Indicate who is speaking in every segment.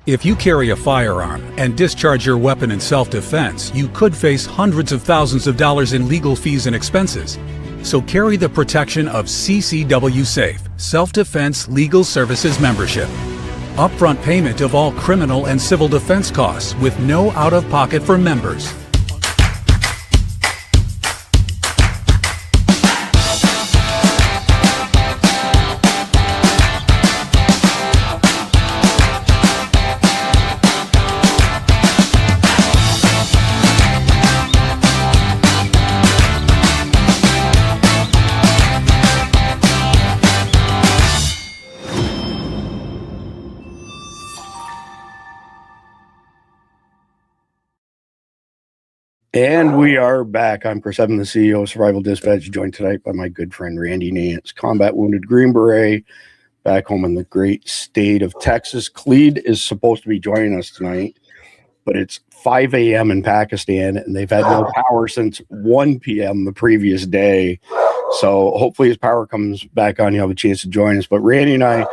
Speaker 1: If you carry a firearm and discharge your weapon in self-defense, you could face hundreds of thousands of dollars in legal fees and expenses. So carry the protection of CCW Safe, Self-Defense Legal Services membership. Upfront payment of all criminal and civil defense costs with no out-of-pocket for members.
Speaker 2: And we are back. I'm Chris Evans, the CEO of Survival Dispatch, joined tonight by my good friend Randy Nance, combat wounded Green Beret, back home in the great state of Texas. Khalid is supposed to be joining us tonight, but it's 5 a.m. in Pakistan, and they've had no power since 1 p.m. the previous day. So hopefully his power comes back on. You'll have a chance to join us. But Randy and I,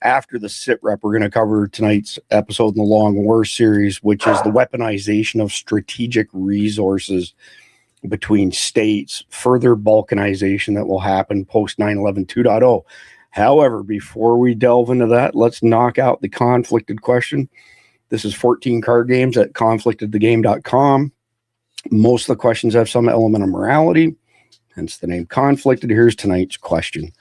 Speaker 2: after the SITREP, we're going to cover tonight's episode in the Long War series, which is the weaponization of strategic resources between states, further balkanization that will happen post 9/11 2.0. However, before we delve into that, let's knock out the conflicted question. This is 14 card games at conflictedthegame.com. Most of the questions have some element of morality, hence the name Conflicted. Here's tonight's question.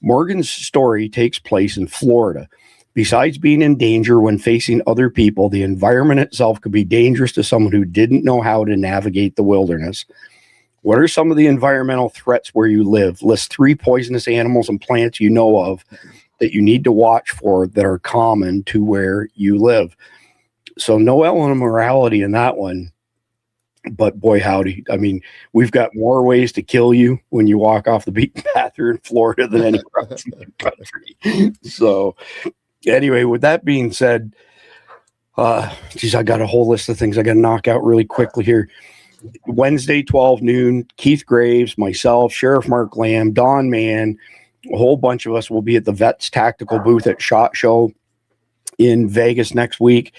Speaker 2: Morgan's story takes place in Florida. Besides being in danger when facing other people, the environment itself could be dangerous to someone who didn't know how to navigate the wilderness. What are some of the environmental threats where you live? List 3 poisonous animals and plants you know of that you need to watch for that are common to where you live. So no element of morality in that one. But boy, howdy. I mean, we've got more ways to kill you when you walk off the beaten path here in Florida than anywhere else in the country. So anyway, with that being said, geez, I got a whole list of things I got to knock out really quickly here. Wednesday, 12 noon, Keith Graves, myself, Sheriff Mark Lamb, Don Mann, a whole bunch of us will be at the Vets Tactical booth at SHOT Show in Vegas next week.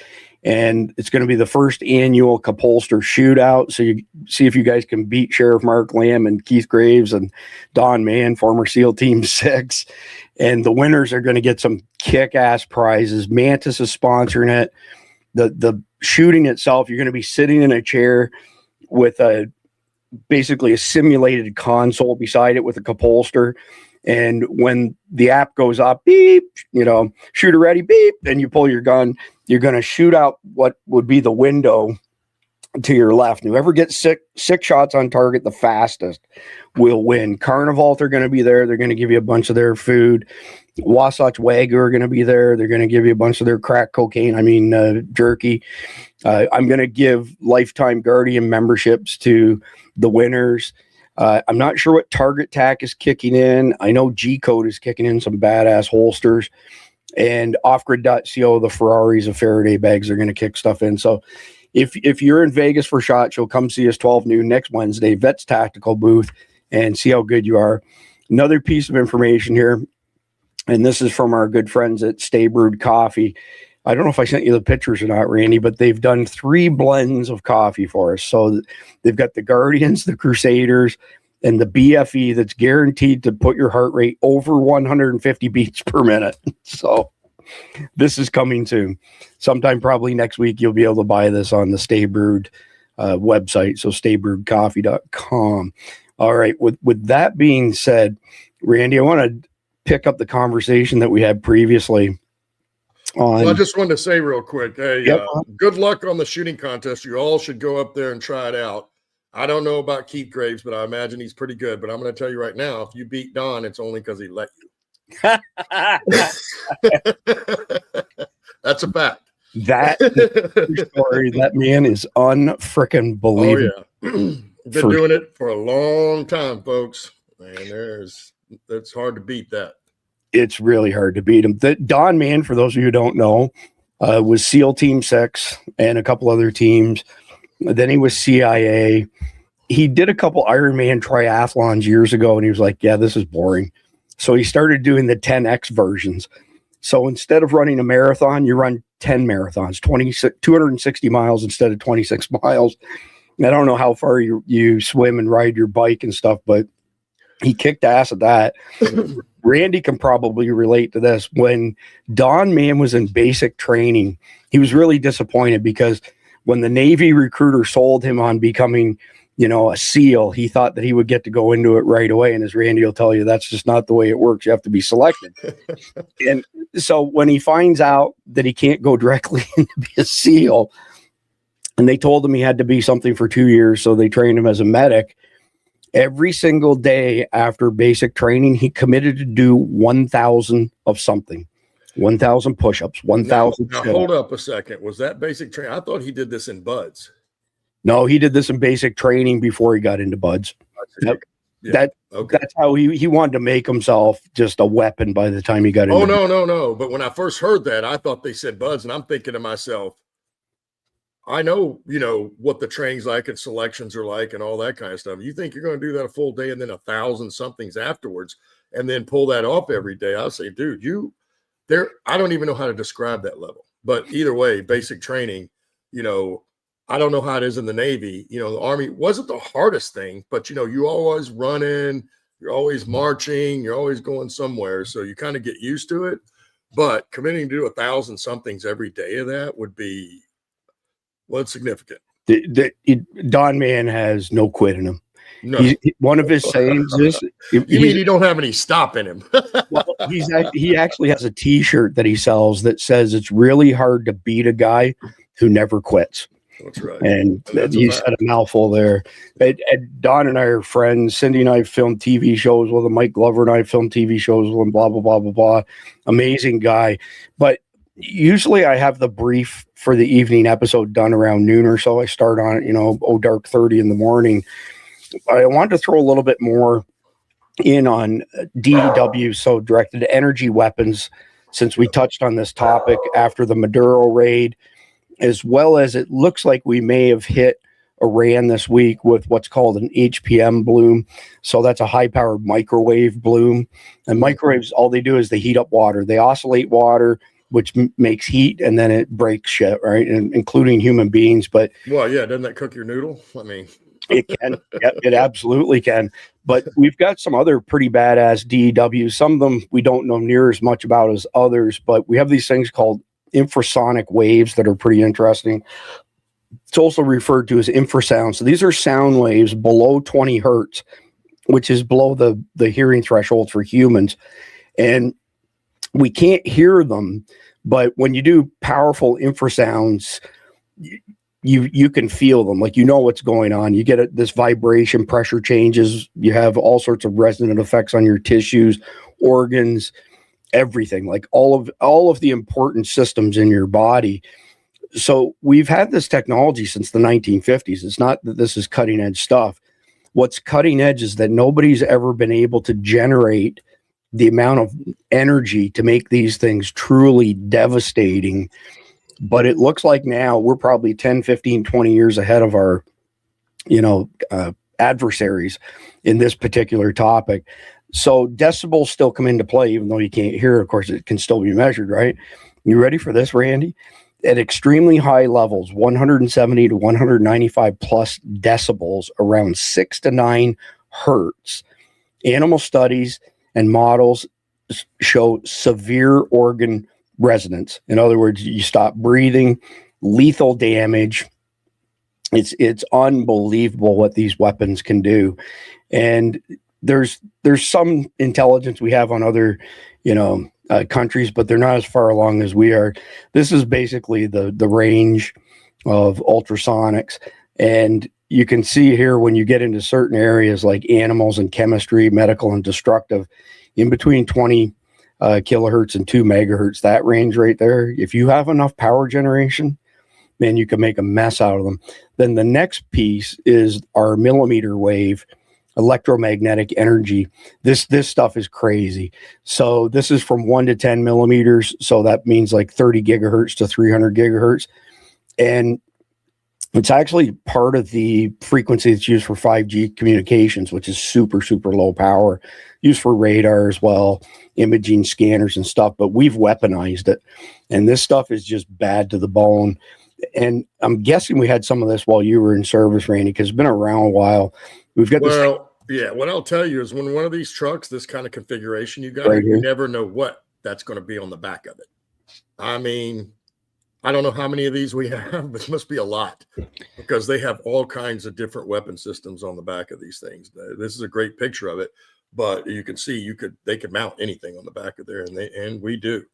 Speaker 2: And it's going to be the first annual Capolster shootout. So you see if you guys can beat Sheriff Mark Lamb and Keith Graves and Don Mann, former SEAL Team 6. And the winners are going to get some kick-ass prizes. Mantis is sponsoring it. The shooting itself, you're going to be sitting in a chair with basically a simulated console beside it with a Capolster. And when the app goes up, beep, shooter ready, beep, and you pull your gun, you're going to shoot out what would be the window to your left. And whoever gets six shots on target the fastest will win. Carnival, they're going to be there. They're going to give you a bunch of their food. Wasatch Wagyu are going to be there. They're going to give you a bunch of their crack cocaine, jerky. I'm going to give lifetime Guardian memberships to the winners. I'm not sure what Target Tack is kicking in. I know G-Code is kicking in some badass holsters. And offgrid.co, the Ferraris of Faraday bags are going to kick stuff in. So if you're in Vegas for SHOT Show, come see us 12 noon next Wednesday, Vets Tactical booth, and see how good you are. Another piece of information here, and this is from our good friends at Stay Brewed Coffee. I don't know if I sent you the pictures or not, Randy, but they've done 3 blends of coffee for us. So they've got the Guardians, the Crusaders, and the BFE that's guaranteed to put your heart rate over 150 beats per minute. So this is coming soon. Sometime probably next week, you'll be able to buy this on the Stay Brewed website. So staybrewedcoffee.com. All right. With that being said, Randy, I want to pick up the conversation that we had previously.
Speaker 3: Well, I just wanted to say real quick, hey, good luck on the shooting contest. You all should go up there and try it out. I don't know about Keith Graves, but I imagine he's pretty good. But I'm going to tell you right now, if you beat Don, it's only because he let you. That's a fact.
Speaker 2: That story, that man is unfrickin' believable.
Speaker 3: Oh, yeah. Been doing it for a long time, folks. And it's hard to beat that. It's
Speaker 2: really hard to beat him. Don Mann, for those of you who don't know, was SEAL Team 6 and a couple other teams. Then he was CIA. He did a couple Ironman triathlons years ago, and he was like, yeah, this is boring. So he started doing the 10X versions. So instead of running a marathon, you run 10 marathons, 260 miles instead of 26 miles. I don't know how far you swim and ride your bike and stuff, but he kicked ass at that. Randy can probably relate to this. When Don Man was in basic training, he was really disappointed because when the Navy recruiter sold him on becoming, a SEAL, he thought that he would get to go into it right away. And as Randy will tell you, that's just not the way it works. You have to be selected. And so when he finds out that he can't go directly into be a SEAL, and they told him he had to be something for 2 years, so they trained him as a medic. Every single day after basic training, he committed to do 1,000 of something. 1,000 push-ups, 1,000.
Speaker 3: Now hold up a second. Was that basic training? I thought he did this in buds.
Speaker 2: No, he did this in basic training before he got into buds. That's how he wanted to make himself just a weapon by the time he got into.
Speaker 3: No. But when I first heard that, I thought they said buds, and I'm thinking to myself, I know, what the training's like and selections are like and all that kind of stuff. You think you're going to do that a full day and then 1,000 somethings afterwards and then pull that off every day? I'll say, dude, I don't even know how to describe that level. But either way, basic training, I don't know how it is in the Navy. The Army wasn't the hardest thing, but, you always running, you're always marching, you're always going somewhere. So you kind of get used to it. But committing to do 1,000 somethings every day of that would be, it's significant.
Speaker 2: Don Man has no quit in him.
Speaker 3: No.
Speaker 2: One of his sayings is,
Speaker 3: you mean you don't have any stop in him?
Speaker 2: Well, he actually has a T-shirt that he sells that says it's really hard to beat a guy who never quits.
Speaker 3: That's right.
Speaker 2: And he said a mouthful there. Don and I are friends. Cindy and I have filmed TV shows with him. Mike Glover and I have filmed TV shows with him, blah, blah, blah, blah, blah. Amazing guy. But usually I have the brief for the evening episode done around noon or so. I start on it, dark 30 in the morning. I wanted to throw a little bit more in on DEW, so directed energy weapons, since we touched on this topic after the Maduro raid, as well as it looks like we may have hit Iran this week with what's called an HPM bloom. So that's a high-powered microwave bloom. And microwaves, all they do is they heat up water. They oscillate water, which makes heat, and then it breaks shit, right? And including human beings. But
Speaker 3: doesn't that cook your noodle? I mean,
Speaker 2: it can. It absolutely can. But we've got some other pretty badass DEWs. Some of them we don't know near as much about as others, but we have these things called infrasonic waves that are pretty interesting. It's also referred to as infrasound. So these are sound waves below 20 hertz, which is below the hearing threshold for humans. And we can't hear them, but when you do powerful infrasounds, you can feel them, like what's going on. You get this vibration, pressure changes. You have all sorts of resonant effects on your tissues, organs, everything, like all of the important systems in your body. So we've had this technology since the 1950s. It's not that this is cutting edge stuff. What's cutting edge is that nobody's ever been able to generate the amount of energy to make these things truly devastating. But it looks like now we're probably 10, 15, 20 years ahead of our, adversaries in this particular topic. So decibels still come into play, even though you can't hear. Of course, it can still be measured, right? You ready for this, Randy? At extremely high levels, 170 to 195 plus decibels, around 6 to 9 hertz, animal studies and models show severe organ resonance. In other words, you stop breathing, lethal damage. It's unbelievable what these weapons can do. And there's some intelligence we have on other, countries, but they're not as far along as we are. This is basically the range of ultrasonics. And you can see here when you get into certain areas like animals and chemistry, medical and destructive, in between 20 kilohertz and 2 megahertz, that range right there, if you have enough power generation, man, you can make a mess out of them. Then the next piece is our millimeter wave electromagnetic energy. This stuff is crazy. So this is from 1 to 10 millimeters. So that means like 30 gigahertz to 300 gigahertz. And It's actually part of the frequency that's used for 5G communications, which is super, super low power, used for radar as well, imaging scanners and stuff, but we've weaponized it. And this stuff is just bad to the bone. And I'm guessing we had some of this while you were in service, Randy, because it's been around a while. We've got this.
Speaker 3: Yeah, what I'll tell you is when one of these trucks, this kind of configuration you got,
Speaker 2: Right
Speaker 3: you never know what that's going to be on the back of it. I mean, I don't know how many of these we have, but it must be a lot because they have all kinds of different weapon systems on the back of these things. This is a great picture of it, but you can see they could mount anything on the back of there, and we do.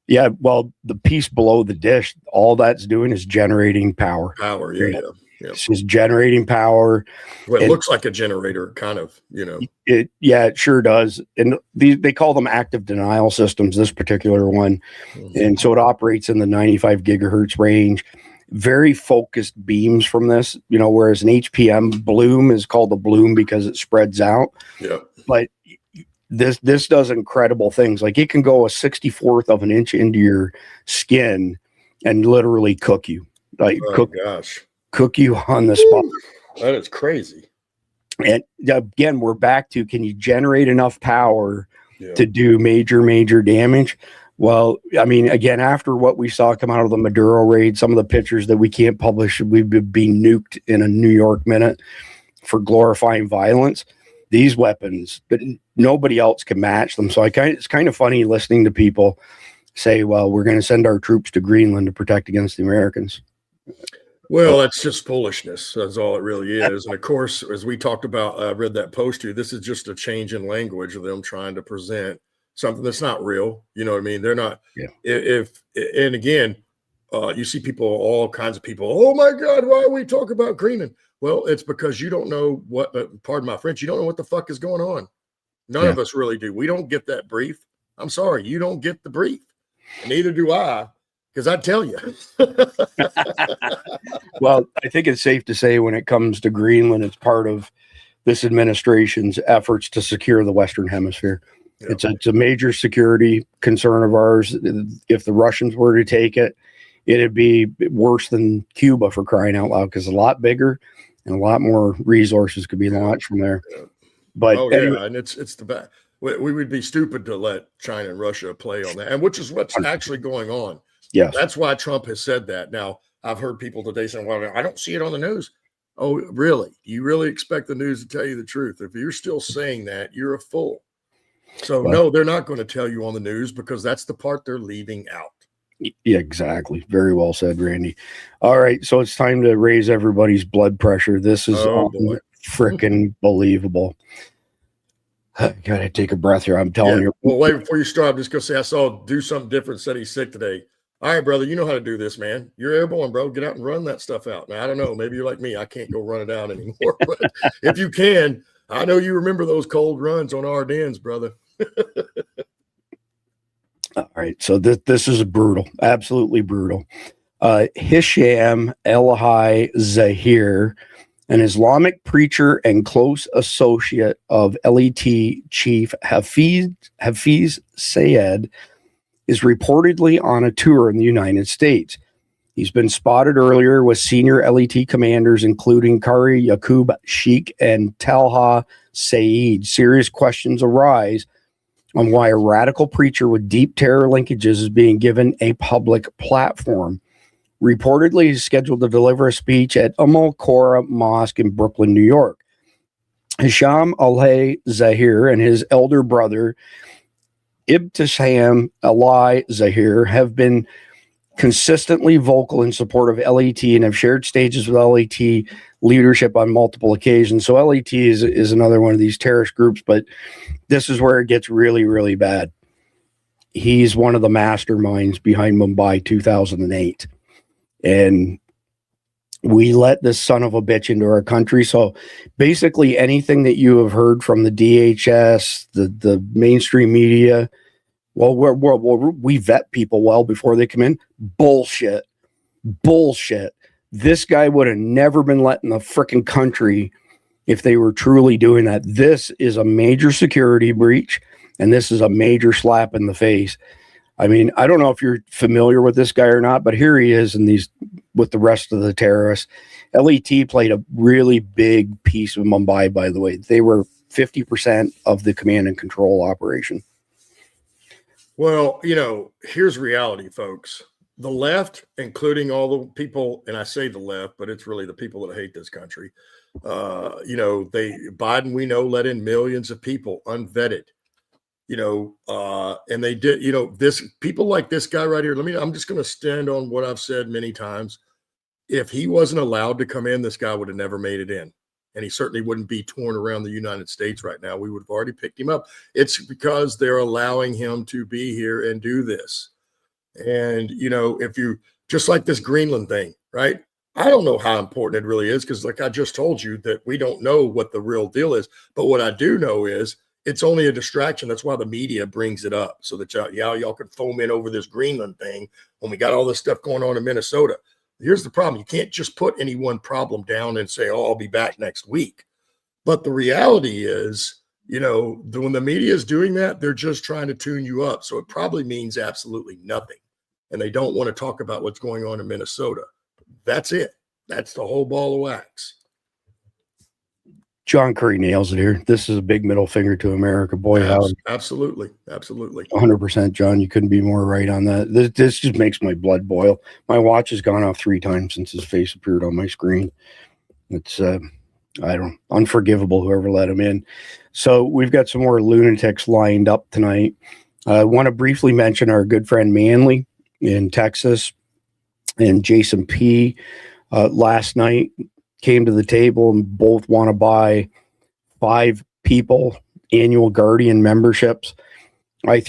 Speaker 2: Yeah, well, the piece below the dish, all that's doing is generating power.
Speaker 3: Yeah.
Speaker 2: It's just generating power.
Speaker 3: Well, it looks like a generator, kind of,
Speaker 2: It sure does. And they call them active denial systems, this particular one. Mm-hmm. And so it operates in the 95 gigahertz range. Very focused beams from this, whereas an HPM bloom is called a bloom because it spreads out.
Speaker 3: Yeah.
Speaker 2: But this does incredible things. Like it can go a 64th of an inch into your skin and literally cook you. Cook you on the spot.
Speaker 3: That is crazy.
Speaker 2: And again, we're back to, can you generate enough power to do major damage? Well, I mean, again, after what we saw come out of the Maduro raid, some of the pictures that we can't publish, we've been nuked in a New York minute for glorifying violence. These weapons, but nobody else can match them. So it's kind of funny listening to people say, well, we're going to send our troops to Greenland to protect against the Americans.
Speaker 3: Well, that's just foolishness. That's all it really is. And of course, as we talked about, I read that post here, this is just a change in language of them trying to present something that's not real. You know what I mean? They're not. Yeah. And again, you see people, all kinds of people, oh my God, why are we talking about Greenland? Well, it's because you don't know what, pardon my French, you don't know what the fuck is going on. None of us really do. We don't get that brief. I'm sorry, you don't get the brief. And neither do I. Because I tell you.
Speaker 2: Well, I think it's safe to say when it comes to Greenland, it's part of this administration's efforts to secure the Western Hemisphere. Yep. It's a major security concern of ours. If the Russians were to take it, it'd be worse than Cuba, for crying out loud, because a lot bigger and a lot more resources could be launched from there. Yeah. But
Speaker 3: anyway, and it's the bad. We would be stupid to let China and Russia play on that, and which is what's actually going on.
Speaker 2: Yes.
Speaker 3: That's why Trump has said that. Now, I've heard people today saying, well, I don't see it on the news. Oh, really? You really expect the news to tell you the truth? If you're still saying that, you're a fool. So, no, they're not going to tell you on the news because that's the part they're leaving out.
Speaker 2: Yeah, exactly. Very well said, Randy. All right. So it's time to raise everybody's blood pressure. This is freaking believable. I gotta take a breath here. I'm telling you.
Speaker 3: Well, wait, before you start, I'm just going to say, I saw Do Something Different said he's sick today. All right, brother, you know how to do this, man. You're airborne, bro. Get out and run that stuff out. Now, I don't know. Maybe you're like me. I can't go run it out anymore. But if you can, I know you remember those cold runs on Ardennes, brother.
Speaker 2: All right. So this is brutal. Absolutely brutal. Hisham El-Hai Zahir, an Islamic preacher and close associate of LET chief Hafiz Sayed, is reportedly on a tour in the United States. He's been spotted earlier with senior LET commanders, including Kari Yaqub Sheikh and Talha Saeed. Serious questions arise on why a radical preacher with deep terror linkages is being given a public platform. Reportedly, he's scheduled to deliver a speech at Qora Mosque in Brooklyn, New York. Hisham El-Hai Zahir and his elder brother, Ibtisham Ali Zahir, have been consistently vocal in support of LET and have shared stages with LET leadership on multiple occasions. So LET is another one of these terrorist groups, but this is where it gets really, really bad. He's one of the masterminds behind Mumbai 2008. And we let this son of a bitch into our country. So basically anything that you have heard from the DHS, the mainstream media, well, we vet people well before they come in. Bullshit. This guy would have never been let in the frickin' country if they were truly doing that. This is a major security breach, and this is a major slap in the face. I mean, I don't know if you're familiar with this guy or not, but here he is in these with the rest of the terrorists. LET played a really big piece of Mumbai, by the way. They were 50% of the command and control operation.
Speaker 3: Well, you know, here's reality, folks. The left, including all the people, and I say the left, but it's really the people that hate this country. You know, Biden, we know, let in millions of people unvetted, you know, and they did, you know, people like this guy right here. I'm just going to stand on what I've said many times. If he wasn't allowed to come in, this guy would have never made it in. And he certainly wouldn't be torn around the United States right now. We would have already picked him up. It's because they're allowing him to be here and do this. And, you know, if you just like this Greenland thing, right? I don't know how important it really is because, like I just told you, that we don't know what the real deal is. But what I do know is it's only a distraction. That's why the media brings it up so that y'all can foam in over this Greenland thing when we got all this stuff going on in Minnesota. Here's the problem. You can't just put any one problem down and say, oh, I'll be back next week. But the reality is, you know, when the media is doing that, they're just trying to tune you up. So it probably means absolutely nothing. And they don't want to talk about what's going on in Minnesota. That's it. That's the whole ball of wax.
Speaker 2: John Curry nails it here. This is a big middle finger to America. Boy,
Speaker 3: absolutely.
Speaker 2: 100%, John. You couldn't be more right on that. This just makes my blood boil. My watch has gone off 3 times since his face appeared on my screen. It's, unforgivable whoever let him in. So we've got some more lunatics lined up tonight. I want to briefly mention our good friend Manley in Texas and Jason P. Last night came to the table and both want to buy 5 people annual Guardian memberships. I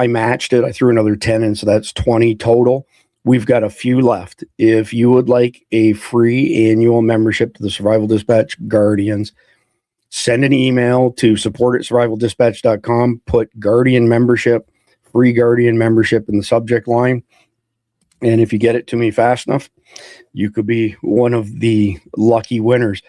Speaker 2: matched it. I threw another 10 in, so that's 20 total. We've got a few left. If you would like a free annual membership to the Survival Dispatch Guardians, send an email to support@survivaldispatch.com, put Guardian membership, free Guardian membership in the subject line. And if you get it to me fast enough, you could be one of the lucky winners.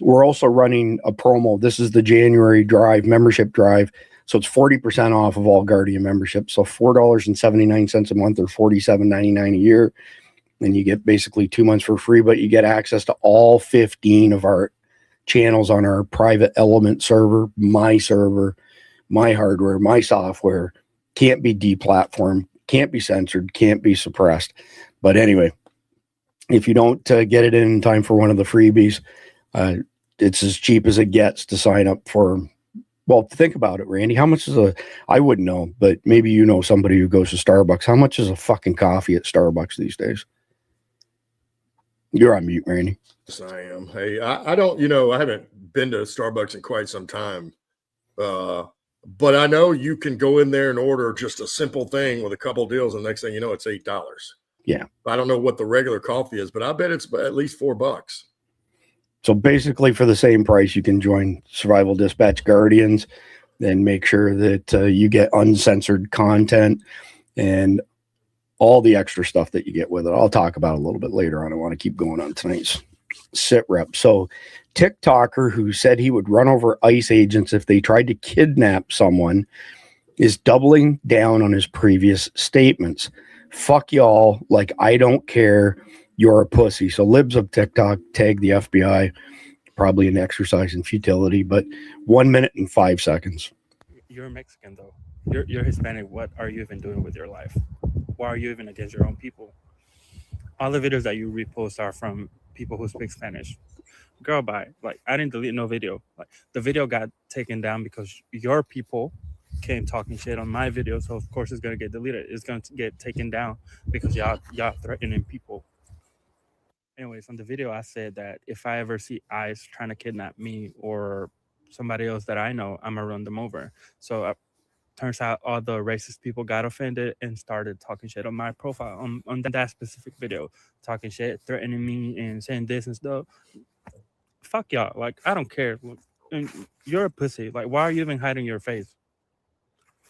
Speaker 2: We're also running a promo. This is the January drive, membership drive. So it's 40% off of all Guardian memberships. So $4.79 a month or $47.99 a year. And you get basically 2 months for free, but you get access to all 15 of our channels on our private element server, my hardware, my software. Can't be deplatformed, can't be censored, can't be suppressed. But anyway, if you don't get it in time for one of the freebies, it's as cheap as it gets to sign up for. Well, think about it, Randy. How much is I wouldn't know, but maybe you know somebody who goes to Starbucks. How much is a fucking coffee at Starbucks these days? You're on mute, Randy.
Speaker 3: Yes, I am. Hey, I don't, you know, I haven't been to Starbucks in quite some time. But I know you can go in there and order just a simple thing with a couple deals, and the next thing you know, it's $8.
Speaker 2: Yeah.
Speaker 3: I don't know what the regular coffee is, but I bet it's at least $4.
Speaker 2: So basically for the same price, you can join Survival Dispatch Guardians and make sure that you get uncensored content and all the extra stuff that you get with it. I'll talk about a little bit later on. I want to keep going on tonight's SITREP. So TikToker who said he would run over ICE agents if they tried to kidnap someone is doubling down on his previous statements. Fuck y'all. Like, I don't care. You're a pussy. So libs of TikTok tag the FBI, probably an exercise in futility, but 1 minute and 5 seconds.
Speaker 4: You're Mexican though. You're Hispanic. What are you even doing with your life? Why are you even against your own people? All the videos that you repost are from people who speak Spanish. Girl, bye. Like, I didn't delete no video. Like, the video got taken down because your people came talking shit on my video. So of course it's gonna get deleted. It's gonna get taken down because y'all threatening people. Anyways, on the video, I said that if I ever see ICE trying to kidnap me or somebody else that I know, I'm gonna run them over. So turns out all the racist people got offended and started talking shit on my profile on that specific video, talking shit, threatening me and saying this and stuff. Fuck y'all. Like, I don't care. You're a pussy. Like, why are you even hiding your face?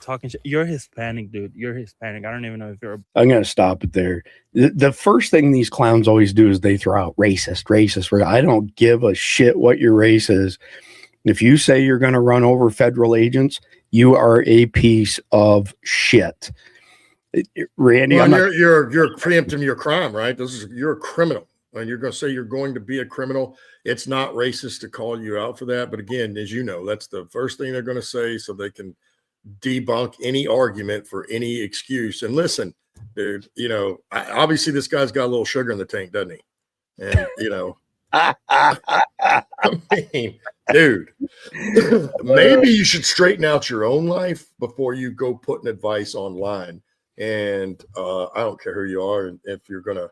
Speaker 4: Talking shit. You're Hispanic, dude. You're Hispanic. I don't even know if you're
Speaker 2: I'm going to stop it there. The first thing these clowns always do is they throw out racist. I don't give a shit what your race is. If you say you're going to run over federal agents, you are a piece of shit. Randy,
Speaker 3: well, you're preempting your crime, right? You're a criminal. and you're going to say you're going to be a criminal, it's not racist to call you out for that. But again, as you know, that's the first thing they're going to say so they can debunk any argument for any excuse. And listen, dude, you know, obviously this guy's got a little sugar in the tank, doesn't he? And, you know, I mean, dude, maybe you should straighten out your own life before you go putting advice online. And I don't care who you are. And if you're going to,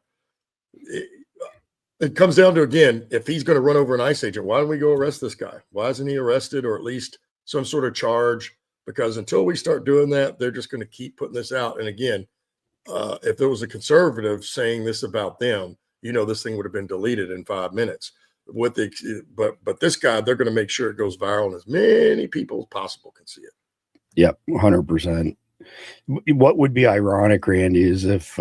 Speaker 3: it comes down to, again, if he's going to run over an ICE agent, why don't we go arrest this guy? Why isn't he arrested, or at least some sort of charge? Because until we start doing that, they're just going to keep putting this out. And again, if there was a conservative saying this about them, you know, this thing would have been deleted in 5 minutes. But this guy, they're going to make sure it goes viral and as many people as possible can see it.
Speaker 2: Yep, 100%. What would be ironic, Randy, is if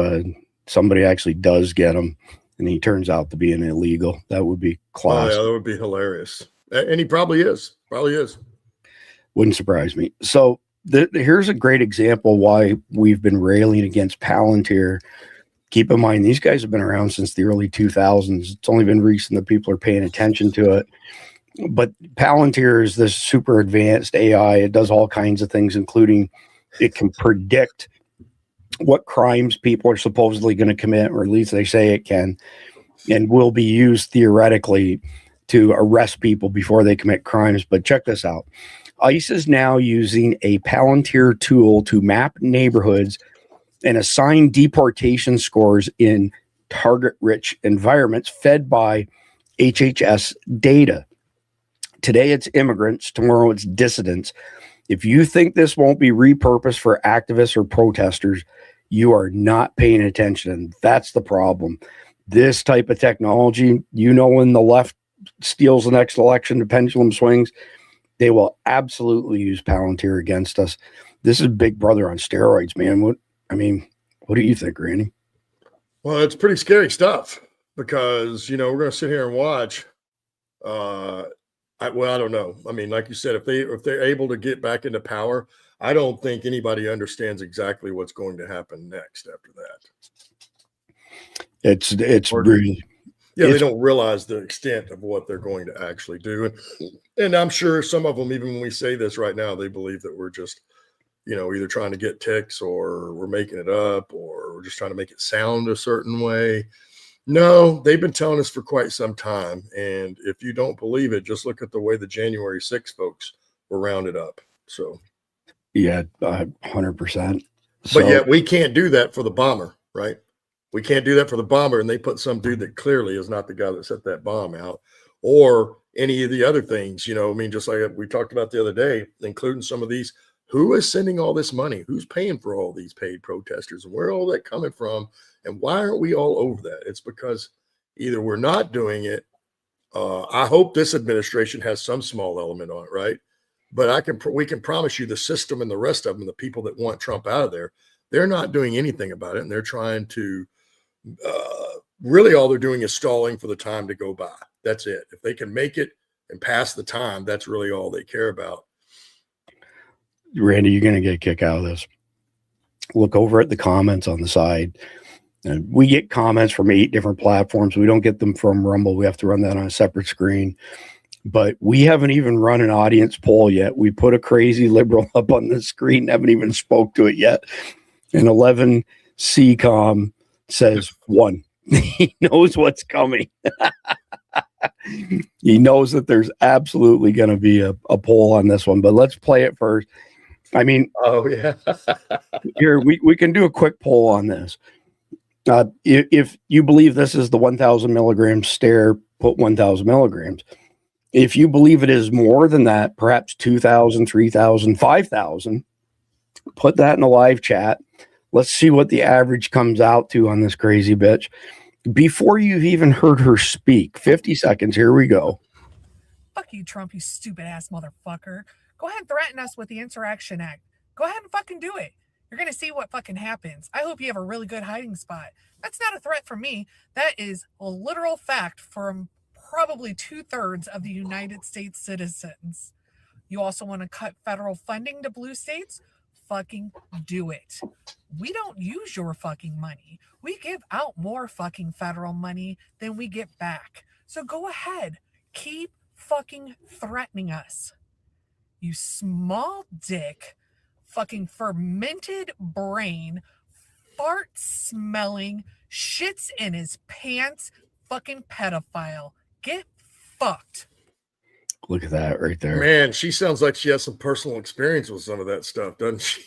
Speaker 2: somebody actually does get him and he turns out to be an illegal. That would be classic.
Speaker 3: Oh, yeah, that would be hilarious. And he probably is.
Speaker 2: Wouldn't surprise me. So here's a great example why we've been railing against Palantir. Keep in mind, these guys have been around since the early 2000s. It's only been recent that people are paying attention to it. But Palantir is this super advanced AI. It does all kinds of things, including it can predict what crimes people are supposedly going to commit, or at least they say it can, and will be used theoretically to arrest people before they commit crimes. But check this out. ICE is now using a Palantir tool to map neighborhoods and assign deportation scores in target-rich environments fed by HHS data. Today it's immigrants, tomorrow it's dissidents. If you think this won't be repurposed for activists or protesters, you are not paying attention. And that's the problem. This type of technology, you know, when the left steals the next election, the pendulum swings, they will absolutely use Palantir against us. This is Big Brother on steroids, man. What do you think, Randy?
Speaker 3: Well, it's pretty scary stuff because, you know, we're going to sit here and watch. I don't know. I mean, like you said, if they're able to get back into power, I don't think anybody understands exactly what's going to happen next after that.
Speaker 2: It's really,
Speaker 3: they don't realize the extent of what they're going to actually do. And I'm sure some of them, even when we say this right now, they believe that we're just, you know, either trying to get ticks or we're making it up or we're just trying to make it sound a certain way. No, they've been telling us for quite some time. And if you don't believe it, just look at the way the January 6th folks were rounded up. So,
Speaker 2: yeah, 100%.
Speaker 3: But yet we can't do that for the bomber, right? We can't do that for the bomber. And they put some dude that clearly is not the guy that set that bomb out, or any of the other things, you know. I mean, just like we talked about the other day, including some of these, who is sending all this money? Who's paying for all these paid protesters? And where all that coming from? And why aren't we all over that? It's because either we're not doing it. I hope this administration has some small element on it, right? But we can promise you the system and the rest of them, the people that want Trump out of there, they're not doing anything about it. And they're trying to, really all they're doing is stalling for the time to go by. That's it. If they can make it and pass the time, that's really all they care about.
Speaker 2: Randy, you're going to get a kick out of this. Look over at the comments on the side. We get comments from 8 different platforms. We don't get them from Rumble. We have to run that on a separate screen. But we haven't even run an audience poll yet. We put a crazy liberal up on the screen, haven't even spoke to it yet. And 11 CCOM says 1. He knows what's coming. He knows that there's absolutely going to be a poll on this one. But let's play it first. I mean,
Speaker 3: oh yeah.
Speaker 2: Here we can do a quick poll on this. If you believe this is the 1,000 milligram stare, put 1,000 milligrams. If you believe it is more than that, perhaps 2,000, 3,000, 5,000, put that in the live chat. Let's see what the average comes out to on this crazy bitch. Before you've even heard her speak, 50 seconds. Here we go.
Speaker 5: Fuck you, Trump, you stupid ass motherfucker. Go ahead and threaten us with the Insurrection Act. Go ahead and fucking do it. You're going to see what fucking happens. I hope you have a really good hiding spot. That's not a threat from me. That is a literal fact from probably 2/3 of the United States citizens. You also want to cut federal funding to blue states? fucking do it. We don't use your fucking money. We give out more fucking federal money than we get back. So go ahead. Keep fucking threatening us. You small dick, fucking fermented brain, fart smelling, shits in his pants, fucking pedophile. Get fucked.
Speaker 2: Look at that right there.
Speaker 3: Man, she sounds like she has some personal experience with some of that stuff, doesn't she?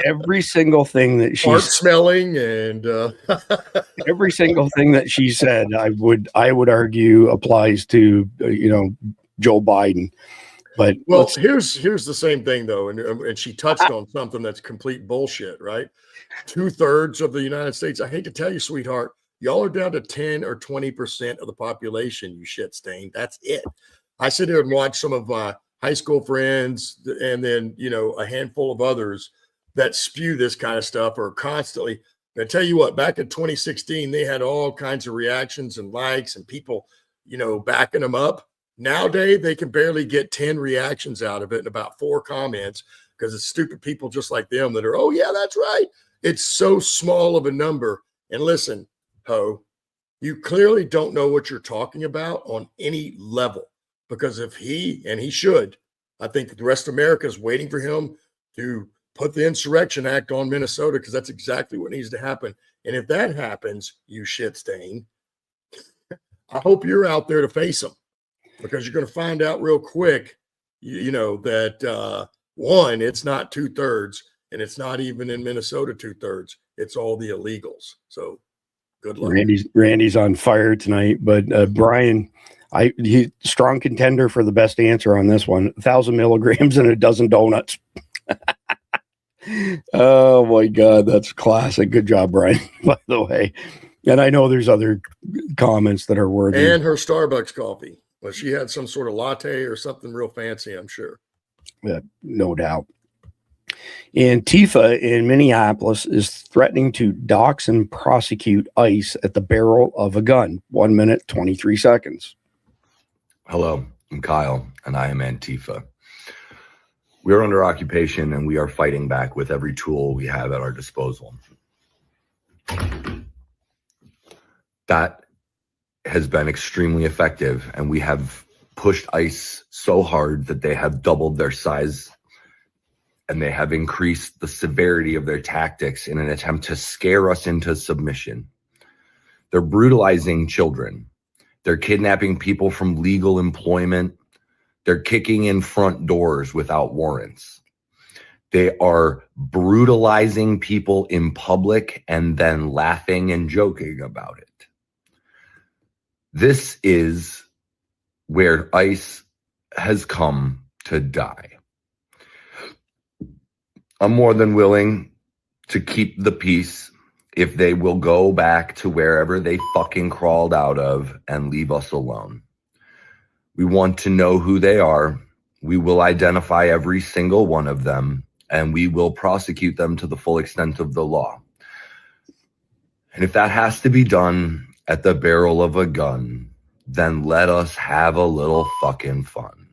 Speaker 2: Every single thing that she
Speaker 3: fart smelling and
Speaker 2: every single thing that she said, I would argue applies to Joe Biden. But
Speaker 3: well, here's the same thing though, and she touched on something that's complete bullshit, right? 2/3 of the United States. I hate to tell you, sweetheart, y'all are down to 10 or 20% of the population. You shit stain. That's it. I sit here and watch some of my high school friends, and then a handful of others that spew this kind of stuff or constantly. And I tell you what, back in 2016, they had all kinds of reactions and likes and people, backing them up. Nowadays, they can barely get 10 reactions out of it and about 4 comments because it's stupid people just like them that are, oh, yeah, that's right. It's so small of a number. And listen, Ho, you clearly don't know what you're talking about on any level, because if he should, I think that the rest of America is waiting for him to put the Insurrection Act on Minnesota, because that's exactly what needs to happen. And if that happens, you shit stain, I hope you're out there to face him. Because you're going to find out real quick, that one, it's not 2/3, and it's not even in Minnesota 2/3. It's all the illegals. So good luck.
Speaker 2: Randy's on fire tonight, but Brian, he strong contender for the best answer on this one. 1,000 milligrams and a dozen donuts. Oh my God, that's classic. Good job, Brian, by the way. And I know there's other comments that are worthy.
Speaker 3: And her Starbucks coffee. Well, she had some sort of latte or something real fancy, I'm sure.
Speaker 2: Yeah, no doubt. Antifa in Minneapolis is threatening to dox and prosecute ICE at the barrel of a gun. 1 minute, 23 seconds.
Speaker 6: Hello, I'm Kyle, and I am Antifa. We are under occupation, and we are fighting back with every tool we have at our disposal. That has been extremely effective, and we have pushed ICE so hard that they have doubled their size, and they have increased the severity of their tactics in an attempt to scare us into submission. They're brutalizing children. They're kidnapping people from legal employment. They're kicking in front doors without warrants. They are brutalizing people in public and then laughing and joking about it. This is where ICE has come to die. I'm more than willing to keep the peace if they will go back to wherever they fucking crawled out of and leave us alone. We want to know who they are. We will identify every single one of them, and we will prosecute them to the full extent of the law. And if that has to be done at the barrel of a gun, then let us have a little fucking fun.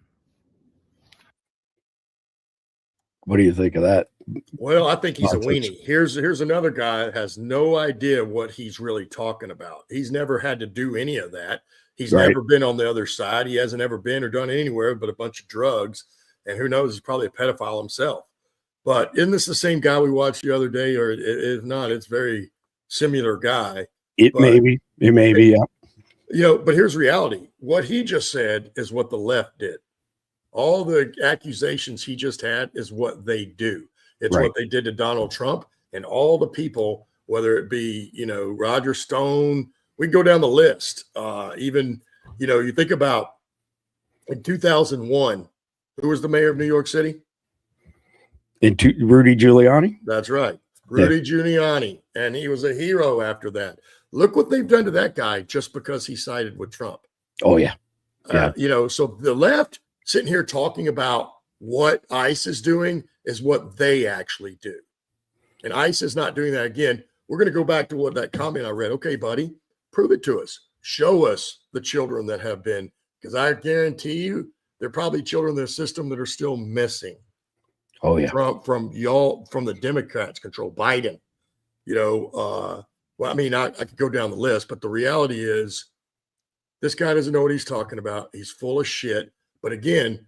Speaker 2: What do you think of that?
Speaker 3: Well, I think he's a weenie. Here's another guy that has no idea what he's really talking about. He's never had to do any of that. He's never been on the other side. He hasn't ever been or done anywhere but a bunch of drugs. And who knows, he's probably a pedophile himself. But isn't this the same guy we watched the other day? Or if not, it's very similar guy.
Speaker 2: It may be, yeah.
Speaker 3: But here's reality. What he just said is what the left did. All the accusations he just had is what they do. It's what they did to Donald Trump and all the people, whether it be, Roger Stone. We can go down the list. Even, you think about in 2001, who was the mayor of New York City?
Speaker 2: Rudy Giuliani?
Speaker 3: That's right. Rudy Giuliani. And he was a hero after that. Look what they've done to that guy just because he sided with Trump.
Speaker 2: Oh, yeah.
Speaker 3: So the left sitting here talking about what ICE is doing is what they actually do. And ICE is not doing that. Again, we're going to go back to what that comment I read. Okay, buddy, prove it to us. Show us the children that have been, because I guarantee you, there are probably children in the system that are still missing.
Speaker 2: Oh yeah.
Speaker 3: From y'all, from the Democrats control Biden, well, I mean, I could go down the list, but the reality is this guy doesn't know what he's talking about. He's full of shit. But again,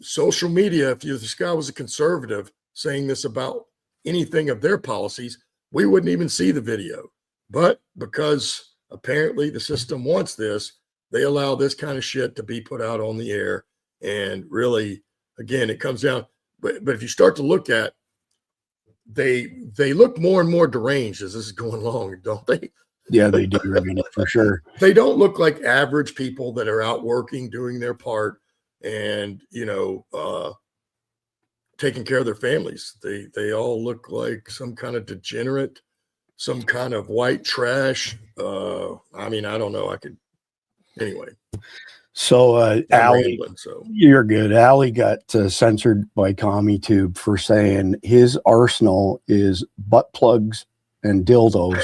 Speaker 3: social media, if this guy was a conservative saying this about anything of their policies, we wouldn't even see the video. But because apparently the system wants this, they allow this kind of shit to be put out on the air. And really, again, it comes down. But if you start to look at, they look more and more deranged as this is going along, don't they?
Speaker 2: Yeah, they do, for sure.
Speaker 3: They don't look like average people that are out working, doing their part, and taking care of their families. They all look like some kind of degenerate, some kind of white trash. I mean, I don't know. Anyway.
Speaker 2: So, Allie, you're good. Allie got censored by CommieTube for saying his arsenal is butt plugs and dildos.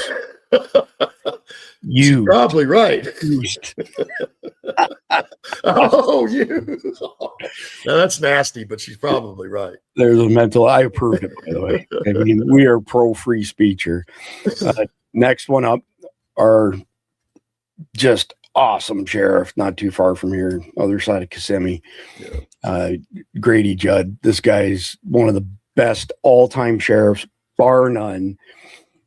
Speaker 3: She's probably right. Oh, you. Now that's nasty, but she's probably right.
Speaker 2: There's a mental. I approved it, by the way. I mean, we are pro free speech here. Next one up are just awesome sheriff, not too far from here, other side of Kissimmee. Yeah. Grady Judd. This guy's one of the best all-time sheriffs, bar none.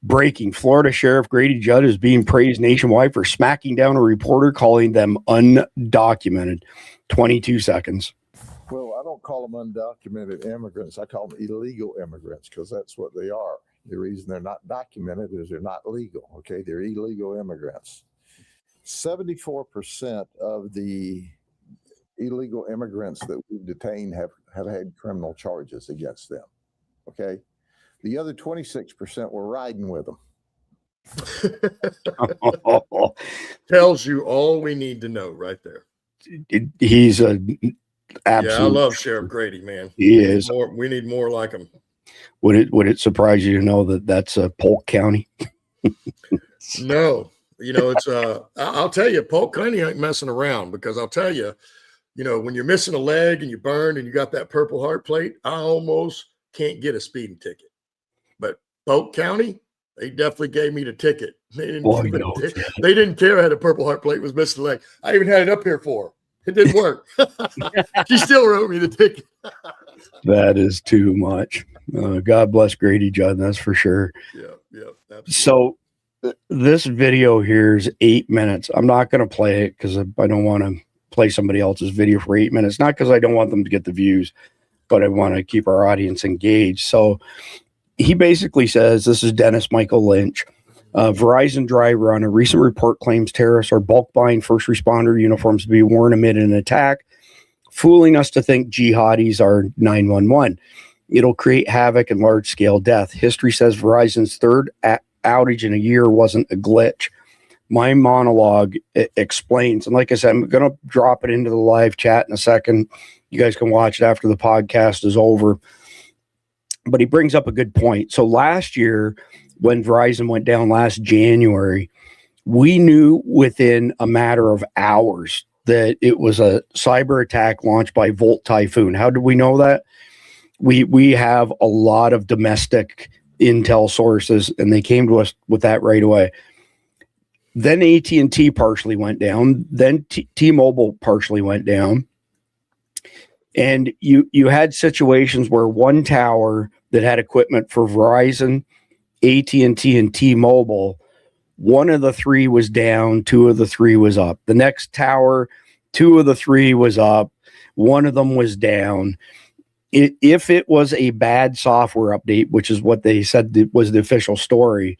Speaker 2: Breaking: Florida Sheriff Grady Judd is being praised nationwide for smacking down a reporter, calling them undocumented. 22 seconds.
Speaker 7: Well, I don't call them undocumented immigrants. I call them illegal immigrants because that's what they are. The reason they're not documented is they're not legal. Okay, they're illegal immigrants. 74% of the illegal immigrants that we've detained have had criminal charges against them. Okay. The other 26% were riding with them.
Speaker 3: Tells you all we need to know right there.
Speaker 2: He's a absolute.
Speaker 3: Yeah, I love Sheriff Grady, man.
Speaker 2: He is.
Speaker 3: We need more like him.
Speaker 2: Would it surprise you to know that that's Polk County?
Speaker 3: No, it's I'll tell you, Polk County ain't messing around, because I'll tell you, when you're missing a leg and you burned and you got that Purple Heart plate, I almost can't get a speeding ticket. But Polk County, they definitely gave me the ticket. They didn't care I had a Purple Heart plate, was missing a leg. I even had it up here for her. It didn't work. She still wrote me the ticket.
Speaker 2: That is too much. God bless Grady Judd, that's for sure.
Speaker 3: Yeah, absolutely.
Speaker 2: So this video here is 8 minutes. I'm not going to play it because I don't want to play somebody else's video for 8 minutes. Not because I don't want them to get the views, but I want to keep our audience engaged. So he basically says, this is Dennis Michael Lynch, Verizon driver on a recent report claims terrorists are bulk buying first responder uniforms to be worn amid an attack, fooling us to think jihadis are 911. It'll create havoc and large-scale death. History says Verizon's third outage in a year wasn't a glitch. My monologue explains, and like I said, I'm going to drop it into the live chat in a second. You guys can watch it after the podcast is over. But he brings up a good point. So last year, when Verizon went down last January, we knew within a matter of hours that it was a cyber attack launched by Volt Typhoon. How did we know that? We have a lot of domestic intel sources, and they came to us with that right away. Then AT&T partially went down. Then T-Mobile partially went down. And you had situations where one tower that had equipment for Verizon, AT&T, and T-Mobile, one of the three was down, two of the three was up. The next tower, two of the three was up, one of them was down. If it was a bad software update, which is what they said was the official story,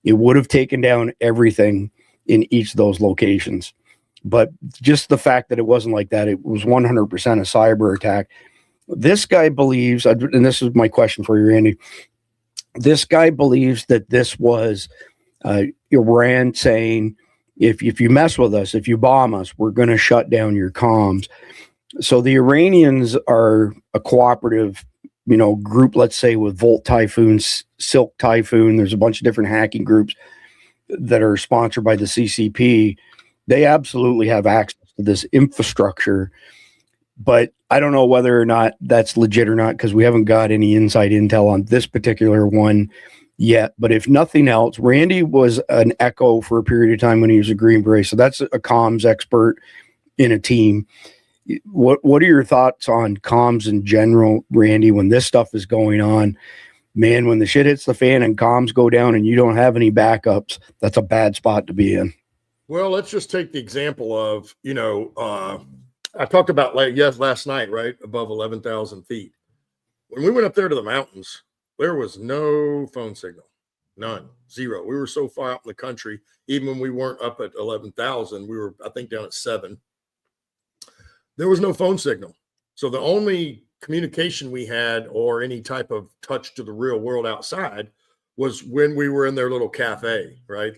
Speaker 2: it would have taken down everything in each of those locations. But just the fact that it wasn't like that, it was 100% a cyber attack. This guy believes, and this is my question for you, Randy, this guy believes that this was Iran saying, if you mess with us, if you bomb us, we're going to shut down your comms. So the Iranians are a cooperative, group, let's say, with Volt Typhoon, Silk Typhoon. There's a bunch of different hacking groups that are sponsored by the CCP. They absolutely have access to this infrastructure. But I don't know whether or not that's legit or not, because we haven't got any inside intel on this particular one yet. But if nothing else, Randy was an Echo for a period of time when he was a Green Beret. So that's a comms expert in a team. What are your thoughts on comms in general, Randy, when this stuff is going on? Man, when the shit hits the fan and comms go down and you don't have any backups, that's a bad spot to be in.
Speaker 3: Well, let's just take the example of, I talked about last night, right? Above 11,000 feet. When we went up there to the mountains, there was no phone signal, none, zero. We were so far out in the country, even when we weren't up at 11,000, we were, I think, down at 7. There was no phone signal. So the only communication we had or any type of touch to the real world outside was when we were in their little cafe, right?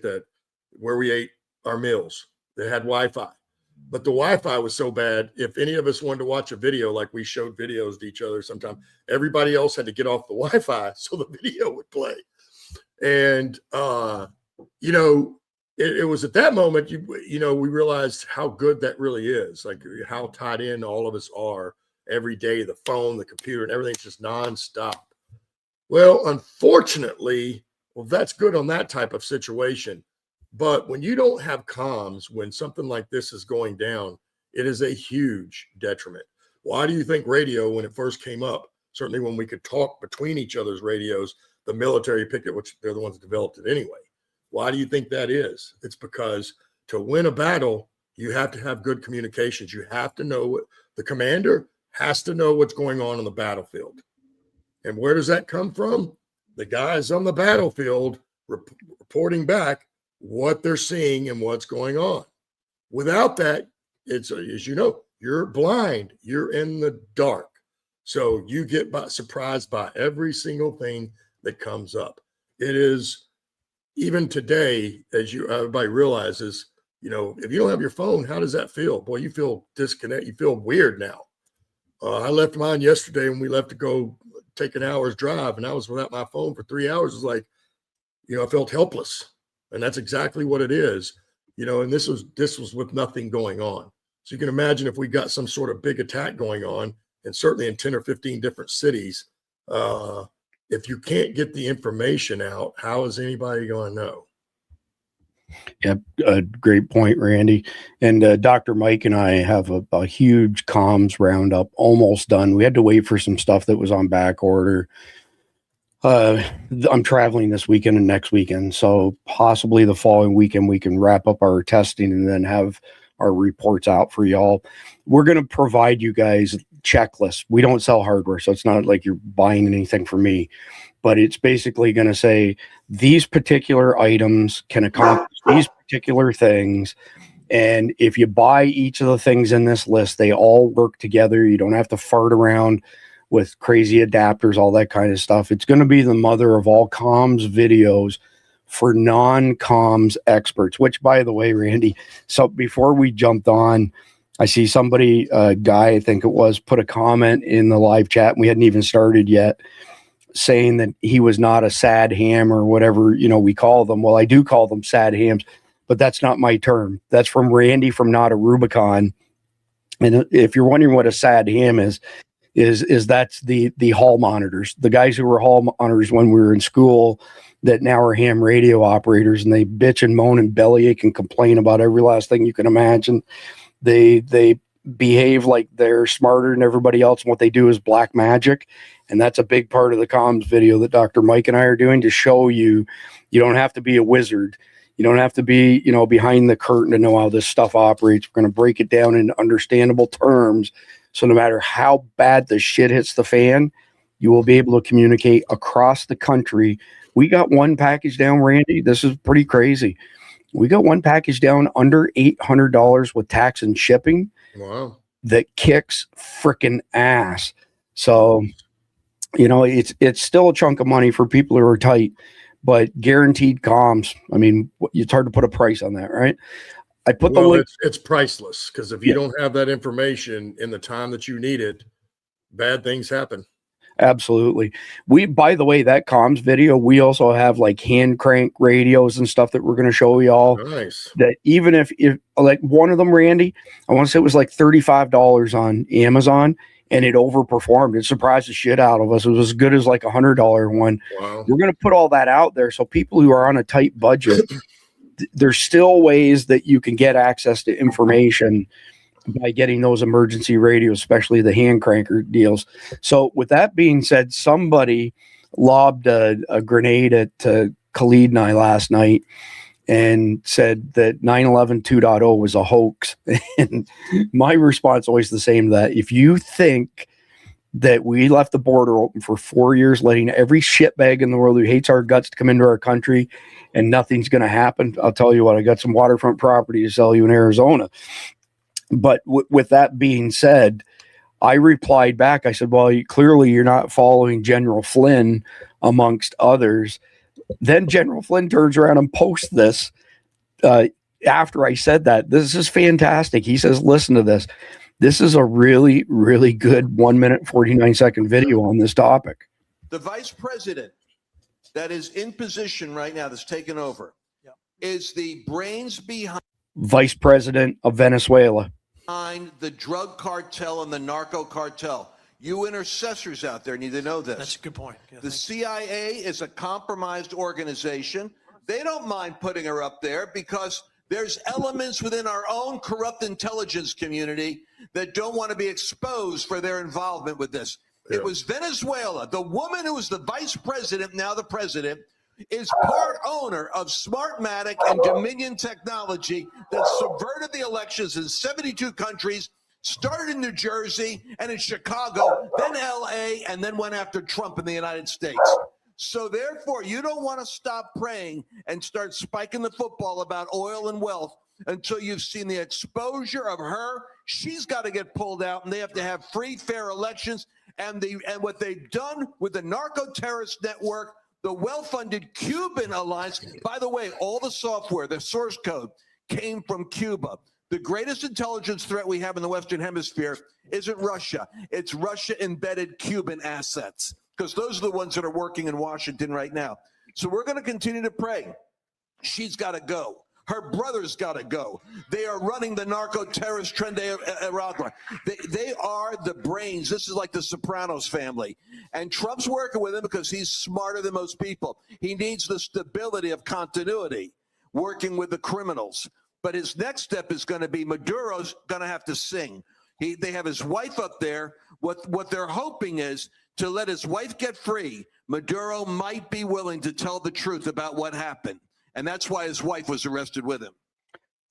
Speaker 3: Where we ate our meals. They had Wi-Fi. But the Wi-Fi was so bad, if any of us wanted to watch a video, like we showed videos to each other sometime, everybody else had to get off the Wi-Fi so the video would play. And, it was at that moment, we realized how good that really is, like how tied in all of us are every day, the phone, the computer, and everything's just nonstop. Well, unfortunately, that's good on that type of situation. But when you don't have comms, when something like this is going down, it is a huge detriment. Why do you think radio, when it first came up, certainly when we could talk between each other's radios, the military picked it, which they're the ones that developed it anyway? Why do you think that is? It's because to win a battle, you have to have good communications. You have to know the commander has to know what's going on the battlefield. And where does that come from? The guys on the battlefield reporting back what they're seeing and what's going on. Without that, it's, as you know, you're blind, you're in the dark. So you get surprised by every single thing that comes up. It is, even today, as everybody realizes, if you don't have your phone, how does that feel? Boy, you feel disconnected. You feel weird now. I left mine yesterday when we left to go take an hour's drive, and I was without my phone for 3 hours. It was like, I felt helpless. And that's exactly what it is, and this was with nothing going on. So you can imagine if we got some sort of big attack going on, and certainly in 10 or 15 different cities, if you can't get the information out, how is anybody going to know?
Speaker 2: Yep. Great point, Randy. And Dr. Mike and I have a huge comms roundup almost done. We had to wait for some stuff that was on back order. I'm traveling this weekend and next weekend, so possibly the following weekend we can wrap up our testing and then have our reports out for y'all. We're going to provide you guys checklists. We don't sell hardware, so it's not like you're buying anything from me, but it's basically going to say these particular items can accomplish these particular things. And if you buy each of the things in this list, they all work together. You don't have to fart around with crazy adapters, all that kind of stuff. It's going to be the mother of all comms videos for non-comms experts, which, by the way, Randy, so before we jumped on, I see somebody, Guy, I think it was, put a comment in the live chat, and we hadn't even started yet, saying that he was not a sad ham or whatever, we call them. Well, I do call them sad hams, but that's not my term. That's from Randy from Not a Rubicon. And if you're wondering what a sad ham is that's the hall monitors, the guys who were hall monitors when we were in school that now are ham radio operators, and they bitch and moan and bellyache and complain about every last thing you can imagine. They behave like they're smarter than everybody else, and what they do is black magic. And that's a big part of the comms video that Dr. Mike and I are doing, to show you don't have to be a wizard. You don't have to be, behind the curtain to know how this stuff operates. We're going to break it down in understandable terms. So no matter how bad the shit hits the fan, you will be able to communicate across the country. We got one package down, Randy. This is pretty crazy. We got one package down under $800 with tax and shipping.
Speaker 3: Wow.
Speaker 2: That kicks freaking ass. So, it's still a chunk of money for people who are tight, but guaranteed comms. I mean, it's hard to put a price on that, right? I put the link.
Speaker 3: It's priceless, because if you don't have that information in the time that you need it, bad things happen.
Speaker 2: Absolutely. By the way, that comms video, we also have like hand crank radios and stuff that we're going to show y'all.
Speaker 3: Nice. That
Speaker 2: even if like one of them, Randy, I want to say it was like $35 on Amazon, and it overperformed. It surprised the shit out of us. It was as good as like $100 one.
Speaker 3: Wow.
Speaker 2: We're going to put all that out there. So people who are on a tight budget, there's still ways that you can get access to information by getting those emergency radios, especially the hand cranker deals. So with that being said, somebody lobbed a grenade at Khalid and I last night and said that 9/11 2.0 was a hoax. And my response always the same, that if you think that we left the border open for 4 years, letting every shitbag in the world who hates our guts to come into our country and nothing's going to happen, I'll tell you what, I got some waterfront property to sell you in Arizona. But with that being said, I replied back. I said, well, clearly you're not following General Flynn amongst others. Then General Flynn turns around and posts this after I said that. This is fantastic. He says, listen to this. This is a really, really good 1 minute, 49-second video on this topic.
Speaker 8: The vice president that is in position right now, that's taken over, is the brains behind
Speaker 2: Vice President of Venezuela.
Speaker 8: The drug cartel and the narco cartel. You intercessors out there need to know this.
Speaker 9: That's a good point. Yeah,
Speaker 8: the CIA is a compromised organization. They don't mind putting her up there because there's elements within our own corrupt intelligence community that don't want to be exposed for their involvement with this. Yeah. It was Venezuela. The woman who was the vice president, now the president, is part owner of Smartmatic and Dominion Technology that subverted the elections in 72 countries, started in New Jersey and in Chicago, then LA, and then went after Trump in the United States. So therefore, you don't want to stop praying and start spiking the football about oil and wealth until you've seen the exposure of her. She's got to get pulled out, and they have to have free, fair elections. And what they've done with the narco-terrorist network, the well-funded Cuban alliance, by the way, all the software, the source code came from Cuba. The greatest intelligence threat we have in the Western Hemisphere isn't Russia. It's Russia-embedded Cuban assets, because those are the ones that are working in Washington right now. So we're going to continue to pray. She's got to go. Her brother's got to go. They are running the narco-terrorist trend. They are the brains. This is like the Sopranos family. And Trump's working with him because he's smarter than most people. He needs the stability of continuity, working with the criminals. But his next step is going to be Maduro's going to have to sing. They have his wife up there. What they're hoping is to let his wife get free. Maduro might be willing to tell the truth about what happened. And that's why his wife was arrested with him.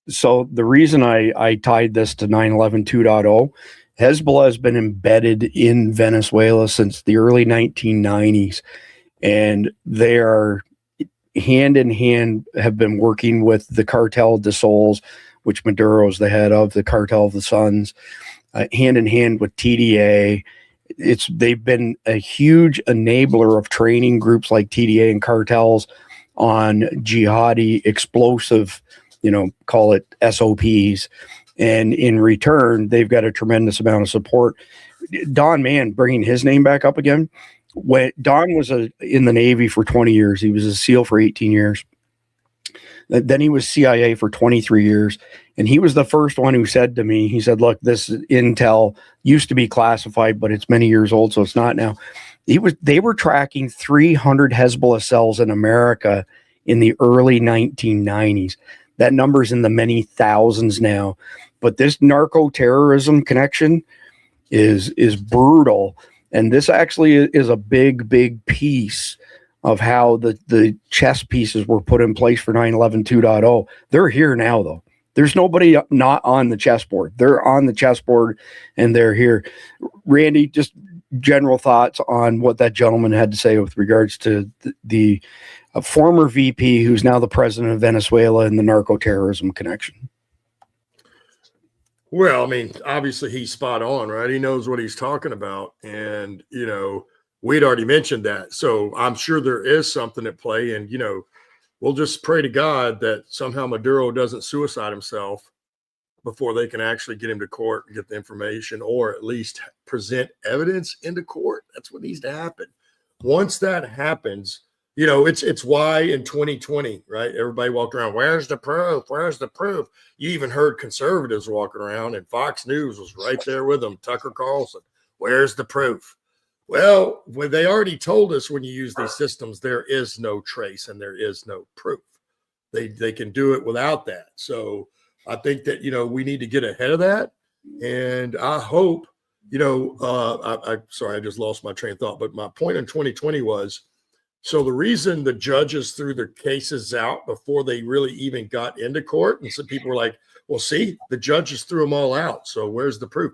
Speaker 2: So the reason I tied this to 9/11 2.0, Hezbollah has been embedded in Venezuela since the early 1990s. And they are hand in hand, have been working with the Cartel de Sols, which Maduro is the head of, the Cartel of the Suns, hand in hand with TDA. They've been a huge enabler of training groups like TDA and cartels on jihadi explosive, call it SOPs. And in return, they've got a tremendous amount of support. Don Mann, bringing his name back up again. When Don was in the Navy for 20 years, he was a SEAL for 18 years. Then he was CIA for 23 years. And he was the first one who said to me, he said, look, this intel used to be classified, but it's many years old, so it's not now. They were tracking 300 Hezbollah cells in America in the early 1990s. That number's in the many thousands now. But this narco-terrorism connection is brutal. And this actually is a big, big piece of how the chess pieces were put in place for 9/11 2.0. They're here now, though. There's nobody not on the chessboard. They're on the chessboard, and they're here. Randy, just general thoughts on what that gentleman had to say with regards to the former VP who's now the president of Venezuela and the narco-terrorism connection.
Speaker 3: Well, I mean, obviously he's spot on, right? He knows what he's talking about. And, we'd already mentioned that. So I'm sure there is something at play. And, we'll just pray to God that somehow Maduro doesn't suicide himself before they can actually get him to court and get the information, or at least present evidence into court. That's what needs to happen. Once that happens, it's why in 2020, right, everybody walked around, where's the proof? Where's the proof? You even heard conservatives walking around, and Fox News was right there with them, Tucker Carlson. Where's the proof? Well, when they already told us when you use these systems, there is no trace and there is no proof. They can do it without that. So I think that, we need to get ahead of that. And I hope, sorry, I just lost my train of thought. But my point in 2020 was, so the reason the judges threw their cases out before they really even got into court, and some people were like, well, see, the judges threw them all out. So where's the proof?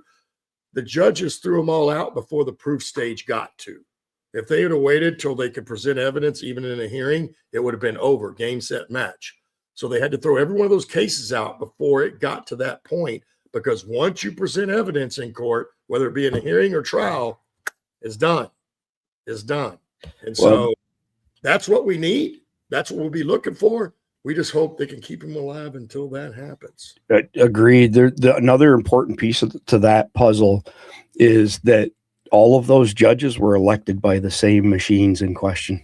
Speaker 3: The judges threw them all out before the proof stage got to. If they would have waited till they could present evidence, even in a hearing, it would have been over, game, set, match. So they had to throw every one of those cases out before it got to that point, because once you present evidence in court, whether it be in a hearing or trial, it's done. It's done. And so that's what we need. That's what we'll be looking for. We just hope they can keep him alive until that happens.
Speaker 2: Agreed. Another important piece to that puzzle is that all of those judges were elected by the same machines in question.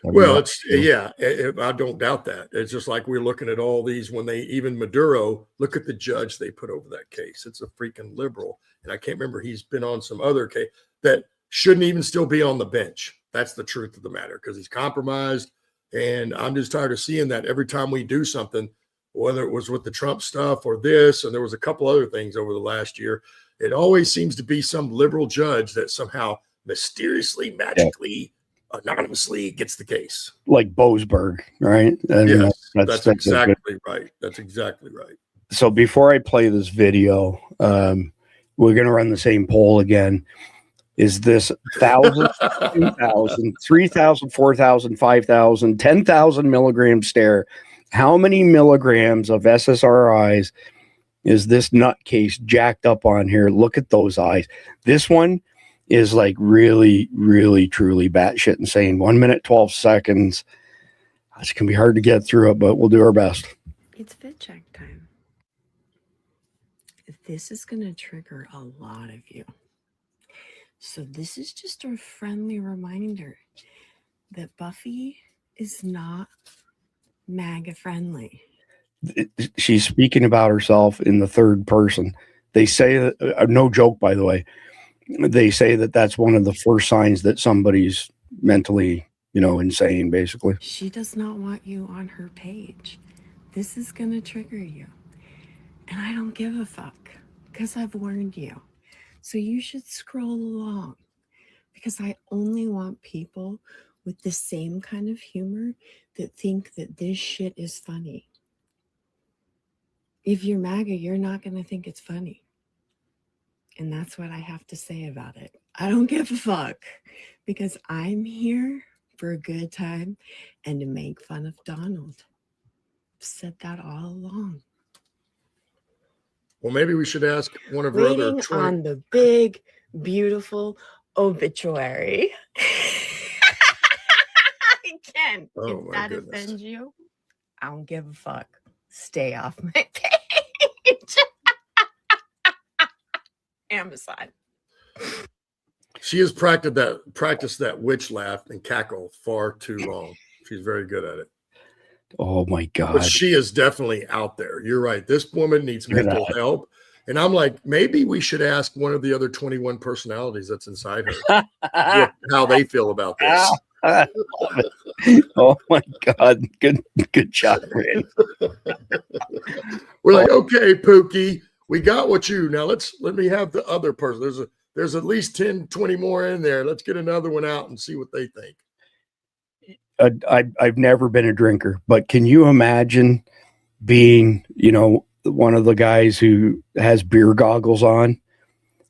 Speaker 3: Well, I don't doubt that. It's just like we're looking at all these when even Maduro, look at the judge they put over that case. It's a freaking liberal. And I can't remember, he's been on some other case that shouldn't even still be on the bench. That's the truth of the matter, because he's compromised. And I'm just tired of seeing that every time we do something, whether it was with the Trump stuff or this, and there was a couple other things over the last year, it always seems to be some liberal judge that somehow mysteriously, magically, anonymously gets the case.
Speaker 2: Like Boasberg, right?
Speaker 3: Yes, that's exactly right. That's exactly right.
Speaker 2: So before I play this video, we're going to run the same poll again. Is this 1,000, 2,000, 3,000, 4,000, 5,000, 10,000 milligram stare? How many milligrams of SSRIs is this nutcase jacked up on here? Look at those eyes. This one is like really, really, truly batshit insane. 1 minute, 12 seconds. It's going to be hard to get through it, but we'll do our best.
Speaker 9: It's fit check time. This is going to trigger a lot of you. So this is just a friendly reminder that Buffy is not MAGA friendly.
Speaker 2: She's speaking about herself in the third person. They say that, no joke, by the way, they say that that's one of the first signs that somebody's mentally, insane, basically.
Speaker 9: She does not want you on her page. This is going to trigger you. And I don't give a fuck, because I've warned you. So you should scroll along, because I only want people with the same kind of humor that think that this shit is funny. If you're MAGA, you're not going to think it's funny. And that's what I have to say about it. I don't give a fuck, because I'm here for a good time and to make fun of Donald. I've said that all along.
Speaker 3: Well, maybe we should ask one of our other
Speaker 9: Waiting on the big, beautiful obituary. Again, if that offends you, I don't give a fuck. Stay off my page. Amazon.
Speaker 3: She has practiced that witch laugh and cackle far too long. She's very good at it.
Speaker 2: Oh my God.
Speaker 3: But she is definitely out there. You're right. This woman needs mental help. And I'm like, maybe we should ask one of the other 21 personalities that's inside her how they feel about this.
Speaker 2: Oh my God. Good job, man.
Speaker 3: We're like, okay, Pookie, we got what you now. Let me have the other person. There's at least 10, 20 more in there. Let's get another one out and see what they think.
Speaker 2: I've never been a drinker, but can you imagine being, one of the guys who has beer goggles on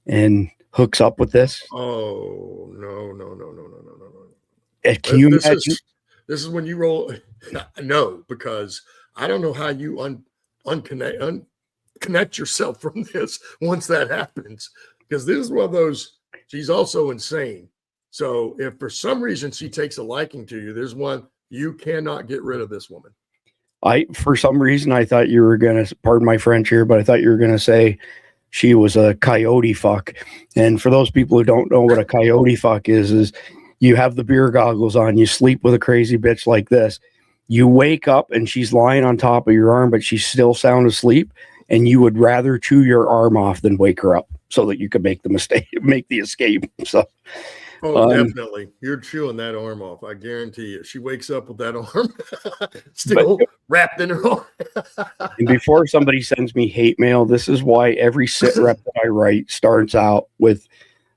Speaker 2: and hooks up with this?
Speaker 3: Oh, no.
Speaker 2: Can you imagine?
Speaker 3: This is when you roll. No, because I don't know how you unconnect yourself from this once that happens, because this is one of those, she's also insane. So if for some reason she takes a liking to you, there's one, you cannot get rid of this woman.
Speaker 2: For some reason, I thought you were going to, pardon my French here, but I thought you were going to say she was a coyote fuck. And for those people who don't know what a coyote fuck is you have the beer goggles on, you sleep with a crazy bitch like this. You wake up and she's lying on top of your arm, but she's still sound asleep. And you would rather chew your arm off than wake her up. so that you could make the escape. So,
Speaker 3: definitely. You're chewing that arm off. I guarantee you. She wakes up with that arm still wrapped in her arm.
Speaker 2: And before somebody sends me hate mail, this is why every SITREP that I write starts out with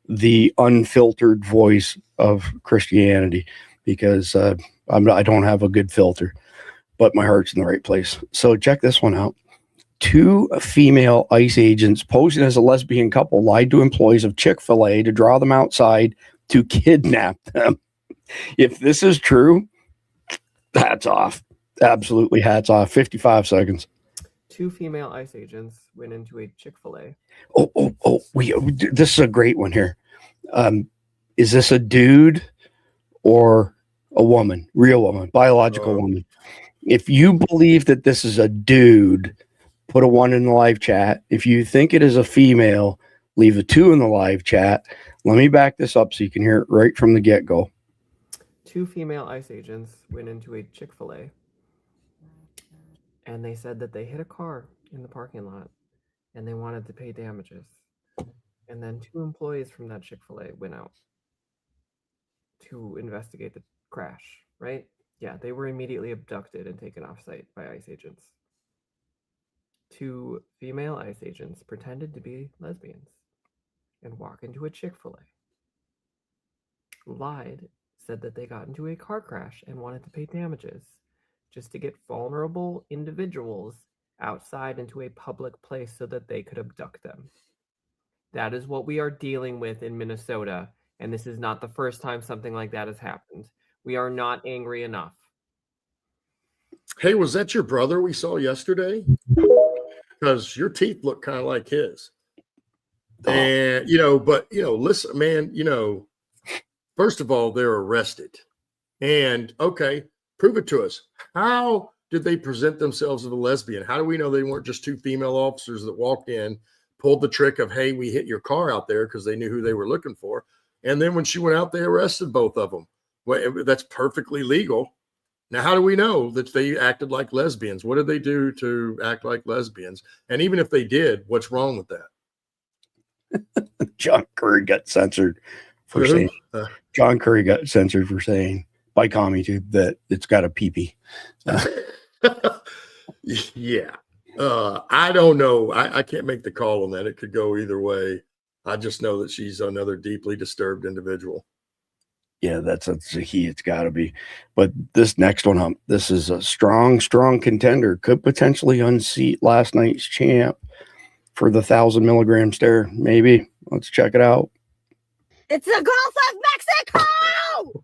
Speaker 2: the unfiltered voice of Christianity, because I don't have a good filter, but my heart's in the right place. So check this one out. 2 female ICE agents posing as a lesbian couple lied to employees of Chick-fil-A to draw them outside to kidnap them. If this is true, hats off. Absolutely hats off. 55 seconds.
Speaker 10: 2 female ICE agents went into a Chick-fil-A.
Speaker 2: This is a great one here. Is this a dude or a woman? Real woman, biological woman. If you believe that this is a dude, put a 1 in the live chat. If you think it is a female, leave a 2 in the live chat. Let me back this up so you can hear it right from the get-go.
Speaker 10: 2 female ICE agents went into a Chick-fil-A, and they said that they hit a car in the parking lot and they wanted to pay damages. And then 2 employees from that Chick-fil-A went out to investigate the crash, right? Yeah, they were immediately abducted and taken off site by ICE agents. 2 female ICE agents pretended to be lesbians and walk into a Chick-fil-A. Lied, said that they got into a car crash and wanted to pay damages just to get vulnerable individuals outside into a public place so that they could abduct them. That is what we are dealing with in Minnesota, and this is not the first time something like that has happened. We are not angry enough.
Speaker 3: Hey, was that your brother we saw yesterday? Because your teeth look kind of like his. And, listen, man, first of all, they're arrested. And, okay, prove it to us. How did they present themselves as a lesbian? How do we know they weren't just 2 female officers that walked in, pulled the trick of, hey, we hit your car out there because they knew who they were looking for. And then when she went out, they arrested both of them. Well, that's perfectly legal. Now, how do we know that they acted like lesbians? What did they do to act like lesbians? And even if they did, what's wrong with that?
Speaker 2: John Curry got censored for saying John Curry got censored for saying by CommuTube that it's got a pee-pee.
Speaker 3: Yeah. I don't know. I can't make the call on that. It could go either way. I just know that she's another deeply disturbed individual.
Speaker 2: Yeah, that's a he. It's got to be. But this next one, this is a strong contender. Could potentially unseat last night's champ for the 1,000 milligram stare. Maybe. Let's check it out.
Speaker 11: It's the Gulf of Mexico!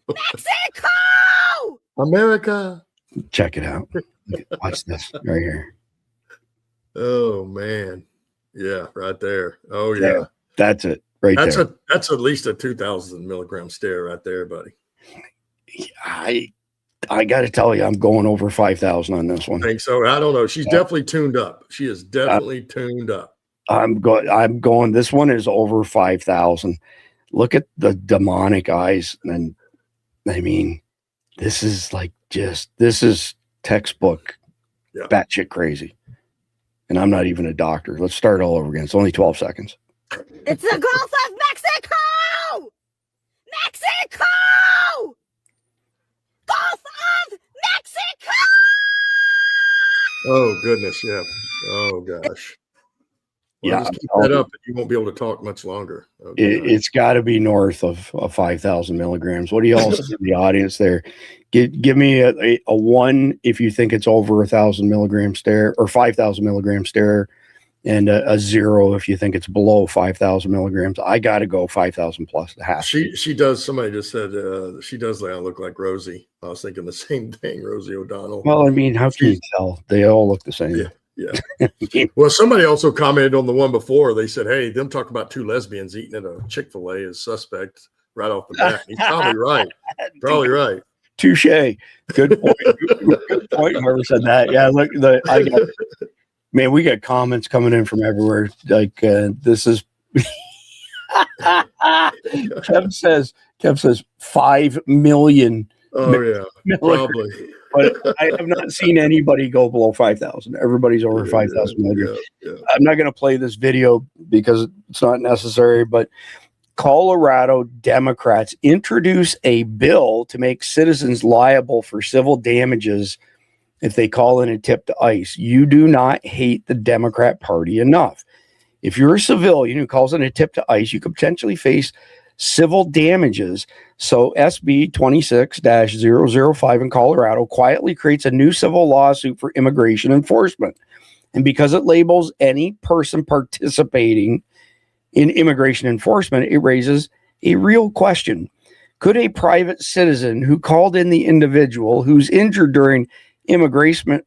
Speaker 11: Mexico!
Speaker 3: America.
Speaker 2: Check it out. Watch this right here.
Speaker 3: Oh, man. Yeah, right there. Oh, yeah.
Speaker 2: That's it. Right there.
Speaker 3: That's at least a 2,000 milligram stare right there, buddy.
Speaker 2: I got to tell you, I'm going over 5,000 on this one.
Speaker 3: I think so. I don't know. She's definitely tuned up. She is definitely tuned up.
Speaker 2: I'm going. This one is over 5,000. Look at the demonic eyes, and I mean, this is textbook, batshit crazy. And I'm not even a doctor. Let's start all over again. It's only 12 seconds.
Speaker 11: It's the Gulf of Mexico! Mexico! Gulf of Mexico!
Speaker 3: Oh, goodness, yeah. Oh, gosh. Well,
Speaker 2: Yeah,
Speaker 3: just keep that up, and you won't be able to talk much longer.
Speaker 2: It's got to be north of 5,000 milligrams. What do you all see in the audience there? Give me a 1 if you think it's over 1,000 milligram stare or 5,000 milligram stare, and a 0 if you think it's below 5,000 milligrams. I got to go 5,000 plus.
Speaker 3: She does. Somebody just said she does look like Rosie. I was thinking the same thing, Rosie O'Donnell.
Speaker 2: Well, I mean, how can you tell? They all look the same.
Speaker 3: Yeah. Well, somebody also commented on the one before. They said, hey, them talk about 2 lesbians eating at a Chick-fil-A is suspect right off the bat. He's probably right. Probably right.
Speaker 2: Touche. Good point. Good point. Whoever said that. Yeah, look, man, we got comments coming in from everywhere. Like this is Kev says 5 million.
Speaker 3: Oh yeah, probably.
Speaker 2: but I have not seen anybody go below 5,000. Everybody's over 5,000. I'm not going to play this video because it's not necessary, but Colorado Democrats introduce a bill to make citizens liable for civil damages if they call in a tip to ICE. You do not hate the Democrat Party enough. If you're a civilian who calls in a tip to ICE, you could potentially face civil damages. So SB 26-005 in Colorado quietly creates a new civil lawsuit for immigration enforcement. And because it labels any person participating in immigration enforcement, it raises a real question. Could a private citizen who called in the individual who's injured during immigration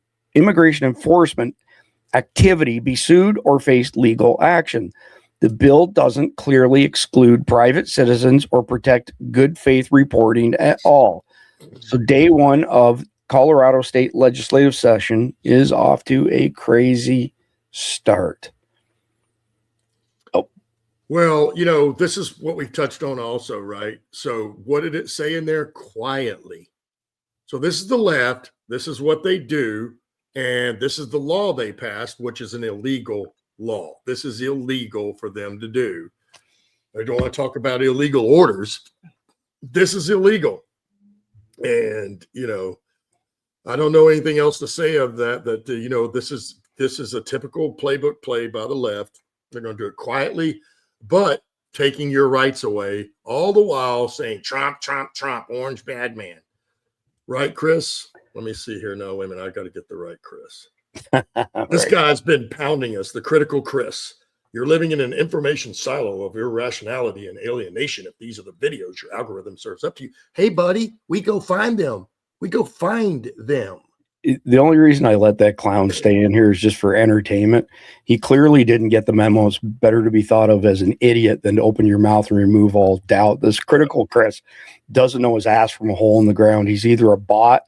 Speaker 2: enforcement activity be sued or face legal action? The bill doesn't clearly exclude private citizens or protect good faith reporting at all. So day one of Colorado state legislative session is off to a crazy start.
Speaker 3: Well, this is what we've touched on also, right? So what did it say in there? Quietly. So this is the left. This is what they do. And this is the law they passed, which is an illegal law. This is illegal for them to do. I don't want to talk about illegal orders. This is illegal. And, I don't know anything else to say of that, this is a typical playbook play by the left. They're going to do it quietly, but taking your rights away, all the while saying Trump, Trump, Trump, orange bad man. Right, Chris? Let me see here. No, wait a minute. I got to get the right Chris. This guy's been pounding us, the critical Chris. You're living in an information silo of irrationality and alienation if these are the videos your algorithm serves up to you. Hey, buddy, we go find them. We go find them.
Speaker 2: The only reason I let that clown stay in here is just for entertainment. He clearly didn't get the memo. It's better to be thought of as an idiot than to open your mouth and remove all doubt. This critical Chris doesn't know his ass from a hole in the ground. He's either a bot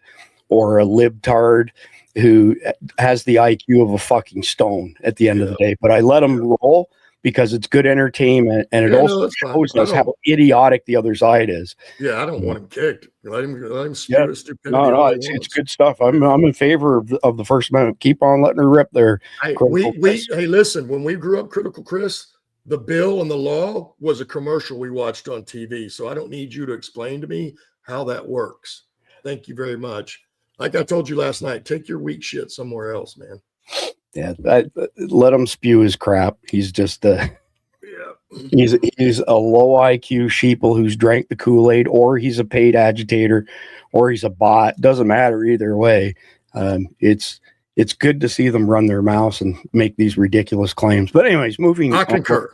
Speaker 2: or a libtard who has the IQ of a fucking stone at the end of the day. But I let him roll because it's good entertainment, and it also shows us how idiotic the other side is.
Speaker 3: Yeah, I don't want him kicked. Let him spew his stupidity.
Speaker 2: No, it's good stuff. I'm in favor of the First Amendment. Keep on letting her rip there.
Speaker 3: Hey, listen, when we grew up, Critical Chris, the bill and the law was a commercial we watched on TV. So I don't need you to explain to me how that works. Thank you very much. Like I told you last night, take your weak shit somewhere else, man.
Speaker 2: Yeah, let him spew his crap. He's just he's a low IQ sheeple who's drank the Kool-Aid, or he's a paid agitator, or he's a bot. Doesn't matter either way. It's good to see them run their mouths and make these ridiculous claims. But anyways,
Speaker 3: I concur.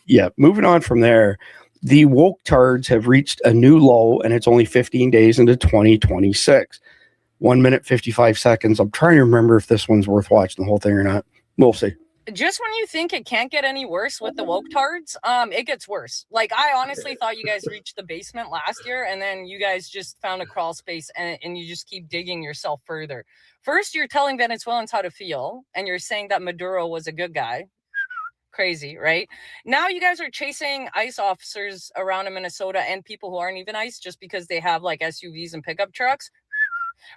Speaker 2: Yeah, moving on from there. The woke tards have reached a new low, and it's only 15 days into 2026. 1 minute, 55 seconds. I'm trying to remember if this one's worth watching the whole thing or not. We'll see.
Speaker 12: Just when you think it can't get any worse with the woke tards, it gets worse. Like, I honestly thought you guys reached the basement last year, and then you guys just found a crawl space, and you just keep digging yourself further. First, you're telling Venezuelans how to feel, and you're saying that Maduro was a good guy. Crazy, right? Now you guys are chasing ICE officers around in Minnesota and people who aren't even ICE just because they have like SUVs and pickup trucks.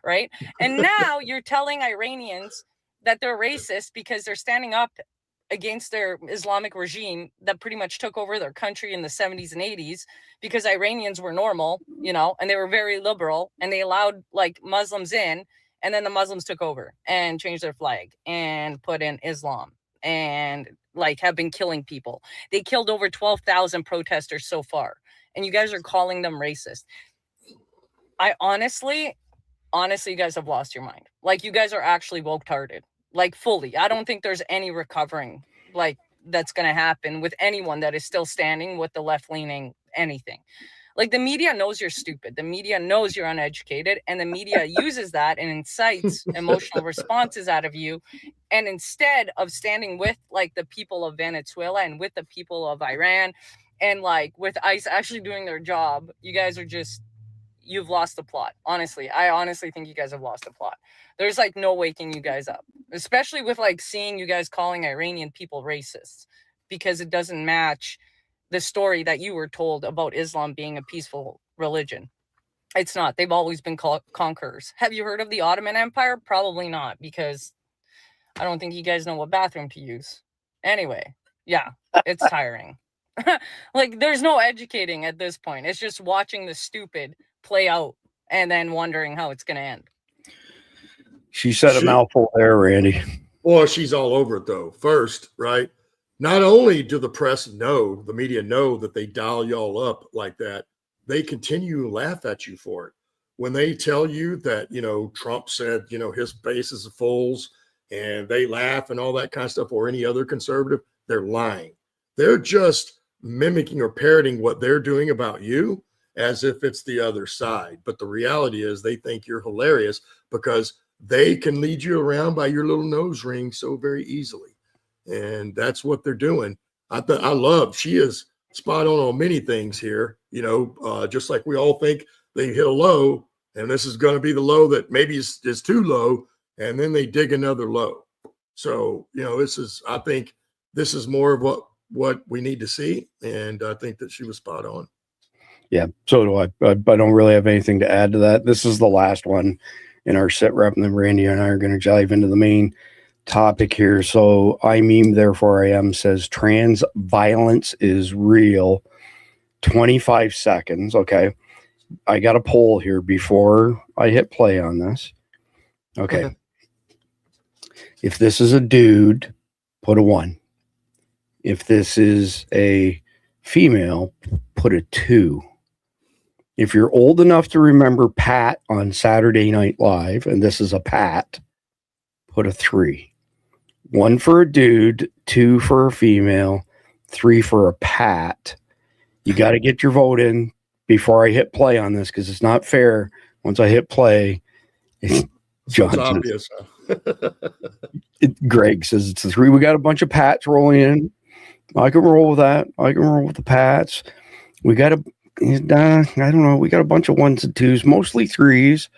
Speaker 12: Right? And now you're telling Iranians that they're racist because they're standing up against their Islamic regime that pretty much took over their country in the 70s and 80s because Iranians were normal, and they were very liberal, and they allowed like Muslims in, and then the Muslims took over and changed their flag and put in Islam and like have been killing people. They killed over 12,000 protesters so far, and you guys are calling them racist. I honestly, you guys have lost your mind. Like, you guys are actually woke-tarded, like fully. I don't think there's any recovering like that's going to happen with anyone that is still standing with the left-leaning anything. Like, the media knows you're stupid. The media knows you're uneducated, and the media uses that and incites emotional responses out of you. And instead of standing with like the people of Venezuela and with the people of Iran and like with ICE actually doing their job, you guys are just, you've lost the plot. Honestly, I honestly think you guys have lost the plot. There's like no waking you guys up, especially with like seeing you guys calling Iranian people racists, because it doesn't match the story that you were told about Islam being a peaceful religion. It's not. They've always been conquerors. Have you heard of the Ottoman Empire? Probably not, because I don't think you guys know what bathroom to use. Anyway, yeah, it's tiring. Like, there's no educating at this point. It's just watching the stupid play out and then wondering how it's going to end.
Speaker 2: She said a mouthful there, Randy.
Speaker 3: Well, she's all over it, though. First, right? Not only do the press know, the media know that they dial y'all up like that, they continue to laugh at you for it. When they tell you that, Trump said, his base is fools, and they laugh and all that kind of stuff, or any other conservative, they're lying. They're just mimicking or parroting what they're doing about you as if it's the other side. But the reality is they think you're hilarious because they can lead you around by your little nose ring so very easily. And that's what they're doing. She is spot on many things here, just like we all think they hit a low, and this is going to be the low that maybe is too low, and then they dig another low. So, I think this is more of what we need to see, and I think that she was spot on.
Speaker 2: Yeah, so do I. I don't really have anything to add to that. This is the last one in our sit rep, and then Randy and I are going to dive into the main topic here. So I meme, therefore I am, says trans violence is real. 25 seconds. Okay. I got a poll here before I hit play on this. Okay. If this is a dude, put a 1. If this is a female, put a 2. If you're old enough to remember Pat on Saturday Night Live, and this is a Pat, put a 3. 1 for a dude, 2 for a female, 3 for a Pat. You got to get your vote in before I hit play on this, because it's not fair. Once I hit play,
Speaker 3: It's obvious.
Speaker 2: Greg says it's a 3. We got a bunch of Pats rolling in. I can roll with that. I can roll with the Pats. We got I don't know. We got a bunch of 1s and 2s, mostly 3s.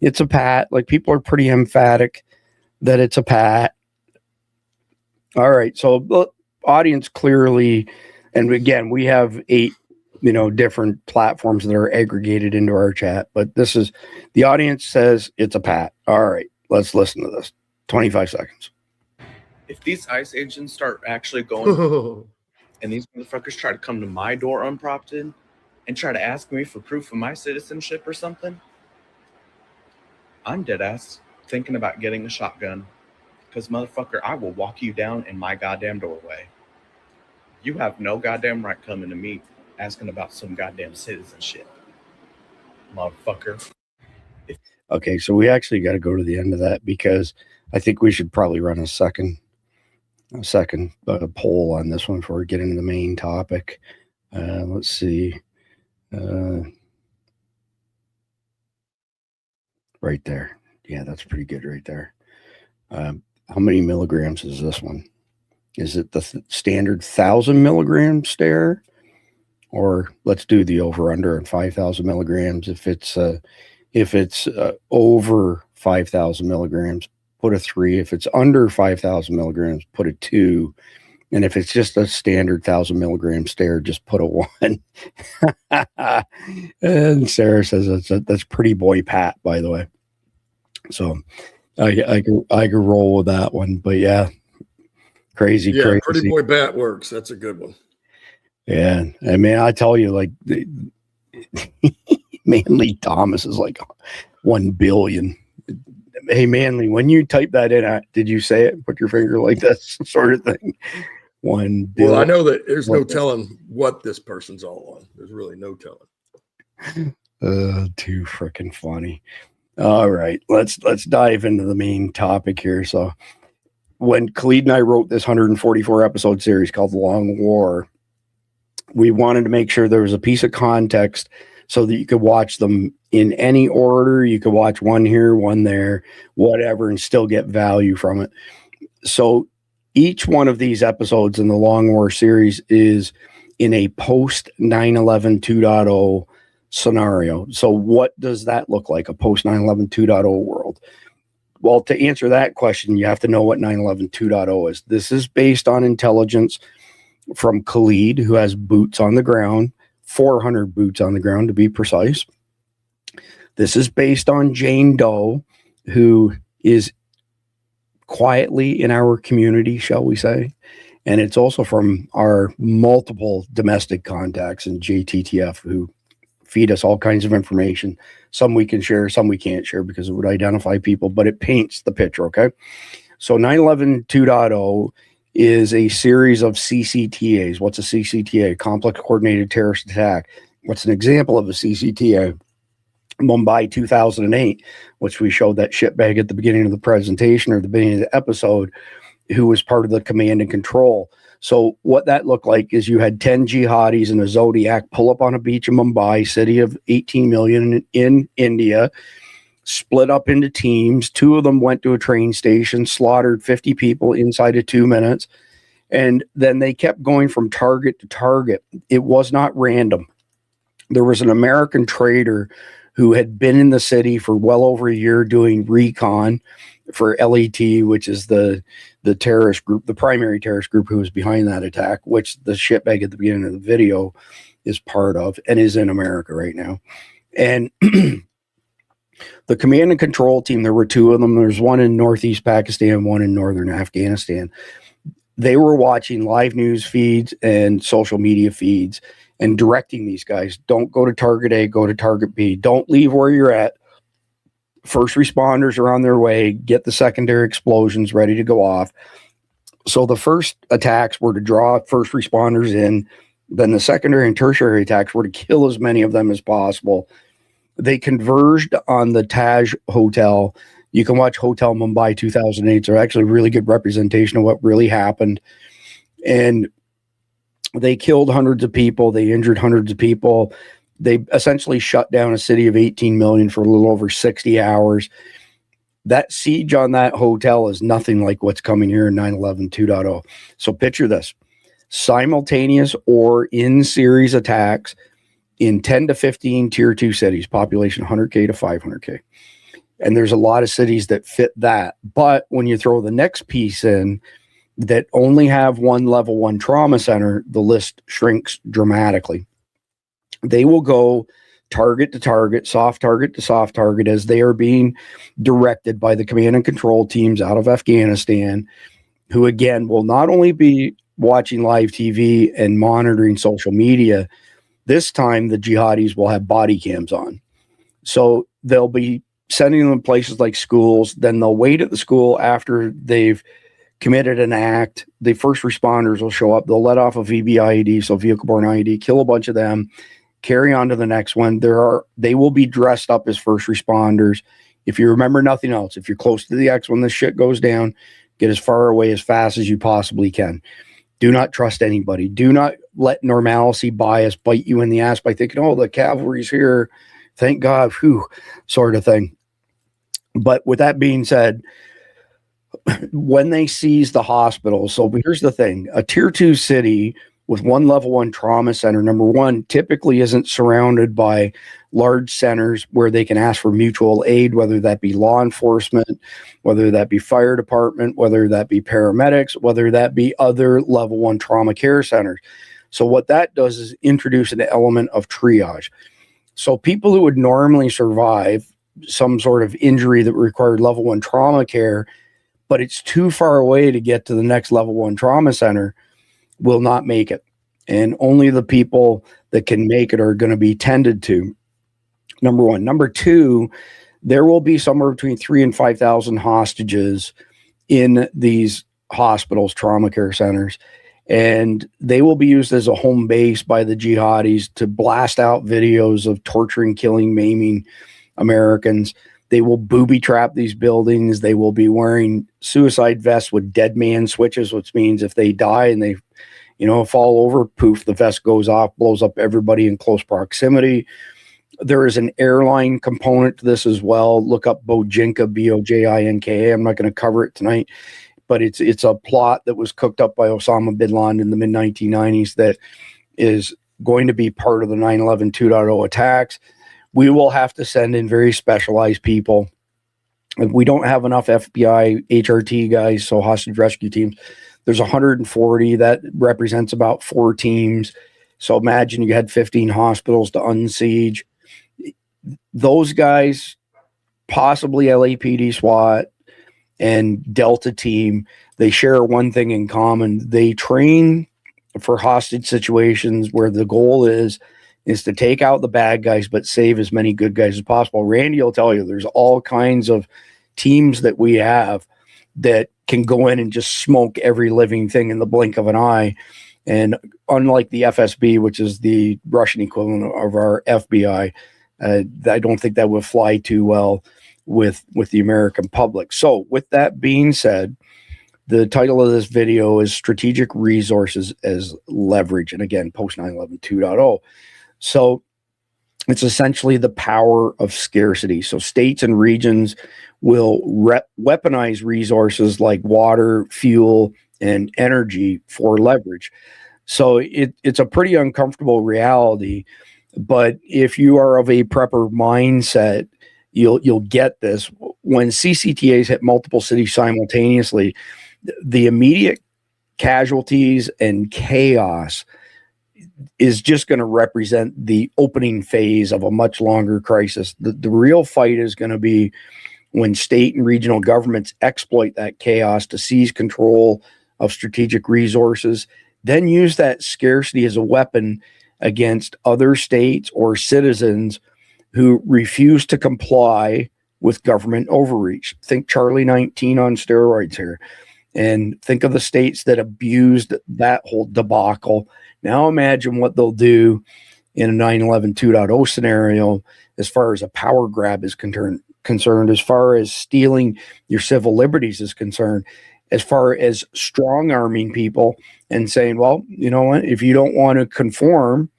Speaker 2: It's a Pat. Like, people are pretty emphatic that it's a Pat. All right. So the audience clearly, and again, we have 8, different platforms that are aggregated into our chat, but this is, the audience says it's a Pat. All right. Let's listen to this. 25 seconds.
Speaker 13: If these ICE agents start actually going and these motherfuckers try to come to my door unprompted and try to ask me for proof of my citizenship or something, I'm dead ass thinking about getting a shotgun. Because, motherfucker, I will walk you down in my goddamn doorway. You have no goddamn right coming to me asking about some goddamn citizenship, motherfucker.
Speaker 2: Okay, so we actually got to go to the end of that, because I think we should probably run a second poll on this one before we get into the main topic. Let's see. Right there. Yeah, that's pretty good right there. How many milligrams is this one? Is it the standard 1,000 milligram stare? Or let's do the over under on 5,000 milligrams. If it's over 5,000 milligrams, put a 3. If it's under 5,000 milligrams, put a 2. And if it's just a standard 1,000 milligram stare, just put a 1. And Sarah says that's pretty boy Pat, by the way. So I can roll with that one, but yeah, crazy.
Speaker 3: Pretty boy Pat works. That's a good one.
Speaker 2: Yeah, I mean, I tell you, like, Manly Thomas is like 1 billion. Hey, Manly, when you type that in, did you say it? Put your finger like this sort of thing. 1 billion.
Speaker 3: Well, I know that there's no telling what this person's all on. There's really no telling.
Speaker 2: Too freaking funny. All right, let's dive into the main topic here. So when Khalid and I wrote this 144 episode series called The Long War, we wanted to make sure there was a piece of context so that you could watch them in any order. You could watch one here, one there, whatever, and still get value from it. So each one of these episodes in the Long War series is in a post 9/11 2.0 scenario. So what does that look like, a post 9/11 2.0 world? Well, to answer that question, you have to know what 9/11 2.0 is. This is based on intelligence from Khalid, who has boots on the ground, 400 boots on the ground to be precise. This is based on Jane Doe, who is quietly in our community, shall we say. And it's also from our multiple domestic contacts in JTTF who feed us all kinds of information. Some we can share, some we can't share because it would identify people, but it paints the picture, okay? So 9/11 2.0 is a series of CCTAs. What's a CCTA? Complex Coordinated Terrorist Attack. What's an example of a CCTA? Mumbai 2008, which we showed that shitbag at the beginning of the presentation or the beginning of the episode, who was part of the command and control. So what that looked like is you had 10 jihadis in a Zodiac pull up on a beach in Mumbai, city of 18 million in India, split up into teams. 2 of them went to a train station, slaughtered 50 people inside of 2 minutes. And then they kept going from target to target. It was not random. There was an American trader who had been in the city for well over a year doing recon for LET, which is the terrorist group, the primary terrorist group who was behind that attack, which the shitbag at the beginning of the video is part of and is in America right now. And the command and control team, there were 2 of them. There's one in northeast Pakistan, one in northern Afghanistan. They were watching live news feeds and social media feeds and directing these guys. Don't go to target A, go to target B. Don't leave where you're at. First responders are on their way. Get the secondary explosions ready to go off. So the first attacks were to draw first responders in. Then the secondary and tertiary attacks were to kill as many of them as possible. They converged on the Taj Hotel. You can watch Hotel Mumbai 2008. They're actually a really good representation of what really happened. And they killed hundreds of people. They injured hundreds of people. They essentially shut down a city of 18 million for a little over 60 hours. That siege on that hotel is nothing like what's coming here in 9/11 2.0. So picture this. Simultaneous or in-series attacks in 10 to 15 tier 2 cities, population 100K to 500K. And there's a lot of cities that fit that. But when you throw the next piece in that only have one level 1 trauma center, the list shrinks dramatically. They will go target to target, soft target to soft target as they are being directed by the command and control teams out of Afghanistan, who again will not only be watching live TV and monitoring social media. This time the jihadis will have body cams on. So they'll be sending them places like schools. Then they'll wait at the school after they've committed an act. The first responders will show up. They'll let off a VBIED, so vehicle-borne IED, kill a bunch of them, carry on to the next one. They will be dressed up as first responders. If you remember nothing else, if you're close to the X when this shit goes down, get as far away as fast as you possibly can. Do not trust anybody. Do not let normalcy bias bite you in the ass by thinking, oh, the cavalry's here. Thank God, whew, sort of thing. But with that being said, when they seize the hospital, so here's the thing, a tier 2 city with one level 1 trauma center, number one, typically isn't surrounded by large centers where they can ask for mutual aid, whether that be law enforcement, whether that be fire department, whether that be paramedics, whether that be other level 1 trauma care centers. So what that does is introduce an element of triage. So people who would normally survive some sort of injury that required level 1 trauma care, but it's too far away to get to the next level 1 trauma center, will not make it. And only the people that can make it are going to be tended to. Number one. Number two, there will be somewhere between 3,000 and 5,000 hostages in these hospitals, trauma care centers, and they will be used as a home base by the jihadis to blast out videos of torturing, killing, maiming Americans. They will booby trap these buildings. They will be wearing suicide vests with dead man switches, which means if they die and they, fall over, poof, the vest goes off, blows up everybody in close proximity. There is an airline component to this as well. Look up Bojinka, Bojinka. I'm not going to cover it tonight, but it's a plot that was cooked up by Osama bin Laden in the mid-1990s that is going to be part of the 9/11 2.0 attacks. We will have to send in very specialized people. We don't have enough FBI, HRT guys, so hostage rescue teams. There's 140. That represents about 4 teams. So imagine you had 15 hospitals to unsiege. those guys, possibly LAPD SWAT and Delta Team, they share one thing in common. They train for hostage situations where the goal is to take out the bad guys but save as many good guys as possible. Randy will tell you there's all kinds of teams that we have that can go in and just smoke every living thing in the blink of an eye. And unlike the FSB, which is the Russian equivalent of our FBI, I don't think that would fly too well with the American public. So with that being said, the title of this video is Strategic Resources as Leverage. And again, post 9/11 2.0. So it's essentially the power of scarcity. So states and regions will weaponize resources like water, fuel, and energy for leverage. So it's a pretty uncomfortable reality. But if you are of a prepper mindset, you'll get this. When CCTAs hit multiple cities simultaneously, the immediate casualties and chaos is just going to represent the opening phase of a much longer crisis. The real fight is going to be when state and regional governments exploit that chaos to seize control of strategic resources, then use that scarcity as a weapon against other states or citizens who refuse to comply with government overreach. Think Charlie 19 on steroids here. And think of the states that abused that whole debacle. Now imagine what they'll do in a 9/11 2.0 scenario as far as a power grab is concerned, as far as stealing your civil liberties is concerned, as far as strong-arming people and saying, well, you know what, if you don't want to conform,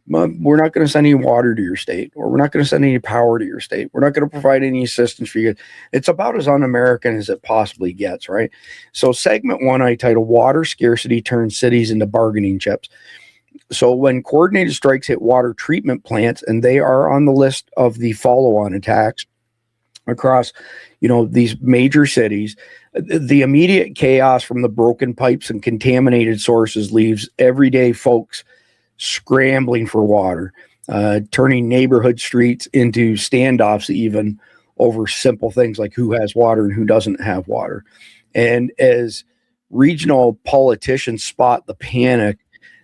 Speaker 2: we're not going to send any water to your state, or we're not going to send any power to your state. We're not going to provide any assistance for you. It's about as un-American as it possibly gets, right? So segment 1, I titled Water Scarcity Turns Cities into Bargaining Chips. So when coordinated strikes hit water treatment plants, and they are on the list of the follow-on attacks across, these major cities, the immediate chaos from the broken pipes and contaminated sources leaves everyday folks scrambling for water, turning neighborhood streets into standoffs even over simple things like who has water and who doesn't have water. And as regional politicians spot the panic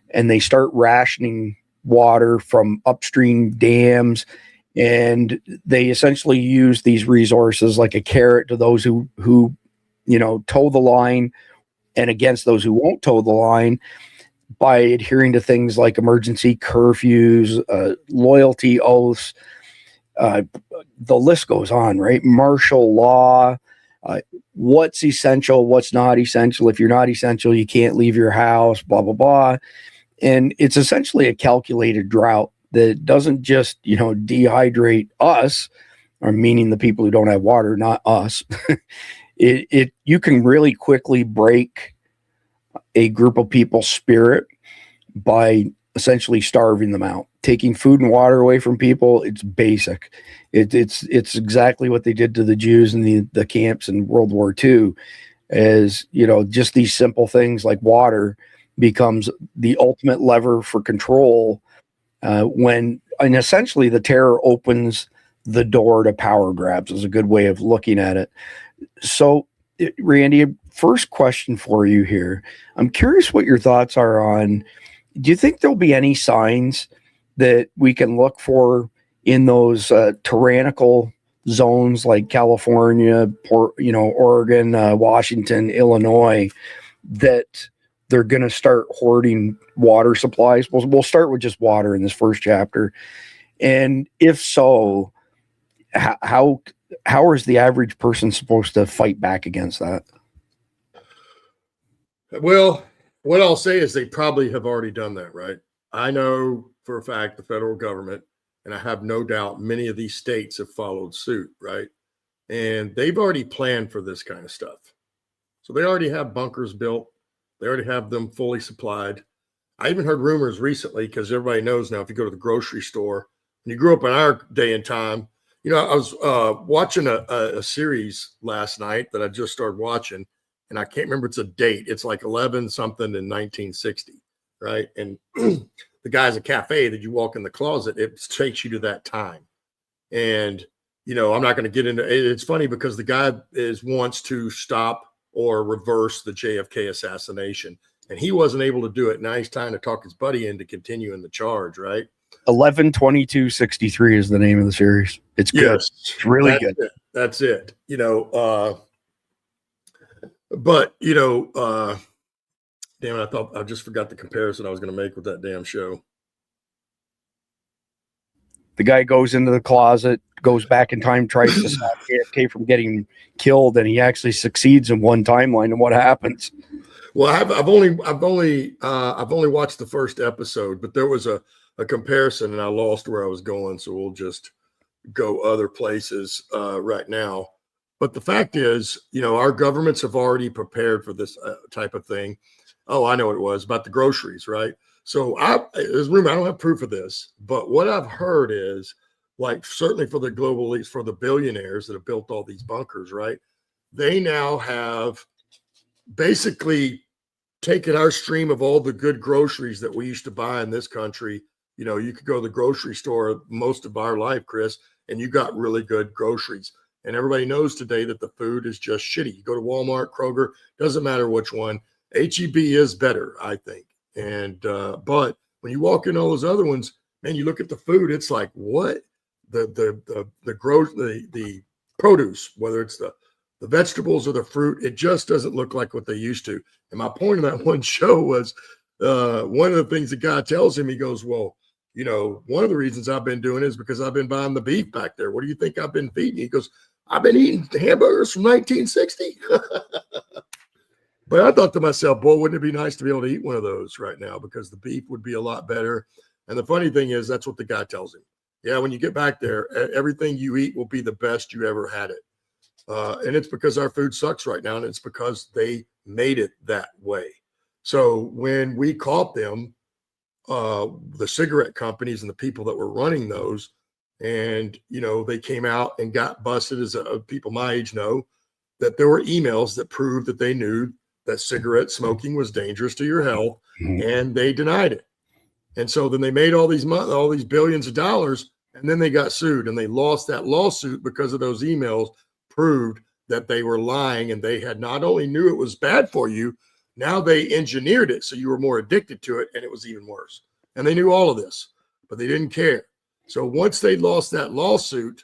Speaker 2: and they start rationing water from upstream dams, and they essentially use these resources like a carrot to those who toe the line and against those who won't toe the line, by adhering to things like emergency curfews, loyalty oaths, the list goes on, right? Martial law, what's essential, what's not essential. If you're not essential, you can't leave your house, blah, blah, blah. And it's essentially a calculated drought that doesn't just, dehydrate us, or meaning the people who don't have water, not us. You can really quickly break a group of people's spirit by essentially starving them out, taking food and water away from people. It's basic. It's exactly what they did to the Jews in the camps in World War II. As just these simple things like water becomes the ultimate lever for control, and essentially the terror opens the door to power grabs is a good way of looking at it. So Randy, first question for you here. I'm curious what your thoughts are on, do you think there'll be any signs that we can look for in those tyrannical zones like California, Oregon, Washington, Illinois, that they're going to start hoarding water supplies? We'll start with just water in this first chapter. And if so, how is the average person supposed to fight back against that?
Speaker 3: Well, what I'll say is they probably have already done that, right? I know for a fact the federal government, and I have no doubt many of these states have followed suit, right? And they've already planned for this kind of stuff. So they already have bunkers built. They already have them fully supplied. I even heard rumors recently, because everybody knows now, if you go to the grocery store, when you grew up in our day and time, I was watching a series last night that I just started watching, and I can't remember, it's a date. It's like 11 something in 1960, right? And the guy's a cafe that you walk in the closet, it takes you to that time. And, you know, I'm not going to get into it. It's funny because the guy wants to stop or reverse the JFK assassination, and he wasn't able to do it. Now he's trying to talk his buddy into continuing the charge, right?
Speaker 2: 11/22/63 is the name of the series. It's good.
Speaker 3: Yes,
Speaker 2: it's really good.
Speaker 3: That's it. You know, but you know, damn it, I just forgot the comparison I was going to make with that damn show.
Speaker 2: The guy goes into the closet, goes back in time, tries to stop JFK from getting killed, and he actually succeeds in one timeline. And what happens?
Speaker 3: Well, I've only watched the first episode, but there was a comparison, and I lost where I was going, so we'll just go other places right now. But the fact is, you know, our governments have already prepared for this type of thing. Oh, I know what it was about the groceries, right? So there's rumor, I don't have proof of this, but what I've heard is, like, certainly for the global elites, for the billionaires that have built all these bunkers, right? They now have basically taken our stream of all the good groceries that we used to buy in this country. You know, you could go to the grocery store most of our life, Chris, and you got really good groceries. And everybody knows today that the food is just shitty. You go to Walmart, Kroger, doesn't matter which one. HEB is better, I think. And but when you walk in all those other ones, man, you look at the food, it's like, what? The produce, whether it's the vegetables or the fruit, it just doesn't look like what they used to. And my point in that one show was one of the things the guy tells him, he goes, well, you know, one of the reasons I've been doing it is because I've been buying the beef back there. What do you think I've been feeding? He goes, I've been eating hamburgers from 1960. But I thought to myself, boy, wouldn't it be nice to be able to eat one of those right now, because the beef would be a lot better. And the funny thing is, that's what the guy tells him. Yeah, when you get back there, everything you eat will be the best you ever had it. And it's because our food sucks right now, and it's because they made it that way. So when we caught them, the cigarette companies and the people that were running those, and, you know, they came out and got busted, as people my age know, that there were emails that proved that they knew that cigarette smoking was dangerous to your health, and they denied it. And so then they made all these billions of dollars, and then they got sued, and they lost that lawsuit because of those emails proved that they were lying, and they had not only knew it was bad for you, now they engineered it so you were more addicted to it, and it was even worse. And they knew all of this, but they didn't care. So once they lost that lawsuit,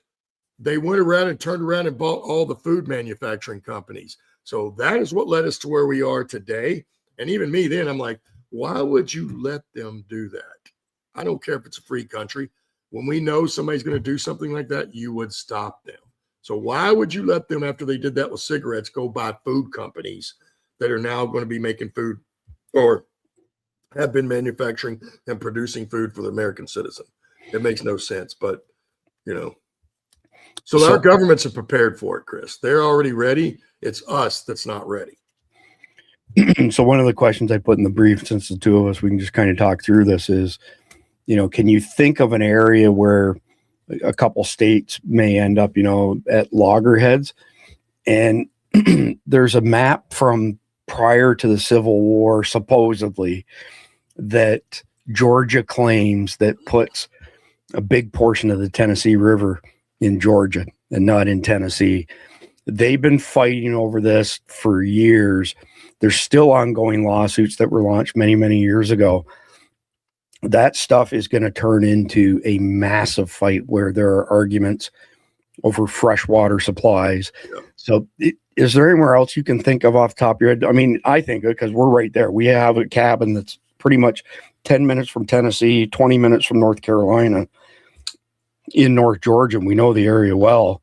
Speaker 3: they went around and turned around and bought all the food manufacturing companies. So that is what led us to where we are today. And even me then, I'm like, why would you let them do that? I don't care if it's a free country. When we know somebody's going to do something like that, you would stop them. So why would you let them, after they did that with cigarettes, go buy food companies that are now going to be making food, or have been manufacturing and producing food for the American citizen? It makes no sense, but, you know. So our governments are prepared for it, Chris. They're already ready. It's us that's not ready.
Speaker 2: So one of the questions I put in the brief, since the two of us, we can just kind of talk through this, is, you know, can you think of an area where a couple states may end up, you know, at loggerheads? And there's a map from prior to the Civil War, supposedly, that Georgia claims that puts a big portion of the Tennessee River in Georgia and not in Tennessee. They've been fighting over this for years. There's still ongoing lawsuits that were launched many, many years ago. That stuff is going to turn into a massive fight where there are arguments over freshwater supplies. Yeah. So is there anywhere else you can think of off the top of your head? I mean, I think, because we're right there. We have a cabin that's pretty much 10 minutes from Tennessee, 20 minutes from North Carolina, in North Georgia, and we know the area well.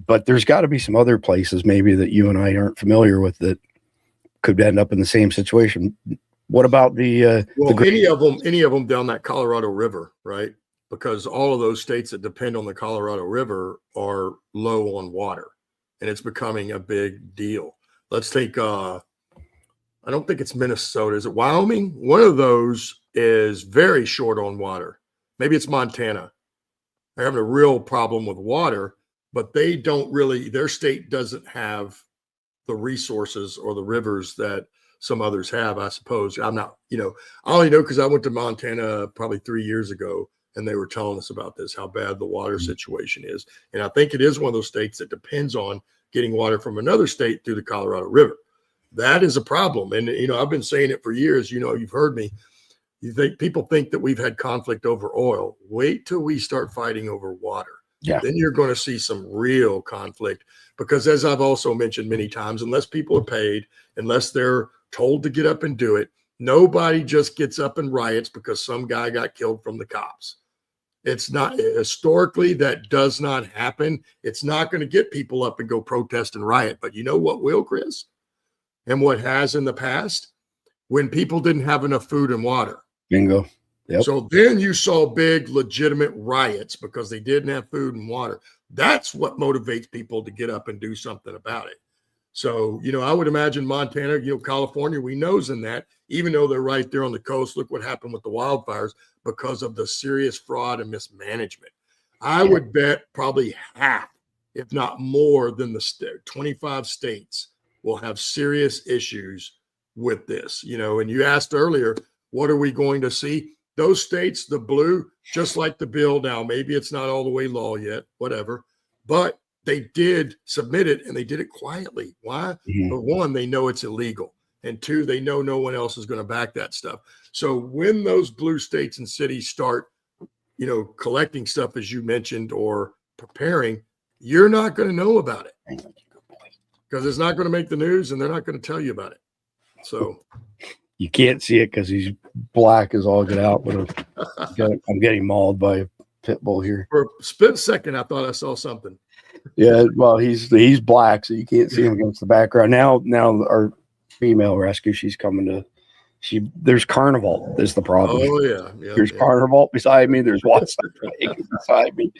Speaker 2: But there's got to be some other places maybe that you and I aren't familiar with that could end up in the same situation. What about the
Speaker 3: any of them down that Colorado River, right? Because all of those states that depend on the Colorado River are low on water, and it's becoming a big deal. Let's take I don't think it's Minnesota. Is it Wyoming? One of those is very short on water. Maybe it's Montana. They're having a real problem with water, but they don't really, their state doesn't have the resources or the rivers that some others have, I suppose. I'm not, you know, I only know because I went to Montana probably 3 years ago, and they were telling us about this, how bad the water situation is. And I think it is one of those states that depends on getting water from another state through the Colorado River. That is a problem. And, you know, I've been saying it for years. You know, you've heard me. People think that we've had conflict over oil. Wait till we start fighting over water.
Speaker 2: Yeah.
Speaker 3: Then you're going to see some real conflict, because as I've also mentioned many times, unless people are paid, unless they're told to get up and do it, nobody just gets up and riots because some guy got killed from the cops. It's not, historically, that does not happen. It's not going to get people up and go protest and riot. But you know what will, Chris? And what has in the past? When people didn't have enough food and water.
Speaker 2: Bingo. Yep.
Speaker 3: So then you saw big legitimate riots because they didn't have food and water. That's what motivates people to get up and do something about it. So, you know, I would imagine Montana, you know, California, we knows in that, even though they're right there on the coast, look what happened with the wildfires because of the serious fraud and mismanagement. I would bet probably half, if not more than the 25 states will have serious issues with this, you know. And you asked earlier, what are we going to see? Those states, the blue, just like the bill now, maybe it's not all the way law yet, whatever, but they did submit it and they did it quietly. Why? For one, they know it's illegal. And two, they know no one else is going to back that stuff. So when those blue states and cities start, you know, collecting stuff, as you mentioned, or preparing, you're not going to know about it because it's not going to make the news and they're not going to tell you about it. So
Speaker 2: you can't see it because he's black as all get out, but I'm getting mauled by a pit bull here.
Speaker 3: For a split second, I thought I saw something.
Speaker 2: Yeah, well, he's black, so you can't see him against the background. Now our female rescue, she's coming to. There's Carnival is the problem.
Speaker 3: Oh yeah.
Speaker 2: There's Carnival beside me. There's Watson beside me.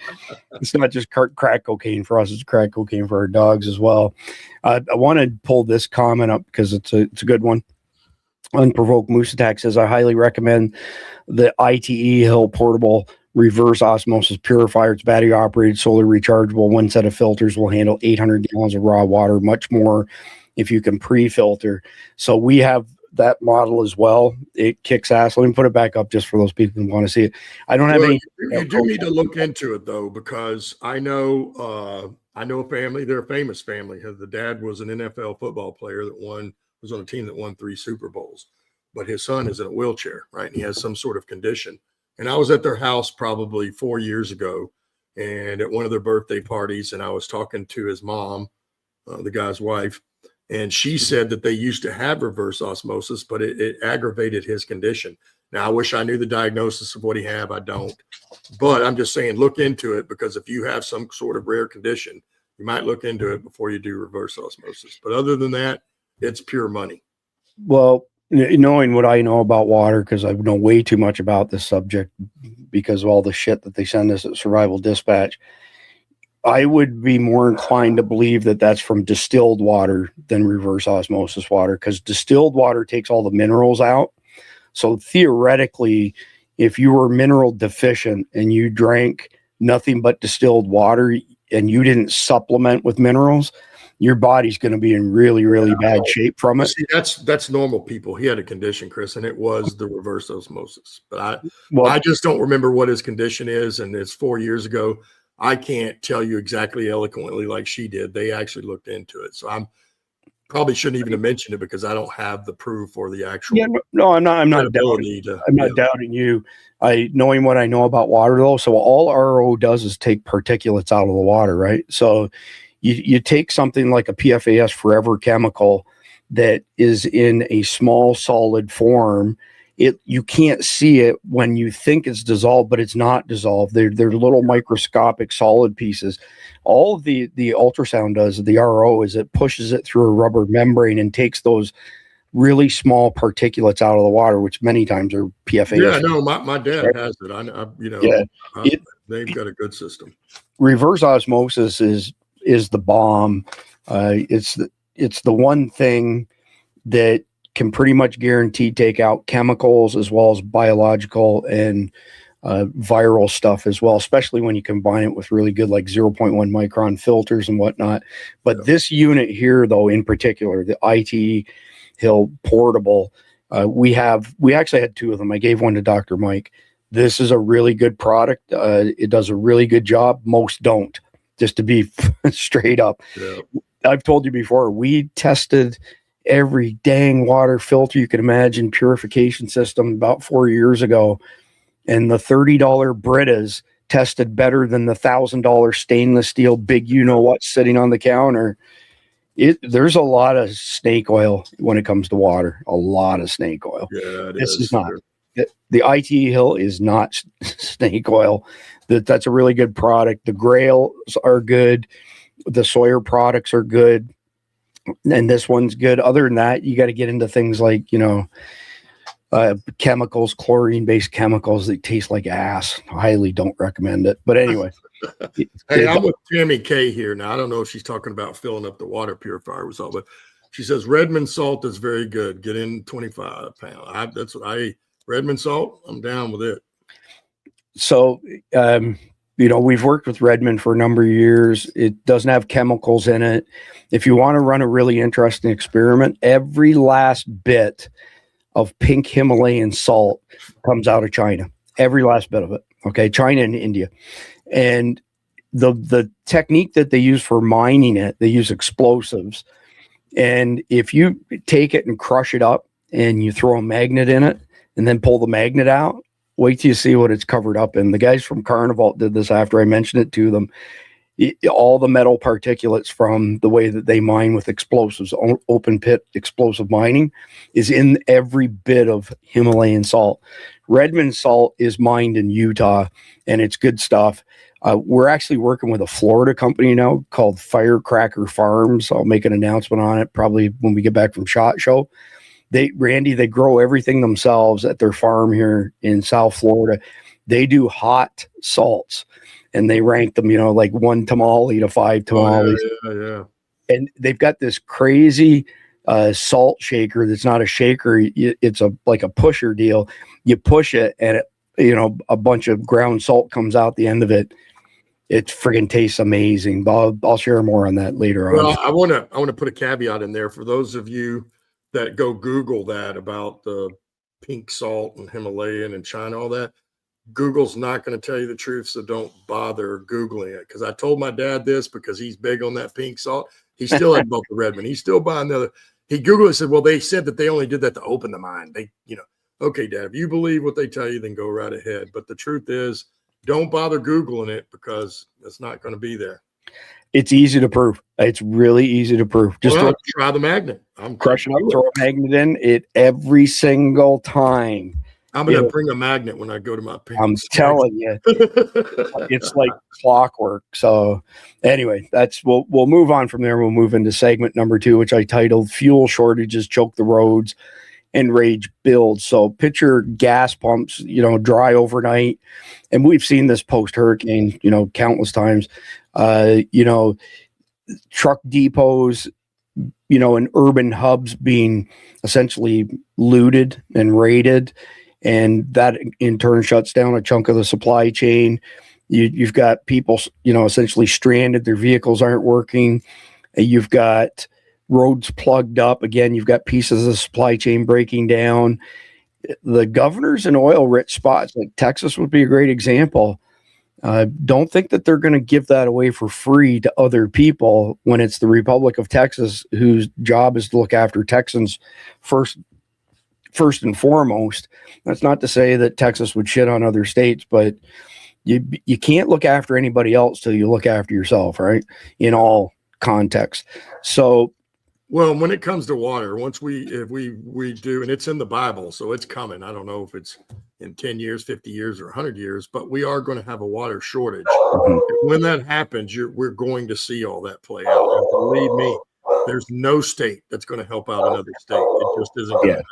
Speaker 2: It's not just crack cocaine for us; it's crack cocaine for our dogs as well. I want to pull this comment up because it's a good one. Unprovoked Moose Attack says, I highly recommend the ITE Hill portable reverse osmosis purifier. It's battery operated, solar rechargeable. One set of filters will handle 800 gallons of raw water, much more if you can pre-filter. So we have that model as well. It kicks ass. Let me put it back up just for those people who want to see it. I don't have any.
Speaker 3: You do need to look into it though, because I know a family. They're a famous family. The dad was an NFL football player that was on a team that won 3 Super Bowls, but his son is in a wheelchair, right? And he has some sort of condition. And I was at their house probably 4 years ago, and at one of their birthday parties, and I was talking to his mom, the guy's wife, and she said that they used to have reverse osmosis, but it aggravated his condition. Now, I wish I knew the diagnosis of what he had. I don't. But I'm just saying, look into it, because if you have some sort of rare condition, you might look into it before you do reverse osmosis. But other than that, it's pure money.
Speaker 2: Well, knowing what I know about water, because I know way too much about this subject because of all the shit that they send us at Survival Dispatch, I would be more inclined to believe that that's from distilled water than reverse osmosis water, because distilled water takes all the minerals out. So theoretically, if you were mineral deficient and you drank nothing but distilled water and you didn't supplement with minerals, your body's going to be in really, really bad shape from it.
Speaker 3: See, that's normal people. He had a condition, Chris, and it was the reverse osmosis. But I just don't remember what his condition is, and it's 4 years ago. I can't tell you exactly eloquently like she did. They actually looked into it. So I'm probably shouldn't even have mentioned it because I don't have the proof or the actual.
Speaker 2: Yeah, no, I'm not doubting you. Knowing what I know about water though. So all RO does is take particulates out of the water, right? So you take something like a PFAS forever chemical that is in a small solid form. You can't see it when you think it's dissolved, but it's not dissolved. They're little microscopic solid pieces. All of the ultrasound does, the RO, is it pushes it through a rubber membrane and takes those really small particulates out of the water, which many times are PFAS.
Speaker 3: Yeah, no, my dad has it. They've got a good system.
Speaker 2: Reverse osmosis is the bomb. It's the one thing that can pretty much guarantee take out chemicals as well as biological and viral stuff as well, especially when you combine it with really good like 0.1 micron filters and whatnot. But this unit here, though, in particular, the ITE Hill portable, we actually had 2 of them. I gave one to Dr. Mike. This is a really good product. It does a really good job. Most don't, just to be straight up.
Speaker 3: Yeah.
Speaker 2: I've told you before, we tested every dang water filter you can imagine, purification system about 4 years ago. And the $30 Britas tested better than the $1,000 stainless steel big you-know-what sitting on the counter. There's a lot of snake oil when it comes to water. A lot of snake oil.
Speaker 3: Yeah,
Speaker 2: this is not. The IT Hill is not snake oil. That's a really good product. The Grails are good. The Sawyer products are good. And this one's good. Other than that, you got to get into things like, chemicals, chlorine-based chemicals that taste like ass. Highly don't recommend it. But anyway.
Speaker 3: Hey, I'm with Tammy K here. Now, I don't know if she's talking about filling up the water purifier with salt, but she says Redmond salt is very good. Get in 25 pounds. That's what I eat. Redmond salt, I'm down with it.
Speaker 2: So, we've worked with Redmond for a number of years. It doesn't have chemicals in it. If you want to run a really interesting experiment, every last bit of pink Himalayan salt comes out of China. Every last bit of it. Okay. China and India. And the technique that they use for mining it, they use explosives. And if you take it and crush it up and you throw a magnet in it and then pull the magnet out, wait till you see what it's covered up in. The guys from Carnival did this after I mentioned it to them. All the metal particulates from the way that they mine with explosives, open pit explosive mining, is in every bit of Himalayan salt. Redmond salt is mined in Utah, and it's good stuff. We're actually working with a Florida company now called Firecracker Farms. I'll make an announcement on it probably when we get back from SHOT Show. They grow everything themselves at their farm here in South Florida. They do hot salts, and they rank them, like 1 tamale to 5 tamales.
Speaker 3: Oh, yeah.
Speaker 2: And they've got this crazy salt shaker that's not a shaker. It's like a pusher deal. You push it, and a bunch of ground salt comes out the end of it. It friggin' tastes amazing. But I'll share more on that later on.
Speaker 3: Well, I want to put a caveat in there for those of you that go Google that about the pink salt and Himalayan and China, all that. Google's not going to tell you the truth, so don't bother Googling it. Because I told my dad this because he's big on that pink salt. He still hadn't bought the Redmond. He's still buying the other. He Googled it and said, well, they said that they only did that to open the mind. Okay, Dad, if you believe what they tell you, then go right ahead. But the truth is, don't bother Googling it because it's not going to be there.
Speaker 2: It's easy to prove. It's really easy to prove. Just
Speaker 3: try the magnet. I'm
Speaker 2: crushing up, throw a magnet in it every single time.
Speaker 3: I'm going to bring a magnet when I go to my pink.
Speaker 2: I'm telling you, it's like clockwork. So anyway, we'll move on from there. We'll move into segment number 2, which I titled Fuel Shortages Choke the Roads and Rage Builds. So picture gas pumps, dry overnight. And we've seen this post-hurricane, countless times. Truck depots, and urban hubs being essentially looted and raided. And that in turn shuts down a chunk of the supply chain. You've got people, essentially stranded. Their vehicles aren't working. You've got roads plugged up. Again, you've got pieces of the supply chain breaking down. The governors in oil-rich spots, like Texas would be a great example. Don't think that they're going to give that away for free to other people when it's the Republic of Texas, whose job is to look after Texans first and foremost. That's not to say that Texas would shit on other states, but you can't look after anybody else till you look after yourself, right? In all contexts. So,
Speaker 3: well, when it comes to water, if we do, and it's in the Bible, so it's coming. I don't know if it's in 10 years, 50 years, or 100 years, but we are going to have a water shortage. Mm-hmm. When that happens, we're going to see all that play out. And believe me, there's no state that's going to help out another state. It just isn't going to happen.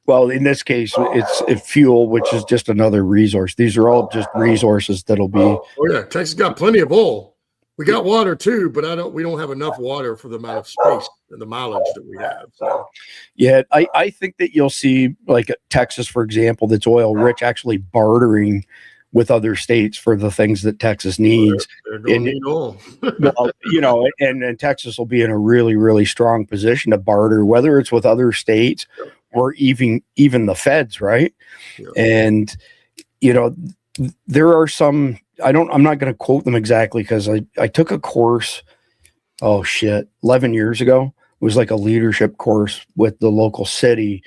Speaker 2: Well, in this case, it's fuel, which is just another resource. These are all just resources that'll be.
Speaker 3: Oh yeah, Texas got plenty of oil. We got water too, but we don't have enough water for the amount of space and the mileage that we have. So.
Speaker 2: Yeah, I think that you'll see, like Texas, for example, that's oil rich, actually bartering with other states for the things that Texas needs.
Speaker 3: They're going to need oil.
Speaker 2: Well, and Texas will be in a really, really strong position to barter, whether it's with other states or even the feds, right? Yeah. And you know, there are some, I'm not going to quote them exactly because I took a course, 11 years ago. It was like a leadership course with the local city.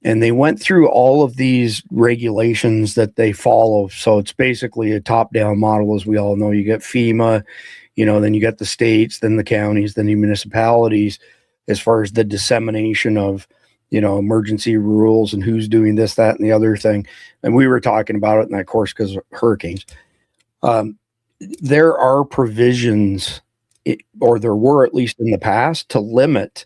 Speaker 2: And they went through all of these regulations that they follow. So it's basically a top-down model, as we all know. You get FEMA, then you get the states, then the counties, then the municipalities, as far as the dissemination of, emergency rules and who's doing this, that, and the other thing. And we were talking about it in that course because of hurricanes. There are provisions, or there were at least in the past, to limit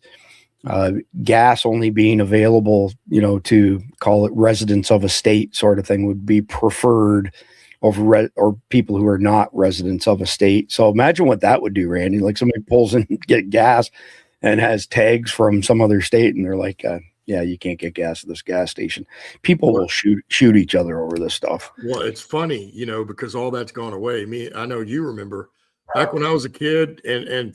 Speaker 2: gas only being available, to call it residents of a state sort of thing would be preferred over or people who are not residents of a state. So imagine what that would do, Randy. Like somebody pulls in, get gas and has tags from some other state, and they're like, yeah, you can't get gas at this gas station. People will shoot each other over this stuff.
Speaker 3: Well, it's funny, because all that's gone away. I know you remember back when I was a kid and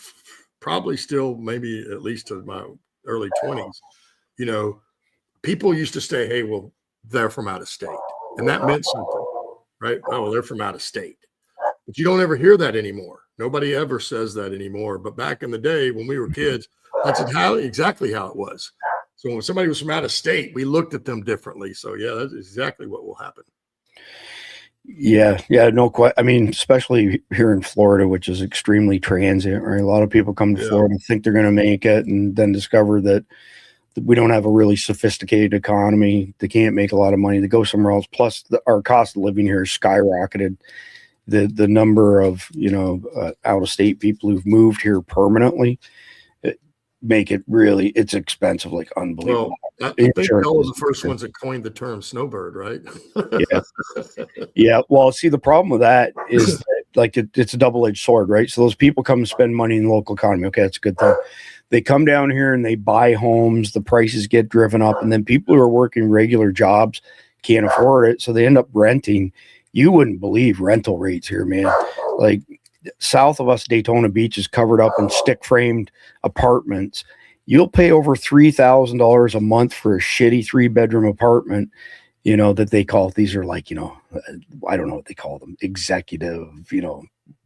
Speaker 3: probably still maybe at least to my early 20s, people used to say, hey, well, they're from out of state. And that meant something, right? Oh, they're from out of state. But you don't ever hear that anymore. Nobody ever says that anymore. But back in the day when we were kids, that's exactly how it was. So when somebody was from out of state, we looked at them differently. So yeah, that's exactly what will happen.
Speaker 2: Yeah, no question. I mean, especially here in Florida, which is extremely transient, right? A lot of people come to Florida and think they're going to make it, and then discover that we don't have a really sophisticated economy. They can't make a lot of money. They go somewhere else. Plus, our cost of living here has skyrocketed. The number of out of state people who've moved here permanently make it really, it's expensive, like unbelievable.
Speaker 3: Well, I think y'all were the first ones that coined the term snowbird, right?
Speaker 2: Yeah. Well, see, the problem with that is that, like it's a double-edged sword, right? So those people come and spend money in the local economy. Okay, that's a good thing. They come down here and they buy homes, the prices get driven up, and then people who are working regular jobs can't afford it, so they end up renting. You wouldn't believe rental rates here, man. Like south of us, Daytona Beach is covered up in stick-framed apartments. You'll pay over $3,000 a month for a shitty 3-bedroom apartment, that they call, these are like, I don't know what they call them, executive,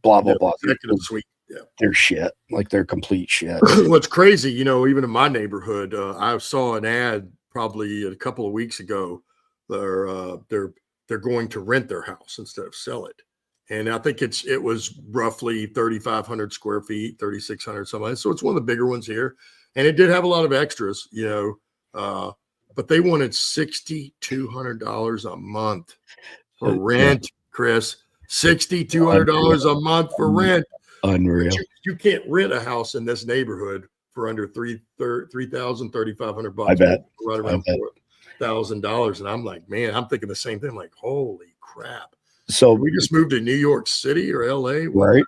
Speaker 2: blah, blah, blah.
Speaker 3: Executive suite. Yeah.
Speaker 2: They're shit. Like they're complete shit.
Speaker 3: What's crazy, even in my neighborhood, I saw an ad probably a couple of weeks ago. They're going to rent their house instead of sell it. And I think it was roughly 3,500 square feet, 3,600 something. So it's one of the bigger ones here. And it did have a lot of extras, but they wanted $6,200 a month for rent, Chris. $6,200 a month for rent.
Speaker 2: Unreal.
Speaker 3: You can't rent a house in this neighborhood for under $3,500.
Speaker 2: I bet.
Speaker 3: Right around $4,000. And I'm like, man, I'm thinking the same thing. Like, holy crap.
Speaker 2: So
Speaker 3: we just moved to New York City or LA,
Speaker 2: right?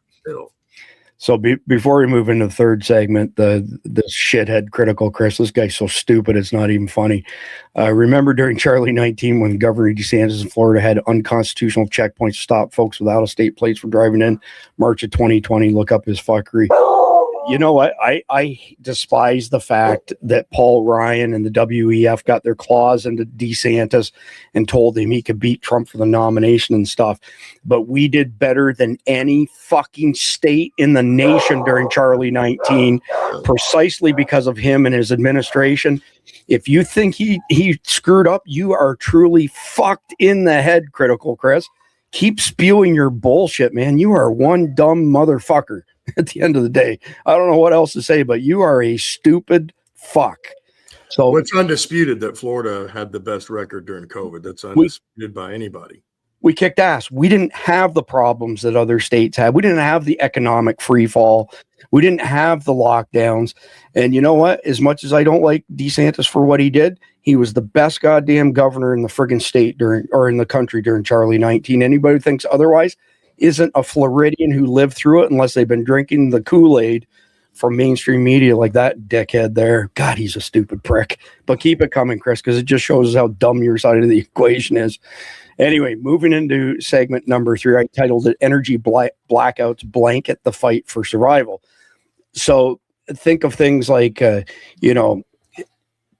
Speaker 2: So before we move into the third segment, the shithead critical Chris, this guy's so stupid it's not even funny. Remember during Charlie 19 when Governor DeSantis in Florida had unconstitutional checkpoints to stop folks with out-of-state plates from driving in? March of 2020, look up his fuckery. You know what? I despise the fact that Paul Ryan and the WEF got their claws into DeSantis and told him he could beat Trump for the nomination and stuff. But we did better than any fucking state in the nation during Charlie 19, precisely because of him and his administration. If you think he screwed up, you are truly fucked in the head, critical Chris. Keep spewing your bullshit, man. You are one dumb motherfucker. At the end of the day, I don't know what else to say, but you are a stupid fuck. So
Speaker 3: it's undisputed that Florida had the best record during COVID. That's undisputed by anybody.
Speaker 2: We kicked ass. We didn't have the problems that other states had. We didn't have the economic free fall. We didn't have the lockdowns. And you know what? As much as I don't like DeSantis for what he did, he was the best goddamn governor in the friggin' state in the country during Charlie 19. Anybody who thinks otherwise isn't a Floridian who lived through it unless they've been drinking the Kool-Aid from mainstream media like that dickhead there. God, he's a stupid prick. But keep it coming, Chris, because it just shows us how dumb your side of the equation is. Anyway, moving into segment number 3, I titled it Energy Blackouts Blanket the Fight for Survival. So think of things like,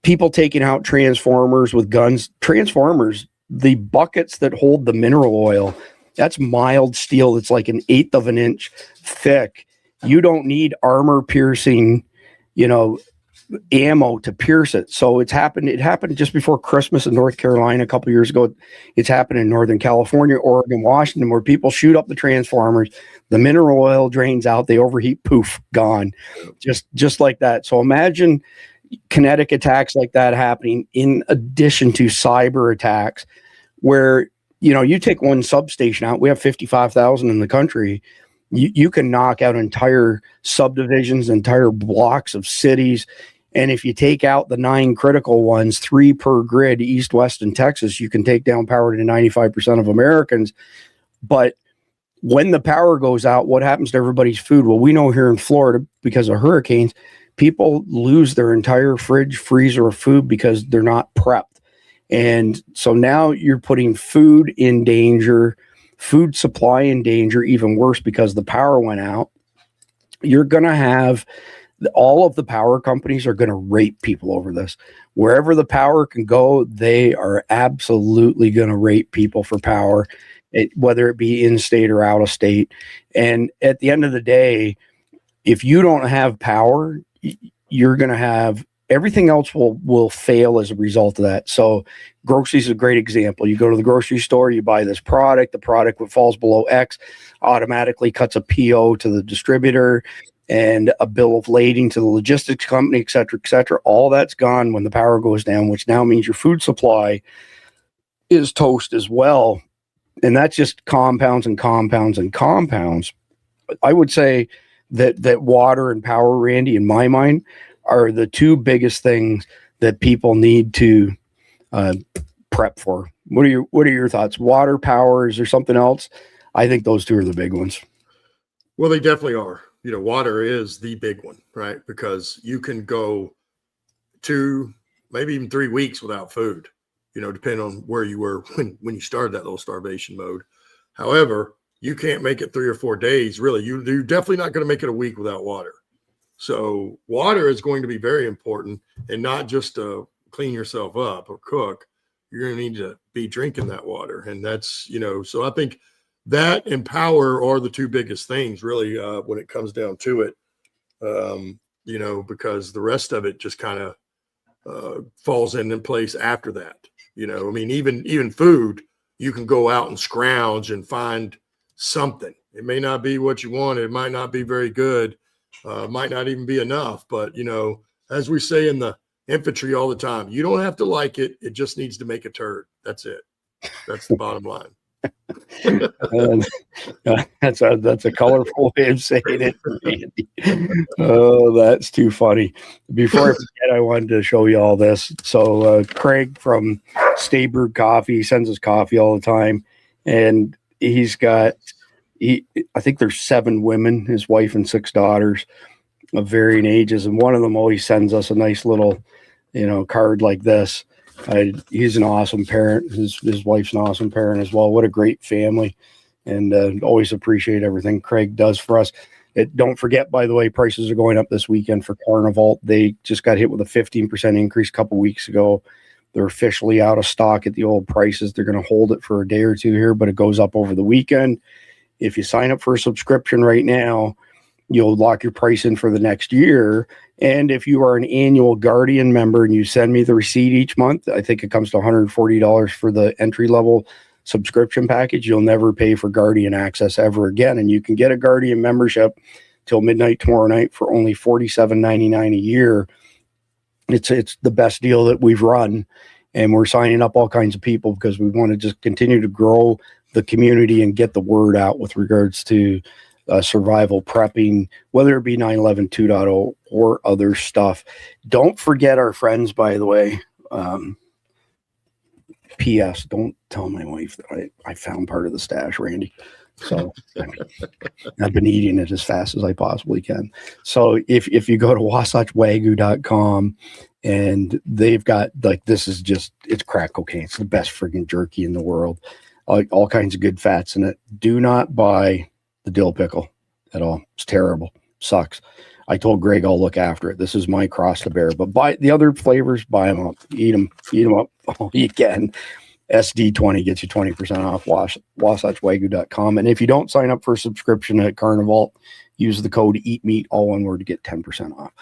Speaker 2: people taking out transformers with guns. Transformers the buckets that hold the mineral oil, that's mild steel. It's like 1/8 of an inch thick. You don't need armor piercing, ammo to pierce it. So it happened just before Christmas in North Carolina a couple years ago. It's happened in Northern California, Oregon, Washington, where people shoot up the transformers, the mineral oil drains out, they overheat, poof, gone. Just like that. So imagine kinetic attacks like that happening in addition to cyber attacks where, you take one substation out. We have 55,000 in the country. You can knock out entire subdivisions, entire blocks of cities. And if you take out the 9 critical ones, 3 per grid, East, West, and Texas, you can take down power to 95% of Americans. But when the power goes out, what happens to everybody's food? Well, we know here in Florida, because of hurricanes, people lose their entire fridge, freezer of food because they're not prepped. And so now you're putting food in danger, food supply in danger, even worse because the power went out. You're going to have all of the power companies are going to rape people over this. Wherever the power can go, they are absolutely going to rape people for power, whether it be in state or out of state. And at the end of the day, if you don't have power, you're going to have everything else will fail as a result of that. So groceries is a great example. You go to the grocery store, you buy this product, the product that falls below X automatically cuts a PO to the distributor and a bill of lading to the logistics company, et cetera, et cetera. All that's gone when the power goes down, which now means your food supply is toast as well. And that's just compounds and compounds and compounds. I would say that water and power, Randy, in my mind, are the 2 biggest things that people need to prep for. What are your thoughts? Water, power, is there something else? I think those 2 are the big ones.
Speaker 3: Well, they definitely are. Water is the big one, right? Because you can go 2, maybe even 3 weeks without food, depending on where you were when you started that little starvation mode. However, you can't make it 3 or 4 days. Really, you're definitely not going to make it a week without water. So water is going to be very important, and not just to clean yourself up or cook. You're going to need to be drinking that water. And that's, so I think that and power are the 2 biggest things really when it comes down to it, because the rest of it just kind of falls in place after that. Even food, you can go out and scrounge and find something. It may not be what you want. It might not be very good. Might not even be enough, but as we say in the infantry all the time, you don't have to like it. It just needs to make a turd. That's it. That's the bottom line.
Speaker 2: That's a colorful way of saying it, Randy. Oh, that's too funny. Before I forget, I wanted to show you all this. So Craig from Stay Brewed Coffee sends us coffee all the time, and he's got I think there's 7 women, his wife and 6 daughters of varying ages. And one of them always sends us a nice little, card like this. He's an awesome parent. His wife's an awesome parent as well. What a great family. And always appreciate everything Craig does for us. Don't forget, by the way, prices are going up this weekend for Carnival. They just got hit with a 15% increase a couple weeks ago. They're officially out of stock at the old prices. They're going to hold it for a day or 2 here, but it goes up over the weekend. If you sign up for a subscription right now, you'll lock your price in for the next year. And if you are an annual Guardian member and you send me the receipt each month, I think it comes to $140 for the entry-level subscription package. You'll never pay for Guardian access ever again. And you can get a Guardian membership till midnight tomorrow night for only $47.99 a year. It's the best deal that we've run. And we're signing up all kinds of people because we want to just continue to grow the community and get the word out with regards to survival prepping, whether it be 9/11 2.0 or other stuff. Don't forget our friends, by the way. P.S. Don't tell my wife that I found part of the stash, Randy. So I've been eating it as fast as I possibly can. So if you go to wasatchwagyu.com, and they've got it's crack cocaine. It's the best friggin' jerky in the world. All kinds of good fats in it. Do not buy the dill pickle at all. It's terrible. Sucks. I told Greg I'll look after it. This is my cross to bear. But buy the other flavors, buy them up. Eat them up all you can. SD20 gets you 20% off wasatchwagyu.com. And if you don't sign up for a subscription at Carnival, use the code EATMEAT, all one word, to get 10% off.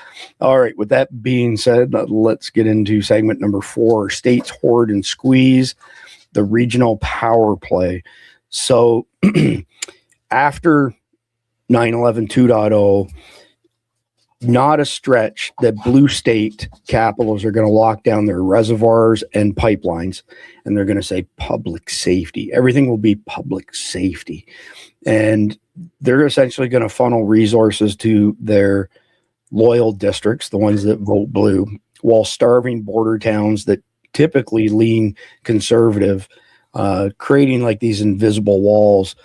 Speaker 2: All right. With that being said, let's get into segment number 4, states hoard and squeeze, the regional power play. So after 9/11 2.0, not a stretch that blue state capitals are going to lock down their reservoirs and pipelines, and they're going to say public safety. Everything will be public safety. And they're essentially going to funnel resources to their loyal districts, the ones that vote blue, while starving border towns that typically lean conservative, creating like these invisible walls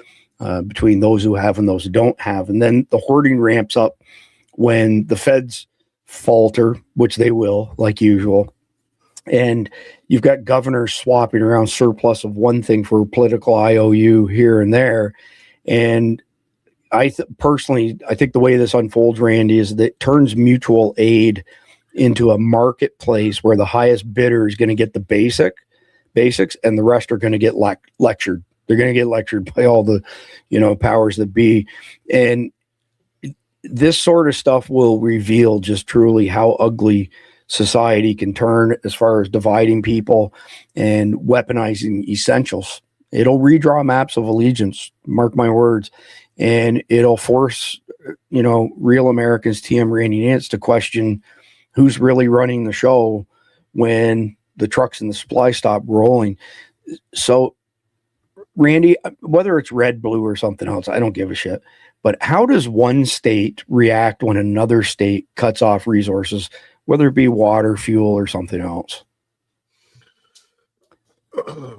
Speaker 2: between those who have and those who don't have. And then the hoarding ramps up when the feds falter, which they will, like usual. And you've got governors swapping around surplus of one thing for political IOU here and there. And personally, I think the way this unfolds, Randy, is that it turns mutual aid into a marketplace where the highest bidder is going to get the basics, and the rest are going to get lectured. They're going to get lectured by all the, powers that be. And this sort of stuff will reveal just truly how ugly society can turn as far as dividing people and weaponizing essentials. It'll redraw maps of allegiance, mark my words, and it'll force, real Americans, TM Randy Nance, to question who's really running the show when the trucks and the supply stop rolling. So, Randy, whether it's red, blue, or something else, I don't give a shit. But how does one state react when another state cuts off resources, whether it be water, fuel, or something else?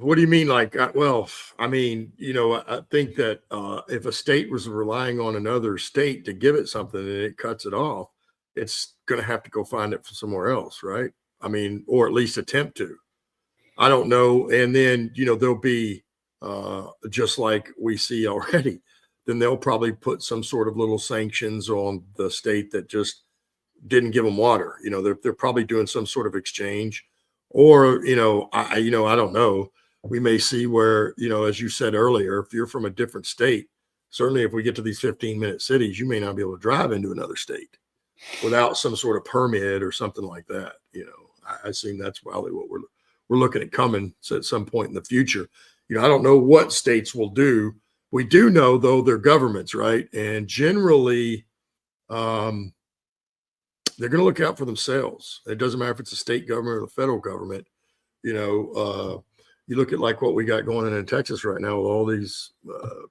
Speaker 3: What do you mean? I think that if a state was relying on another state to give it something and it cuts it off, it's going to have to go find it from somewhere else, right? Or at least attempt to. I don't know. And then, there'll be, just like we see already, then they'll probably put some sort of little sanctions on the state that just didn't give them water. They're probably doing some sort of exchange, or, I don't know. We may see where, as you said earlier, if you're from a different state, certainly if we get to these 15-minute cities, you may not be able to drive into another state without some sort of permit or something like that. I assume that's probably what we're looking at coming at some point in the future. I don't know what states will do. We do know, though, they're governments, right? And generally, they're going to look out for themselves. It doesn't matter if it's a state government or the federal government. You look at like what we got going on in Texas right now with all these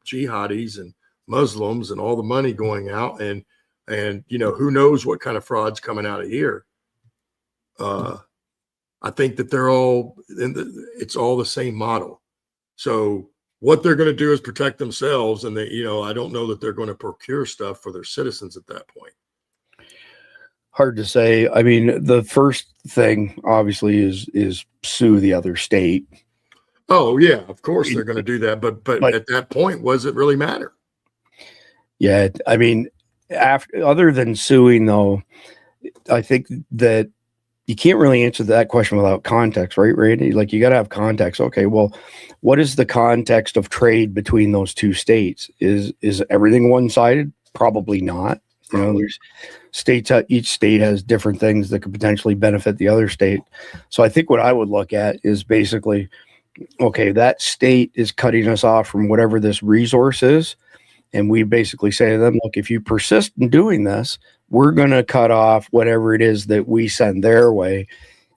Speaker 3: jihadis and Muslims and all the money going out, and who knows what kind of fraud's coming out of here. I think that it's all the same model. So what they're going to do is protect themselves, and I don't know that they're going to procure stuff for their citizens at that point.
Speaker 2: Hard to say. The first thing obviously is sue the other state.
Speaker 3: Oh yeah, of course they're going to do that, but at that point, does it really matter?
Speaker 2: Yeah, other than suing, though, I think that you can't really answer that question without context, right, Randy? Like, you got to have context. Okay, well, what is the context of trade between those two states? Is everything one-sided? Probably not. There's states, each state has different things that could potentially benefit the other state. So I think what I would look at is basically, okay, that state is cutting us off from whatever this resource is. And we basically say to them, look, if you persist in doing this, we're going to cut off whatever it is that we send their way.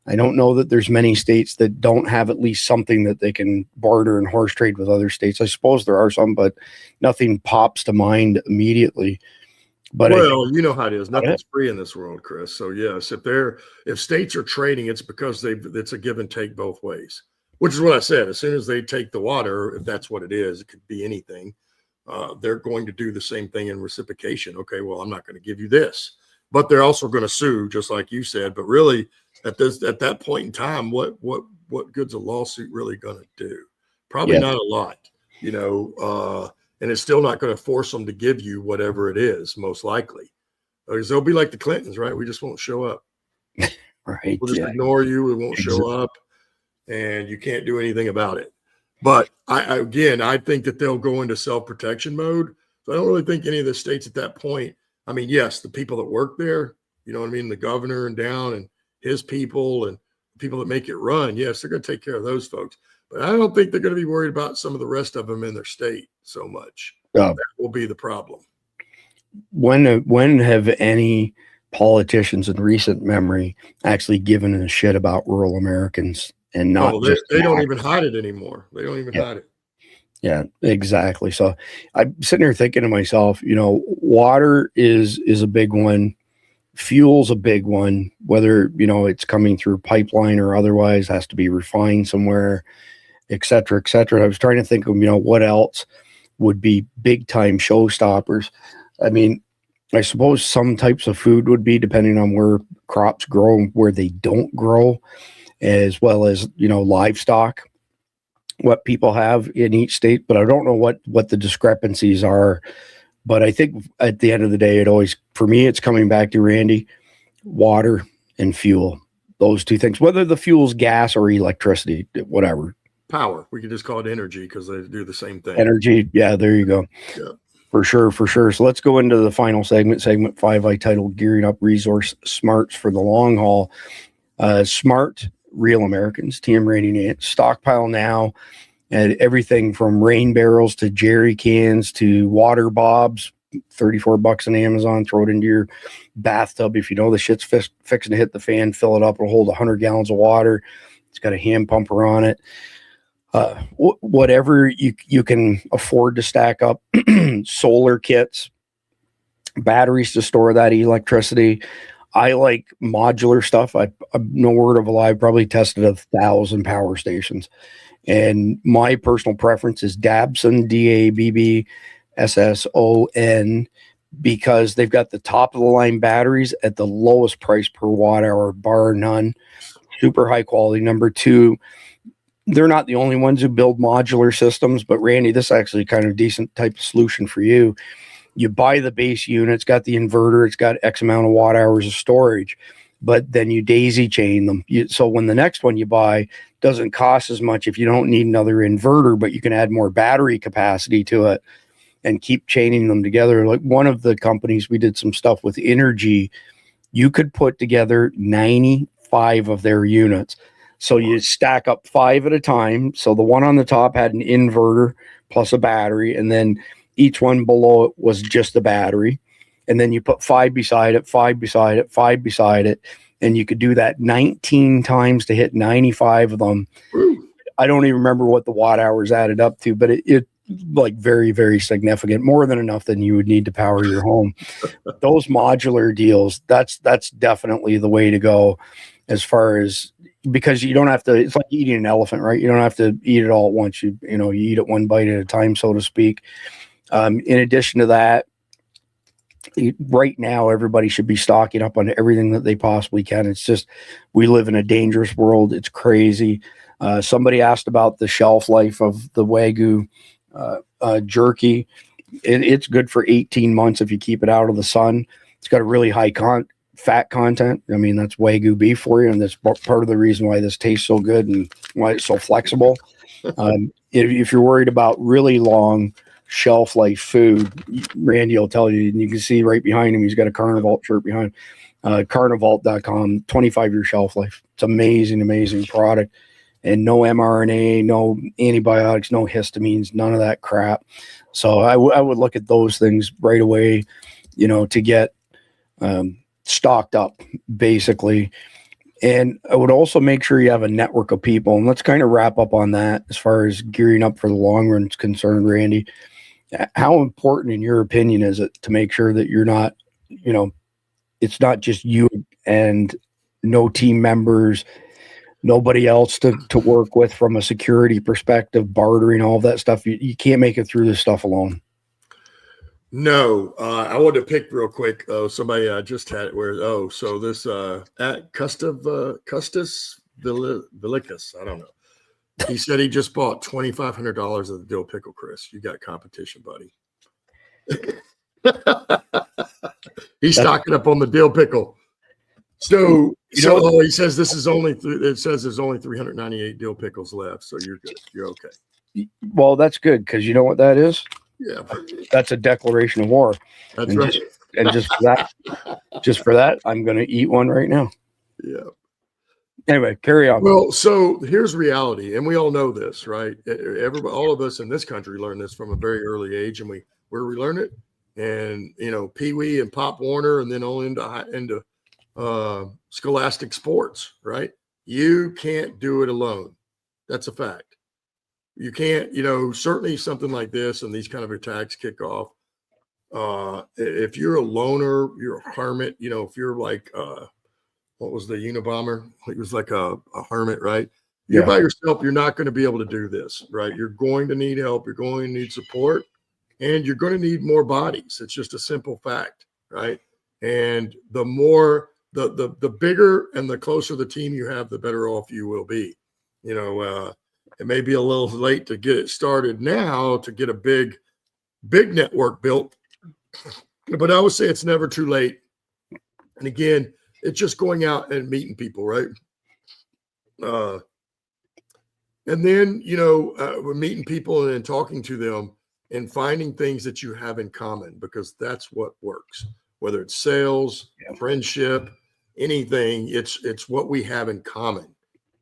Speaker 2: I don't know that there's many states that don't have at least something that they can barter and horse trade with other states. I suppose there are some, but nothing pops to mind immediately. But
Speaker 3: you know how it is. Nothing's free in this world, Chris. So yes, if states are trading, it's because it's a give and take both ways, which is what I said. As soon as they take the water, if that's what it is, it could be anything. They're going to do the same thing in reciprocation. Okay, well, I'm not going to give you this, but they're also going to sue, just like you said. But really, at that point in time, what good's a lawsuit really going to do? Probably not a lot, and it's still not going to force them to give you whatever it is, most likely, because they'll be like the Clintons, right? We just won't show up.
Speaker 2: Right.
Speaker 3: We'll just ignore you. We won't show up. and you can't do anything about it. But I think that they'll go into self-protection mode. So I don't really think any of the states at that point, I mean, yes, the people that work there, you know what I mean? The governor and down and his people and people that make it run, yes, they're going to take care of those folks. But I don't think they're going to be worried about some of the rest of them in their state so much. That will be the problem.
Speaker 2: When have any politicians in recent memory actually given a shit about rural Americans and not
Speaker 3: they don't even hide it anymore. They don't even hide it.
Speaker 2: Yeah, exactly. So I'm sitting here thinking to myself, you know, water is a big one. Fuel's a big one, whether, you know, it's coming through pipeline or otherwise, has to be refined somewhere, et cetera, et cetera. I was trying to think of, you know, what else would be big time showstoppers. I mean, I suppose some types of food would be, depending on where crops grow and where they don't grow, as well as, you know, livestock, what people have in each state. But I don't know what the discrepancies are. But I think at the end of the day, it always, for me, it's coming back to, Randy, water and fuel. Those two things, whether the fuel's gas or electricity, whatever.
Speaker 3: Power. We can just call it energy because they do the same thing.
Speaker 2: Energy. Yeah, there you go.
Speaker 3: Yeah.
Speaker 2: For sure. So let's go into the final segment 5, I titled Gearing Up Resource Smarts for the Long Haul. Smart, real Americans, TM Randy Nance, stockpile now, and everything from rain barrels to jerry cans to water bobs, $34 on Amazon. Throw it into your bathtub. If you know the shit's fixing to hit the fan, fill it up. It'll hold 100 gallons of water. It's got a hand pumper on it. Whatever you can afford to stack up, solar kits, batteries to store that electricity. I like modular stuff. I'm no word of a lie, probably tested 1,000 power stations. And my personal preference is Dabson, DABBSSON, because they've got the top of the line batteries at the lowest price per watt hour, bar none. Super high quality. Number two, they're not the only ones who build modular systems, but Randy, this is actually kind of a decent type of solution for you. You buy the base unit, it's got the inverter, it's got X amount of watt hours of storage, but then you daisy chain them. So when the next one you buy doesn't cost as much if you don't need another inverter, but you can add more battery capacity to it and keep chaining them together. Like one of the companies we did some stuff with, Energy, you could put together 95 of their units. So you stack up 5 at a time. So the one on the top had an inverter plus a battery, and then each one below it was just a battery. And then you put 5 beside it, 5 beside it, 5 beside it. And you could do that 19 times to hit 95 of them. I don't even remember what the watt hours added up to, but it like very, very significant, more than enough than you would need to power your home. Those modular deals, that's definitely the way to go, as far as, because you don't have to, it's like eating an elephant, right? You don't have to eat it all at once. You eat it one bite at a time, so to speak. In addition to that, right now, everybody should be stocking up on everything that they possibly can. It's just, we live in a dangerous world. It's crazy. Somebody asked about the shelf life of the Wagyu jerky. It's good for 18 months if you keep it out of the sun. It's got a really high fat content. I mean, that's Wagyu beef for you, and that's part of the reason why this tastes so good and why it's so flexible. If you're worried about really long shelf life food, Randy will tell you, and you can see right behind him, he's got a Carnivalt shirt behind. Carnivalt.com, 25-year shelf life. It's amazing product, and no mRNA, no antibiotics, no histamines, none of that crap. So I would look at those things right away, to get stocked up, basically. And I would also make sure you have a network of people. And let's kind of wrap up on that as far as gearing up for the long run is concerned, Randy. How important, in your opinion, is it to make sure that you're not, it's not just you and no team members, nobody else to work with from a security perspective, bartering, all of that stuff. You can't make it through this stuff alone.
Speaker 3: No, I want to pick real quick. Somebody just had it so this at Custis Villicus, I don't know. He said he just bought $2,500 of the dill pickle, Chris. You got competition, buddy. He's stocking up on the dill pickle. So,
Speaker 2: You know,
Speaker 3: oh, he says this is only, it says there's only 398 dill pickles left. So you're good. You're okay.
Speaker 2: well, that's good because you know what that is?
Speaker 3: Yeah.
Speaker 2: That's a declaration of war.
Speaker 3: That's
Speaker 2: and
Speaker 3: right.
Speaker 2: Just for that, I'm going to eat one right now.
Speaker 3: Yeah.
Speaker 2: Anyway, carry on.
Speaker 3: Well, so here's reality, and we all know this, right? Everybody, all of us in this country learn this from a very early age, and where we learn it, and Pee Wee and Pop Warner, and then on into scholastic sports, right? You can't do it alone. That's a fact. You can't, certainly something like this and these kind of attacks kick off. If you're a loner, you're a hermit, if you're like, what was the Unabomber? He was like a hermit, right? You're by yourself. You're not going to be able to do this, right? You're going to need help. You're going to need support, and you're going to need more bodies. It's just a simple fact, right? And the more, the bigger and the closer the team you have, the better off you will be. It may be a little late to get it started now to get a big network built, but I would say it's never too late. And again, it's just going out and meeting people, right? And then, we're meeting people and then talking to them and finding things that you have in common, because that's what works. Whether it's sales, friendship, anything, it's what we have in common.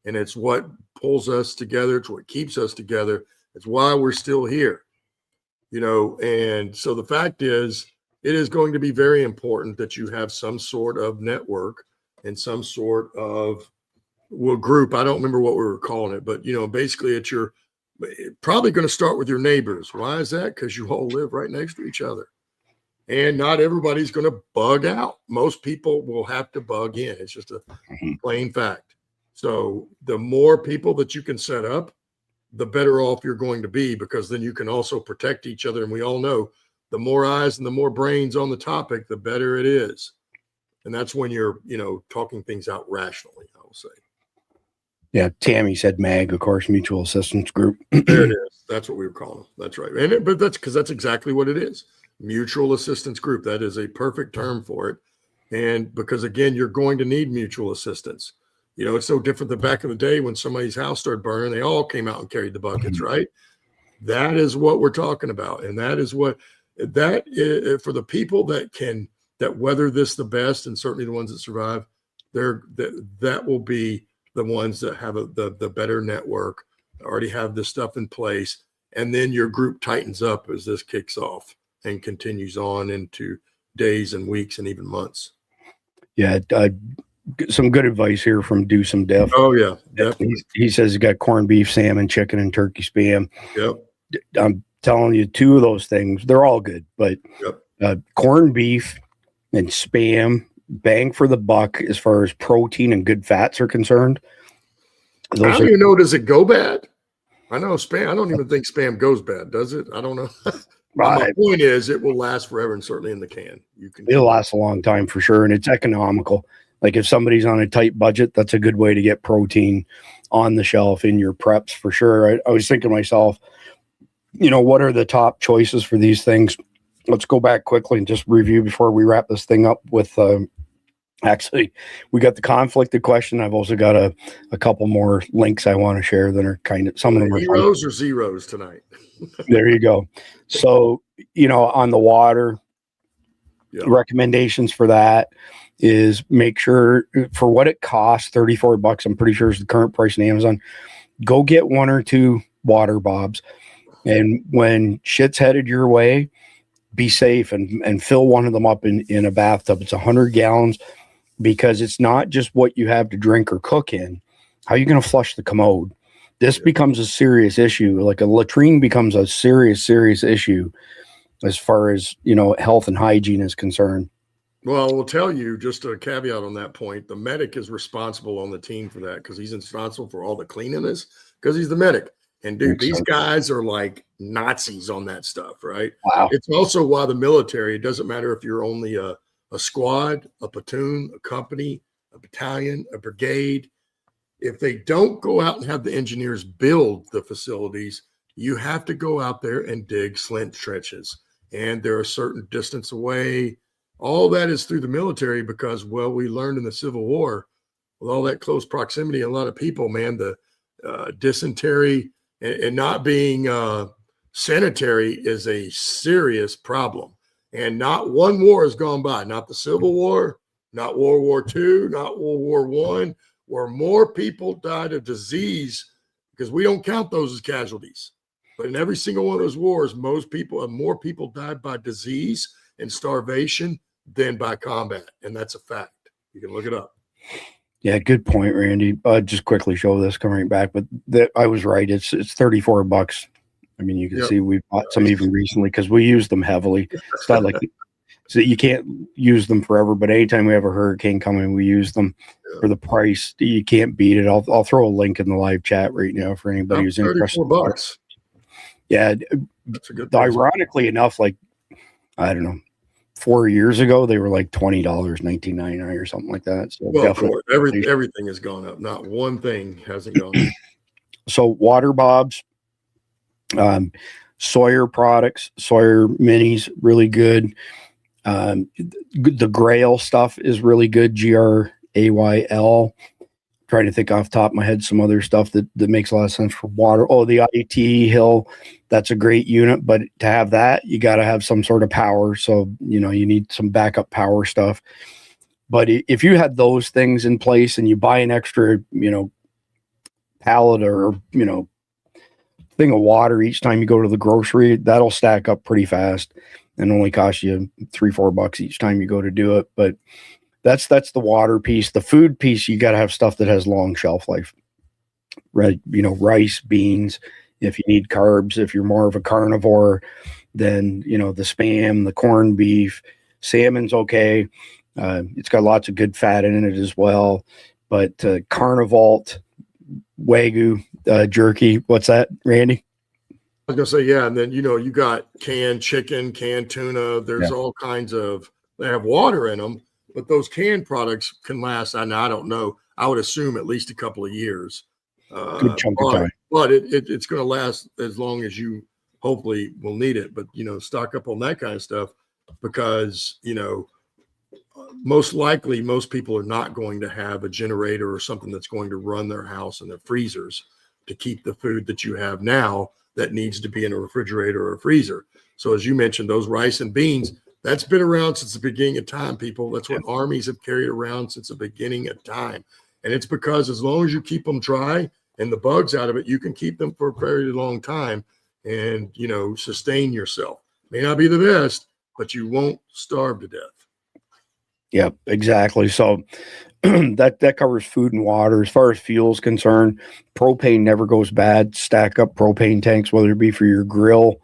Speaker 3: And it's what pulls us together. It's what keeps us together. It's why we're still here, And so the fact is, it is going to be very important that you have some sort of network and some sort of group. I don't remember what we were calling it, but basically you're probably going to start with your neighbors. Why is that? Because you all live right next to each other. And not everybody's going to bug out. Most people will have to bug in. It's just a plain fact. So the more people that you can set up, the better off you're going to be, because then you can also protect each other. And we all know the more eyes and the more brains on the topic, the better it is. And that's when you're, talking things out rationally, I will say.
Speaker 2: Yeah, Tammy said MAG, of course, Mutual Assistance Group.
Speaker 3: There it is. That's what we were calling them. That's right. But that's because that's exactly what it is. Mutual Assistance Group. That is a perfect term for it. And because, again, you're going to need mutual assistance. It's so different than back in the day when somebody's house started burning, they all came out and carried the buckets, right? That is what we're talking about. And that is what that is, for the people that weather this the best, and certainly the ones that survive, that will be the ones that have the better network, already have this stuff in place. And then your group tightens up as this kicks off and continues on into days and weeks and even months.
Speaker 2: Yeah. Some good advice here from Do Some Def.
Speaker 3: Oh yeah, definitely.
Speaker 2: He says he got corned beef, salmon, chicken, and turkey spam.
Speaker 3: Yep.
Speaker 2: I'm telling you, two of those things, they're all good, but corned beef and spam, bang for the buck as far as protein and good fats are concerned.
Speaker 3: How do you know, does it go bad? I know spam. I don't even think spam goes bad, does it? I don't know. My point is, it will last forever, and certainly in the can.
Speaker 2: It'll last a long time for sure, and it's economical. Like if somebody's on a tight budget, that's a good way to get protein on the shelf in your preps for sure. I was thinking to myself, what are the top choices for these things? Let's go back quickly and just review before we wrap this thing up with, actually, we got the conflicted question. I've also got a couple more links I want to share that are some of them are
Speaker 3: heroes or zeros tonight.
Speaker 2: There you go. So, on the water, recommendations for that is make sure for what it costs, $34, I'm pretty sure is the current price on Amazon. Go get one or two water bobs. And when shit's headed your way, be safe and fill one of them up in a bathtub. It's 100 gallons, because it's not just what you have to drink or cook in. How are you going to flush the commode? This becomes a serious issue. Like a latrine becomes a serious issue as far as, health and hygiene is concerned.
Speaker 3: Well, I will tell you, just a caveat on that point, the medic is responsible on the team for that, because he's responsible for all the cleanliness, because he's the medic. And dude, these guys are like Nazis on that stuff, right?
Speaker 2: Wow.
Speaker 3: It's also why the military, it doesn't matter if you're only a squad, a platoon, a company, a battalion, a brigade. If they don't go out and have the engineers build the facilities, you have to go out there and dig slint trenches. And they're a certain distance away. All that is through the military because, well, we learned in the Civil War with all that close proximity, a lot of people, man, the dysentery and not being sanitary is a serious problem. And not one war has gone by, not the Civil War, not World War II, not World War I, where more people died of disease, because we don't count those as casualties. But in every single one of those wars, more people died by disease and starvation than by combat. And that's a fact. You can look it up.
Speaker 2: Yeah, good point, Randy. Just quickly show this coming back, but I was right. It's $34. I mean, you can see we bought some even recently because we use them heavily. It's not like so you can't use them forever, but anytime we have a hurricane coming, we use them for the price. You can't beat it. I'll throw a link in the live chat right now for anybody who's interested.
Speaker 3: $34.
Speaker 2: Yeah,
Speaker 3: that's a good.
Speaker 2: Ironically enough, like I don't know, 4 years ago they were like $20, $19.99 or something like that. So
Speaker 3: definitely everything has gone up. Not one thing hasn't gone up.
Speaker 2: So water bobs. Sawyer products, Sawyer minis, really good. The Grail stuff is really good. GRAYL. Trying to think off the top of my head some other stuff that makes a lot of sense for water. Oh, the IT Hill, that's a great unit, but to have that, you got to have some sort of power. So, you need some backup power stuff. But if you had those things in place and you buy an extra, pallet or, thing of water each time you go to the grocery, that'll stack up pretty fast and only cost you $3-4 each time you go to do it. But that's the water piece. The food piece, you got to have stuff that has long shelf life, right? Rice, beans. If you need carbs, if you're more of a carnivore, then the Spam, the corned beef, salmon's okay. It's got lots of good fat in it as well. But Carnivalt, Wagyu, jerky. What's that, Randy?
Speaker 3: I was gonna say, yeah, and then you got canned chicken, canned tuna. There's all kinds of. They have water in them, but those canned products can last. I don't know. I would assume at least a couple of years.
Speaker 2: Good chunk of time.
Speaker 3: But it's going to last as long as you hopefully will need it. But stock up on that kind of stuff because most likely most people are not going to have a generator or something that's going to run their house and their freezers to keep the food that you have now that needs to be in a refrigerator or a freezer. So as you mentioned, those rice and beans, that's been around since the beginning of time, people. That's what armies have carried around since the beginning of time. And it's because as long as you keep them dry and the bugs out of it, you can keep them for a very long time and, sustain yourself. May not be the best, but you won't starve to death.
Speaker 2: Yep, exactly. So that covers food and water. As far as fuel is concerned, propane never goes bad. Stack up propane tanks, whether it be for your grill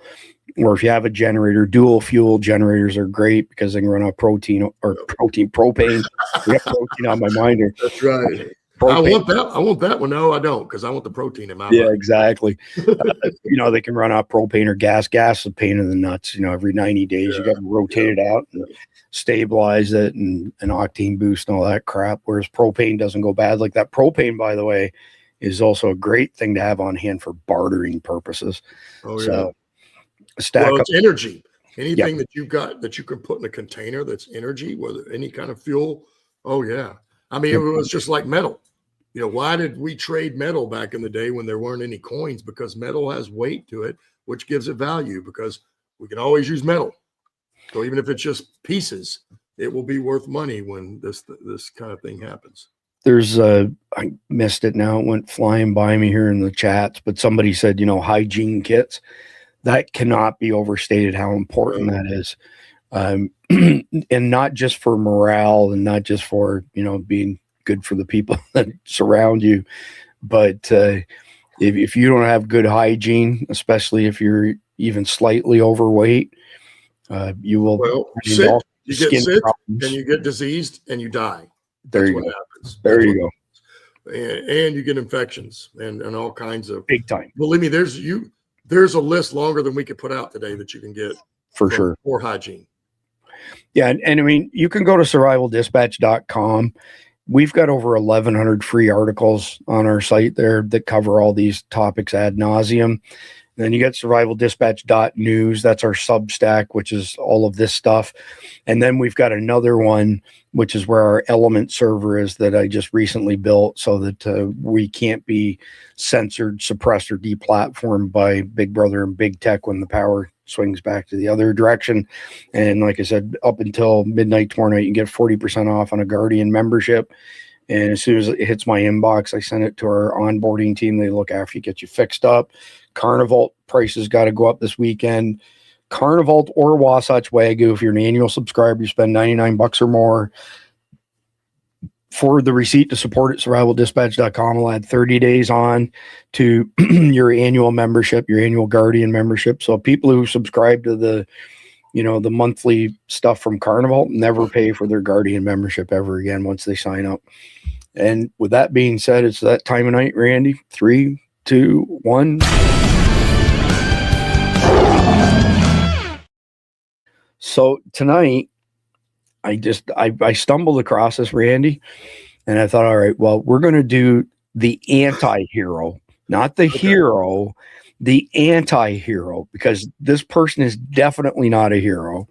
Speaker 2: or if you have a generator. Dual fuel generators are great because they can run off propane. We have protein on my mind here.
Speaker 3: That's right. Propane. I want that one. No, I don't, because I want the protein in my
Speaker 2: mind. Exactly. They can run out propane or gas. Gas is a pain in the nuts. Every 90 days you got to rotate it out and stabilize it and an octane boost and all that crap. Whereas propane doesn't go bad like that. Propane, by the way, is also a great thing to have on hand for bartering purposes.
Speaker 3: Oh yeah.
Speaker 2: So
Speaker 3: it's energy. Anything that you've got that you can put in a container that's energy, whether any kind of fuel. Oh yeah. I mean, it was just like metal. Why did we trade metal back in the day when there weren't any coins? Because metal has weight to it, which gives it value because we can always use metal. So even if it's just pieces, it will be worth money when this kind of thing happens.
Speaker 2: There's I missed it now. It went flying by me here in the chats, but somebody said, hygiene kits. That cannot be overstated how important that is. And not just for morale and not just for, being good for the people that surround you, but if you don't have good hygiene, especially if you're even slightly overweight, you will
Speaker 3: you get sick and you get diseased and you die.
Speaker 2: There you go. Happens. There you go.
Speaker 3: And you get infections and all kinds of
Speaker 2: big time.
Speaker 3: Believe me, there's a list longer than we could put out today that you can get
Speaker 2: for sure.
Speaker 3: Poor hygiene.
Speaker 2: Yeah, and I mean, you can go to survivaldispatch.com. We've got over 1,100 free articles on our site there that cover all these topics ad nauseum. Then you got survivaldispatch.news. That's our Substack, which is all of this stuff. And then we've got another one, which is where our Element server is that I just recently built so that we can't be censored, suppressed, or deplatformed by Big Brother and Big Tech when the power swings back to the other direction. And like I said, up until midnight tomorrow night, you can get 40% off on a Guardian membership. And as soon as it hits my inbox, I send it to our onboarding team. They look after you, get you fixed up. Carnival prices got to go up this weekend. Carnival or Wasatch Wagyu, if you're an annual subscriber, you spend $99 or more. For the receipt to support at survivaldispatch.com, I'll add 30 days on to your annual membership, your annual Guardian membership. So people who subscribe to the monthly stuff from Carnival never pay for their Guardian membership ever again once they sign up. And with that being said, it's that time of night, Randy. 3, 2, 1. So tonight, I stumbled across this, Randy, and I thought, all right, well, we're going to do the anti-hero, not the hero, the anti-hero, because this person is definitely not a hero.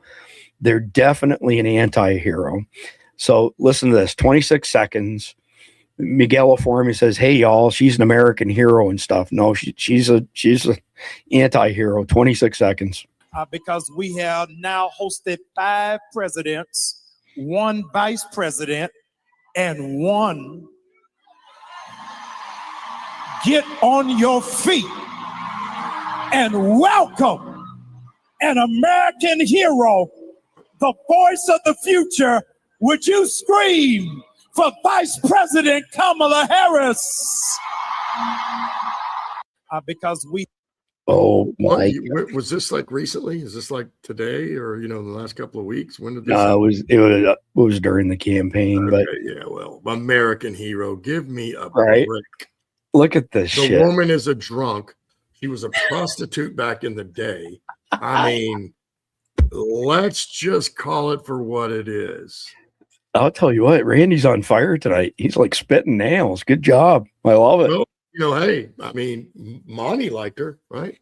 Speaker 2: They're definitely an anti-hero. So listen to this, 26 seconds. Miguel Aformi says, hey, y'all, she's an American hero and stuff. No, she's a anti-hero. 26 seconds.
Speaker 14: Because we have now hosted 5 presidents, 1 vice president, and 1 get on your feet and welcome an American hero, the voice of the future. Would you scream for Vice President Kamala Harris? Because we.
Speaker 2: Oh my!
Speaker 3: Was this like recently? Is this like today, or the last couple of weeks? When did this?
Speaker 2: No, it was during the campaign.
Speaker 3: Okay,
Speaker 2: but
Speaker 3: yeah, well, American hero, give me a
Speaker 2: right.
Speaker 3: break.
Speaker 2: Look at this.
Speaker 3: The
Speaker 2: shit.
Speaker 3: woman is a drunk. She was a prostitute back in the day. I mean, let's just call it for what it is.
Speaker 2: I'll tell you what, Randy's on fire tonight. He's like spitting nails. Good job. I love it.
Speaker 3: Well, hey, I mean, Monty liked her, right?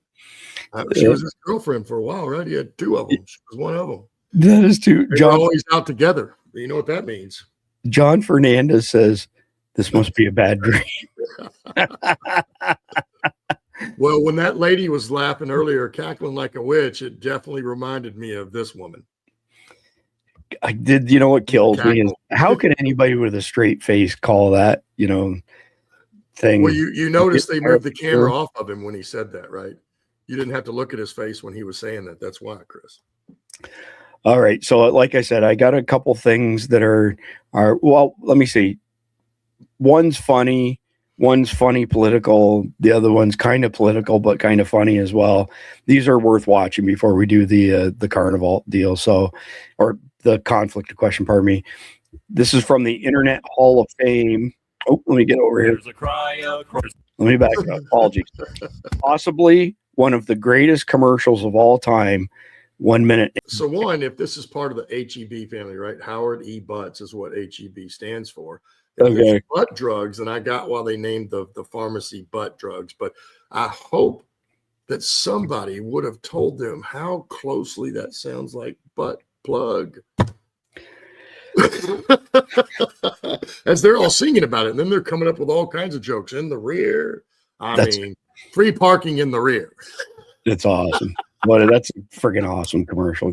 Speaker 3: She was his girlfriend for a while, right? He had 2 of them. She was one of them.
Speaker 2: That is too.
Speaker 3: They were always out together. You know what that means?
Speaker 2: John Fernandez says, this must be a bad dream.
Speaker 3: Well, when that lady was laughing earlier, cackling like a witch, it definitely reminded me of this woman.
Speaker 2: I did. You know what kills me is how can anybody with a straight face call that, thing?
Speaker 3: Well, you notice they moved the camera off of him when he said that, right? You didn't have to look at his face when he was saying that. That's why, Chris.
Speaker 2: All right. So like I said, I got a couple things that are well, let me see. One's funny political. The other one's kind of political, but kind of funny as well. These are worth watching before we do the Carnival deal. So, or the conflict of question, pardon me. This is from the Internet Hall of Fame. Oh, let me get over here. Let me back up. Apologies. Possibly one of the greatest commercials of all time. 1 minute.
Speaker 3: So one, if this is part of the HEB family, right? Howard E. Butts is what HEB stands for.
Speaker 2: Okay.
Speaker 3: Butt drugs, and I got why they named the pharmacy butt drugs, but I hope that somebody would have told them how closely that sounds like butt plug. As they're all singing about it, and then they're coming up with all kinds of jokes in the rear. I mean, free parking in the rear.
Speaker 2: It's awesome. But that's a freaking awesome commercial.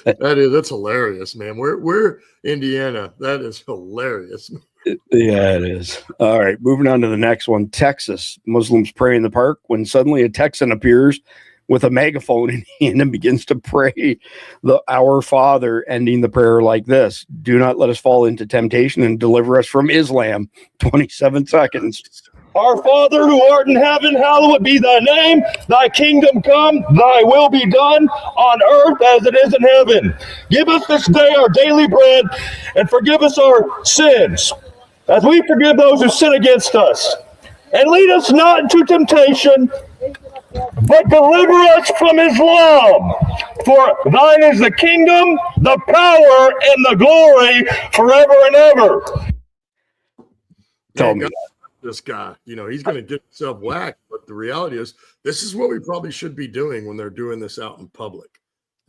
Speaker 3: That's hilarious, man. We're Indiana. That is hilarious.
Speaker 2: Yeah, it is. All right, moving on to the next one. Texas. Muslims pray in the park when suddenly a Texan appears with a megaphone in hand and begins to pray the Our Father, ending the prayer like this: do not let us fall into temptation and deliver us from Islam. 27 seconds.
Speaker 15: Our Father who art in heaven, hallowed be thy name. Thy kingdom come, thy will be done on earth as it is in heaven. Give us this day our daily bread, and forgive us our sins, as we forgive those who sin against us. And lead us not into temptation, but deliver us from Islam. For thine is the kingdom, the power, and the glory forever and ever.
Speaker 2: Tell me.
Speaker 3: this guy. You know, he's going to get himself whacked. But the reality is, this is what we probably should be doing when they're doing this out in public.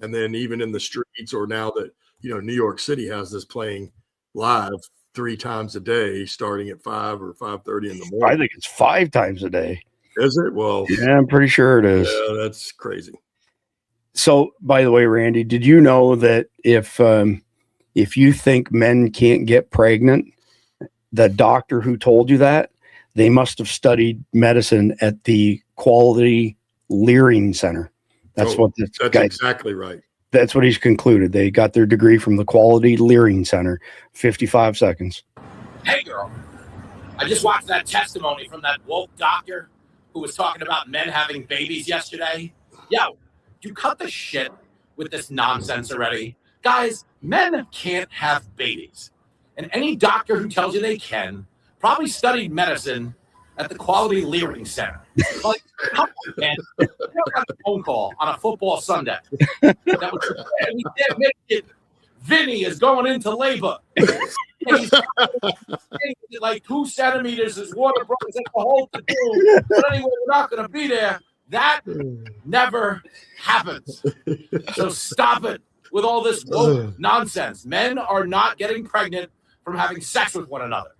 Speaker 3: And then even in the streets, or now that, you know, New York City has this playing live 3 times a day, starting at 5 or 5:30 in the morning.
Speaker 2: I think it's 5 times a day.
Speaker 3: Is it? Well,
Speaker 2: yeah, I'm pretty sure it is.
Speaker 3: Yeah, that's crazy.
Speaker 2: So, by the way, Randy, did you know that if you think men can't get pregnant, the doctor who told you that, they must have studied medicine at the Quality Leering Center. That's
Speaker 3: that's exactly right.
Speaker 2: That's what he's concluded. They got their degree from the Quality Leering Center. 55 seconds.
Speaker 16: Hey, girl. I just watched that testimony from that woke doctor who was talking about men having babies yesterday. Yo, you cut the shit with this nonsense already. Guys, men can't have babies. And any doctor who tells you they can probably studied medicine at the Quality Leering Center. Like, come on, man. You don't got a phone call on a football Sunday. That was, we did make it. Vinny is going into labor. He's like 2 centimeters. His water brothers at the hole to do. But anyway, we're not going to be there. That never happens. So stop it with all this woke nonsense. Men are not getting pregnant from having sex with one another.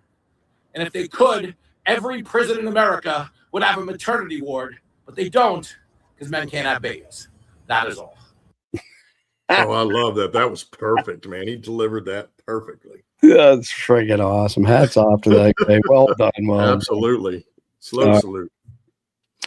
Speaker 16: And if they could, every prison in America would have a maternity ward, but they don't because men can't have babies. That is all.
Speaker 3: Oh, I love that. That was perfect, man. He delivered that perfectly.
Speaker 2: That's freaking awesome. Hats off to that guy. Well done. Well,
Speaker 3: absolutely. Salute.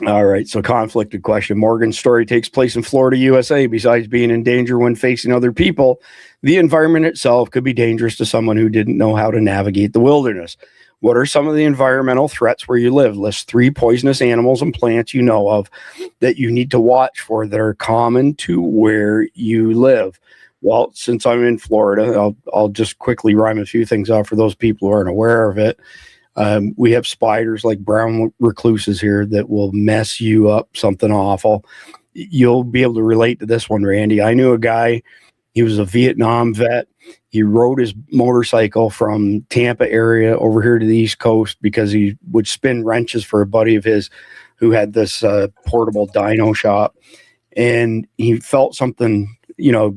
Speaker 2: All right. So, conflicted question. Morgan's story takes place in Florida, USA. Besides being in danger when facing other people, the environment itself could be dangerous to someone who didn't know how to navigate the wilderness. What are some of the environmental threats where you live? List 3 poisonous animals and plants you know of that you need to watch for that are common to where you live. Well, since I'm in Florida, I'll just quickly rhyme a few things out for those people who aren't aware of it. We have spiders like brown recluses here that will mess you up something awful. You'll be able to relate to this one, Randy. I knew a guy, he was a Vietnam vet. He rode his motorcycle from Tampa area over here to the East Coast because he would spin wrenches for a buddy of his who had this portable dyno shop. And he felt something,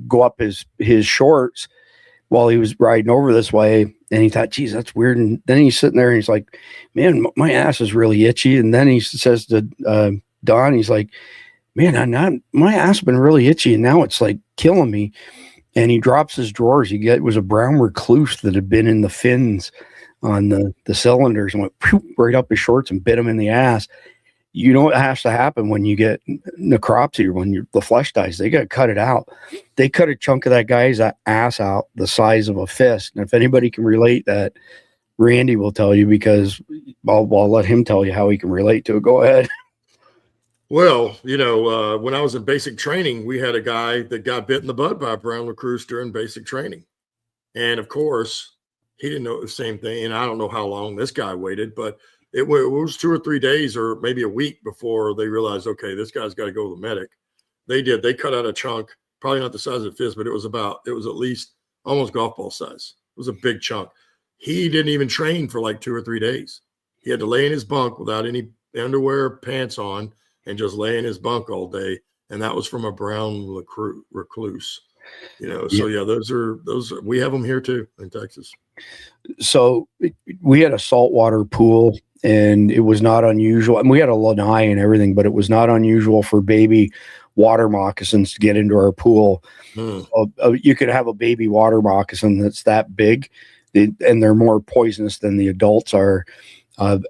Speaker 2: go up his shorts while he was riding over this way. And he thought, geez, that's weird. And then he's sitting there and he's like, man, my ass is really itchy. And then he says to Don, he's like, man, my ass has been really itchy. And now it's like killing me. And he drops his drawers. It was a brown recluse that had been in the fins on the cylinders and went right up his shorts and bit him in the ass. You know what has to happen when you get necropsy or when the flesh dies? They got to cut it out. They cut a chunk of that guy's ass out the size of a fist. And if anybody can relate that, Randy will tell you, because I'll let him tell you how he can relate to it. Go ahead.
Speaker 3: Well, when I was in basic training, we had a guy that got bit in the butt by a brown recluse during basic training. And of course, he didn't know the same thing. And I don't know how long this guy waited, but it was 2 or 3 days or maybe a week before they realized, okay, this guy's got to go to the medic. They did. They cut out a chunk, probably not the size of a fist, but it was at least almost golf ball size. It was a big chunk. He didn't even train for like 2 or 3 days. He had to lay in his bunk without any underwear, pants on, and just lay in his bunk all day. And that was from a brown recluse, So yeah, those are we have them here too in Texas.
Speaker 2: So we had a saltwater pool and it was not unusual. And we had a lanai and everything, but it was not unusual for baby water moccasins to get into our pool. You could have a baby water moccasin that's that big and they're more poisonous than the adults are.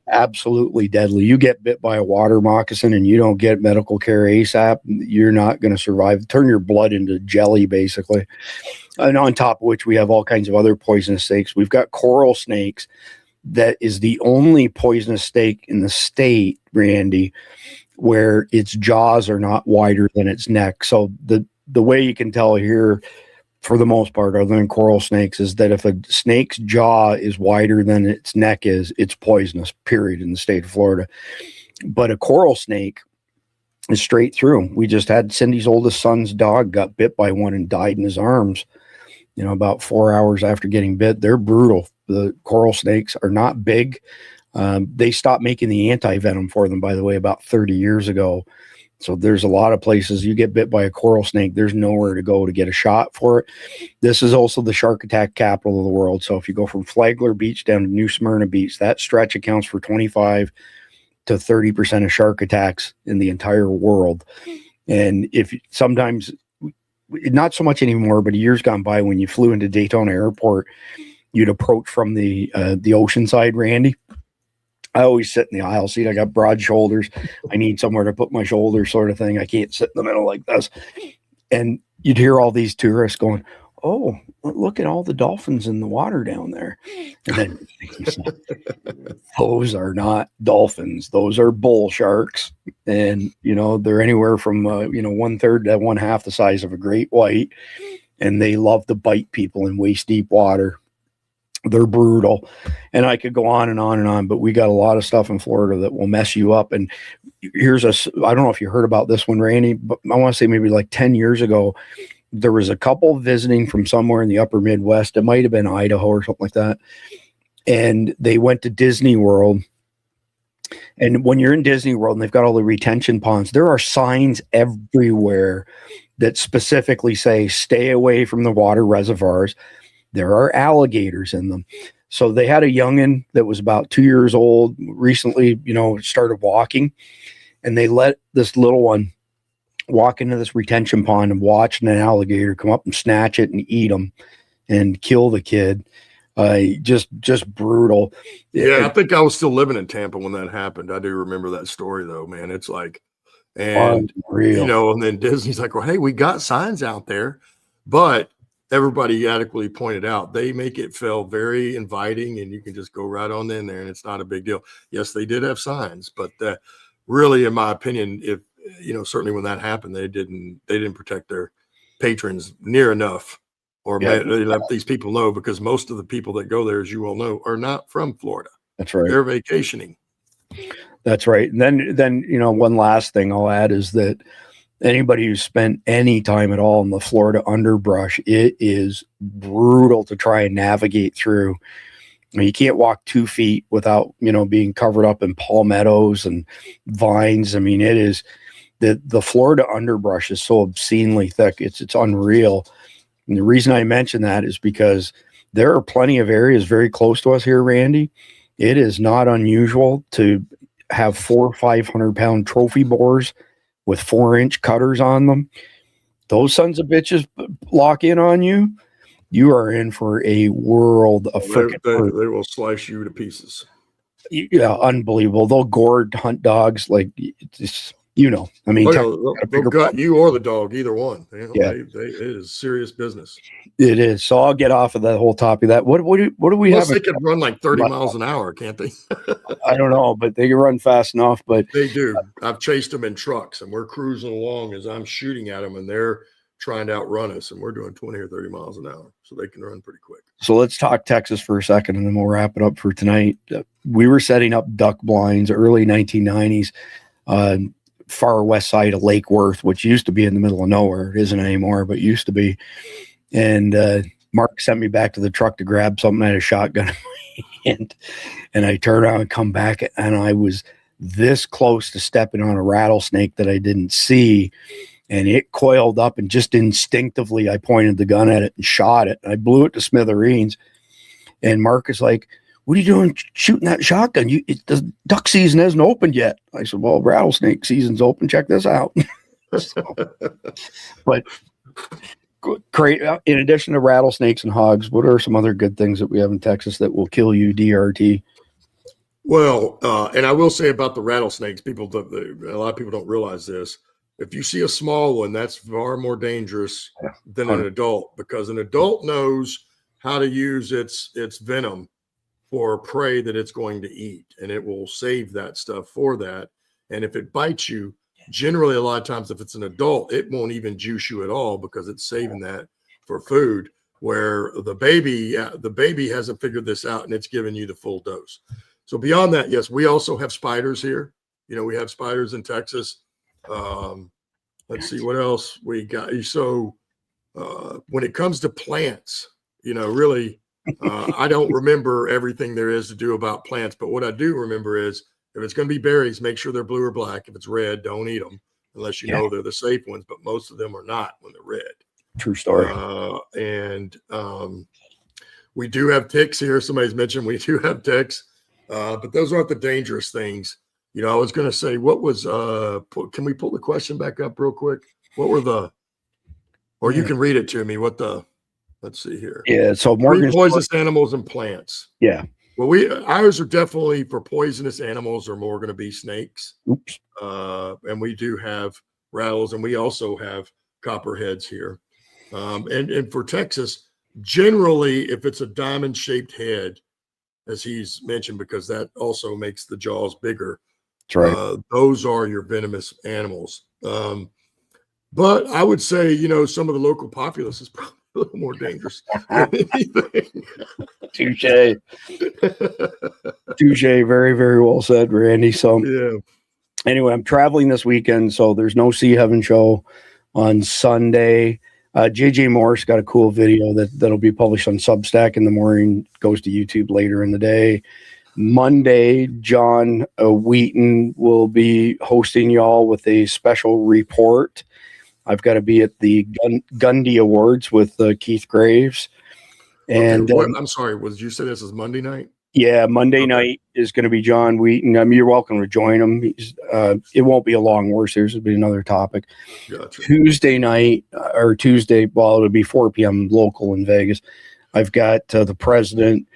Speaker 2: Absolutely deadly. You get bit by a water moccasin and you don't get medical care ASAP, you're not going to survive. Turn your blood into jelly, basically. And on top of which, we have all kinds of other poisonous snakes. We've got coral snakes. That is the only poisonous snake in the state, Randy, where its jaws are not wider than its neck. So the way you can tell here, for the most part, other than coral snakes, is that if a snake's jaw is wider than its neck is, it's poisonous, period, in the state of Florida. But a coral snake is straight through. We just had Cindy's oldest son's dog got bit by one and died in his arms, about 4 hours after getting bit. They're brutal. The coral snakes are not big. They stopped making the anti-venom for them, by the way, about 30 years ago. So there's a lot of places you get bit by a coral snake, there's nowhere to go to get a shot for it. This is also the shark attack capital of the world. So if you go from Flagler Beach down to New Smyrna Beach, that stretch accounts for 25 to 30% of shark attacks in the entire world. And if sometimes, not so much anymore, but years gone by, when you flew into Daytona Airport, you'd approach from the ocean side, Randy. I always sit in the aisle seat. I got broad shoulders. I need somewhere to put my shoulders, sort of thing. I can't sit in the middle like this. And you'd hear all these tourists going, "Oh, look at all the dolphins in the water down there." And then those are not dolphins. Those are bull sharks. And, they're anywhere from, 1/3 to 1/2 the size of a great white. And they love to bite people in waist deep water. They're brutal. And I could go on and on and on, but we got a lot of stuff in Florida that will mess you up. And I don't know if you heard about this one, Randy, but I want to say maybe like 10 years ago, there was a couple visiting from somewhere in the upper Midwest. It might have been Idaho or something like that. And they went to Disney World. And when you're in Disney World and they've got all the retention ponds, there are signs everywhere that specifically say, stay away from the water reservoirs. There are alligators in them. So they had a youngin that was about 2 years old, recently, started walking, and they let this little one walk into this retention pond and watch an alligator come up and snatch it and eat them and kill the kid. Just brutal.
Speaker 3: Yeah, I think I was still living in Tampa when that happened. I do remember that story, though, man. It's like, and
Speaker 2: unreal.
Speaker 3: And then Disney's like, well, hey, we got signs out there, but everybody adequately pointed out, they make it feel very inviting, and you can just go right on in there, and it's not a big deal. Yes, they did have signs, but really, in my opinion, if certainly when that happened, they didn't protect their patrons near enough, or they let these people know, because most of the people that go there, as you all know, are not from Florida.
Speaker 2: That's right.
Speaker 3: They're vacationing.
Speaker 2: That's right. And then one last thing I'll add is that anybody who's spent any time at all in the Florida underbrush, it is brutal to try and navigate through. You can't walk 2 feet without, being covered up in palmettos and vines. I mean, it is the Florida underbrush is so obscenely thick. It's unreal. And the reason I mention that is because there are plenty of areas very close to us here, Randy. It is not unusual to have 400 or 500 pound trophy boars with 4-inch cutters on them. Those sons of bitches lock in on you. You are in for a world of freaking hurt.
Speaker 3: They will slice you to pieces.
Speaker 2: Yeah, unbelievable. They'll gourd hunt dogs like it's, I mean,
Speaker 3: they'll gut you or the dog, either one.
Speaker 2: Yeah,
Speaker 3: it is serious business.
Speaker 2: It is. So I'll get off of that whole topic of that. What do we have?
Speaker 3: They can run like 30 miles an hour, can't they?
Speaker 2: I don't know, but they can run fast enough. But
Speaker 3: they do. I've chased them in trucks, and we're cruising along as I'm shooting at them, and they're trying to outrun us, and we're doing 20 or 30 miles an hour, so they can run pretty quick.
Speaker 2: So let's talk Texas for a second, and then we'll wrap it up for tonight. We were setting up duck blinds early 1990s, far west side of Lake Worth, which used to be in the middle of nowhere. It isn't anymore, but used to be. And Mark sent me back to the truck to grab something. I had a shotgun in my hand, and I turned around and come back, and I was this close to stepping on a rattlesnake that I didn't see. And it coiled up, and just instinctively, I pointed the gun at it and shot it. And I blew it to smithereens. And Mark is like, "What are you doing shooting that shotgun? The duck season hasn't opened yet." I said, "Well, rattlesnake season's open. Check this out." But great. In addition to rattlesnakes and hogs, what are some other good things that we have in Texas that will kill you, DRT?
Speaker 3: Well, and I will say about the rattlesnakes, a lot of people don't realize this. If you see a small one, that's far more dangerous than an adult, because an adult knows how to use its venom for prey that it's going to eat, and it will save that stuff for that. And if it bites you, generally a lot of times if it's an adult, it won't even juice you at all, because it's saving that for food, where the baby hasn't figured this out, and it's giving you the full dose. So beyond that, yes, we also have spiders here. We have spiders in Texas. Let's see what else we got. So when it comes to plants, really, I don't remember everything there is to do about plants, but what I do remember is if it's going to be berries, make sure they're blue or black. If it's red, don't eat them unless you know they're the safe ones, but most of them are not when they're red.
Speaker 2: True story.
Speaker 3: We do have ticks here. Somebody's mentioned we do have ticks, but those aren't the dangerous things. You know, I was going to say, what was, can we pull the question back up real quick? What were or you can read it to me, let's see here.
Speaker 2: Yeah, so Morgan's
Speaker 3: poisonous animals and plants.
Speaker 2: Yeah.
Speaker 3: Well, ours are definitely for poisonous animals, are more going to be snakes.
Speaker 2: Oops.
Speaker 3: And we do have rattles, and we also have copperheads here. And for Texas, generally, if it's a diamond-shaped head, as he's mentioned, because that also makes the jaws bigger.
Speaker 2: That's right.
Speaker 3: Those are your venomous animals. But I would say, you know, some of the local populace is probably a little more dangerous than anything.
Speaker 2: Touche. Touche. Very, very well said, Randy. So anyway, I'm traveling this weekend, so there's no Sea Heaven show on Sunday. JJ Morse got a cool video that'll be published on Substack in the morning, goes to YouTube later in the day. Monday, John Wheaton will be hosting y'all with a special report. I've got to be at the Gundy Awards with Keith Graves. And
Speaker 3: I'm sorry, you say this is Monday night?
Speaker 2: Yeah, Monday night is going to be John Wheaton. I mean, you're welcome to join him. It won't be a long war series. It'll be another topic.
Speaker 3: Gotcha.
Speaker 2: Tuesday, well, it'll be 4 p.m. local in Vegas. I've got the president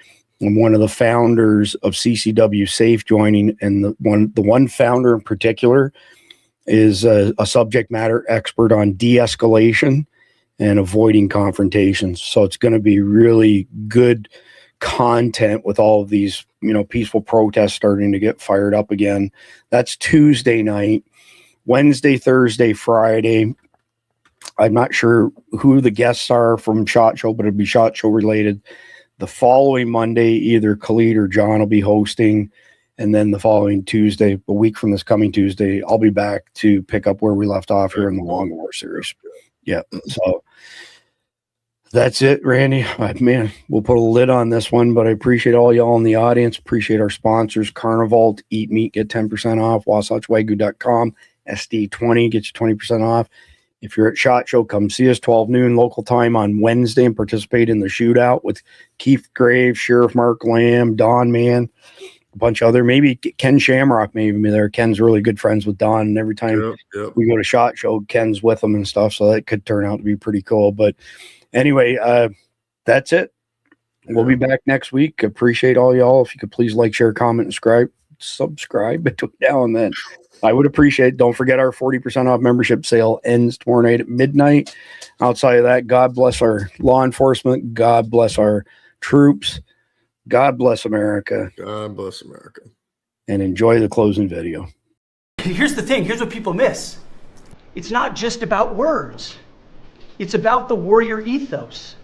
Speaker 2: and one of the founders of CCW Safe joining, and the one founder in particular is a subject matter expert on de-escalation and avoiding confrontations. So it's going to be really good content with all of these, you know, peaceful protests starting to get fired up again. That's Tuesday night. Wednesday, Thursday, Friday, I'm not sure who the guests are from SHOT Show, but it'll be SHOT Show related. The following Monday, either Khalid or John will be hosting. And then the following Tuesday, a week from this coming Tuesday, I'll be back to pick up where we left off here in the Long War series. Yeah. So that's it, Randy. Man, we'll put a lid on this one, but I appreciate all y'all in the audience. Appreciate our sponsors, Carnival, Eat Meat, get 10% off, WasatchWagyu.com, SD20, get you 20% off. If you're at SHOT Show, come see us 12 noon local time on Wednesday and participate in the shootout with Keith Graves, Sheriff Mark Lamb, Don Man, a bunch of other, maybe Ken Shamrock maybe be there. Ken's really good friends with Don, and every time we go to SHOT Show, Ken's with them and stuff, so that could turn out to be pretty cool. But anyway, that's it. We'll be back next week. Appreciate all y'all. If you could please like, share, comment, and subscribe between now and then. I would appreciate it. Don't forget our 40% off membership sale ends tomorrow night at midnight. Outside of that, God bless our law enforcement. God bless our troops. God bless America.
Speaker 3: God bless America.
Speaker 2: And enjoy the closing video.
Speaker 17: Here's the thing. Here's what people miss. It's not just about words. It's about the warrior ethos.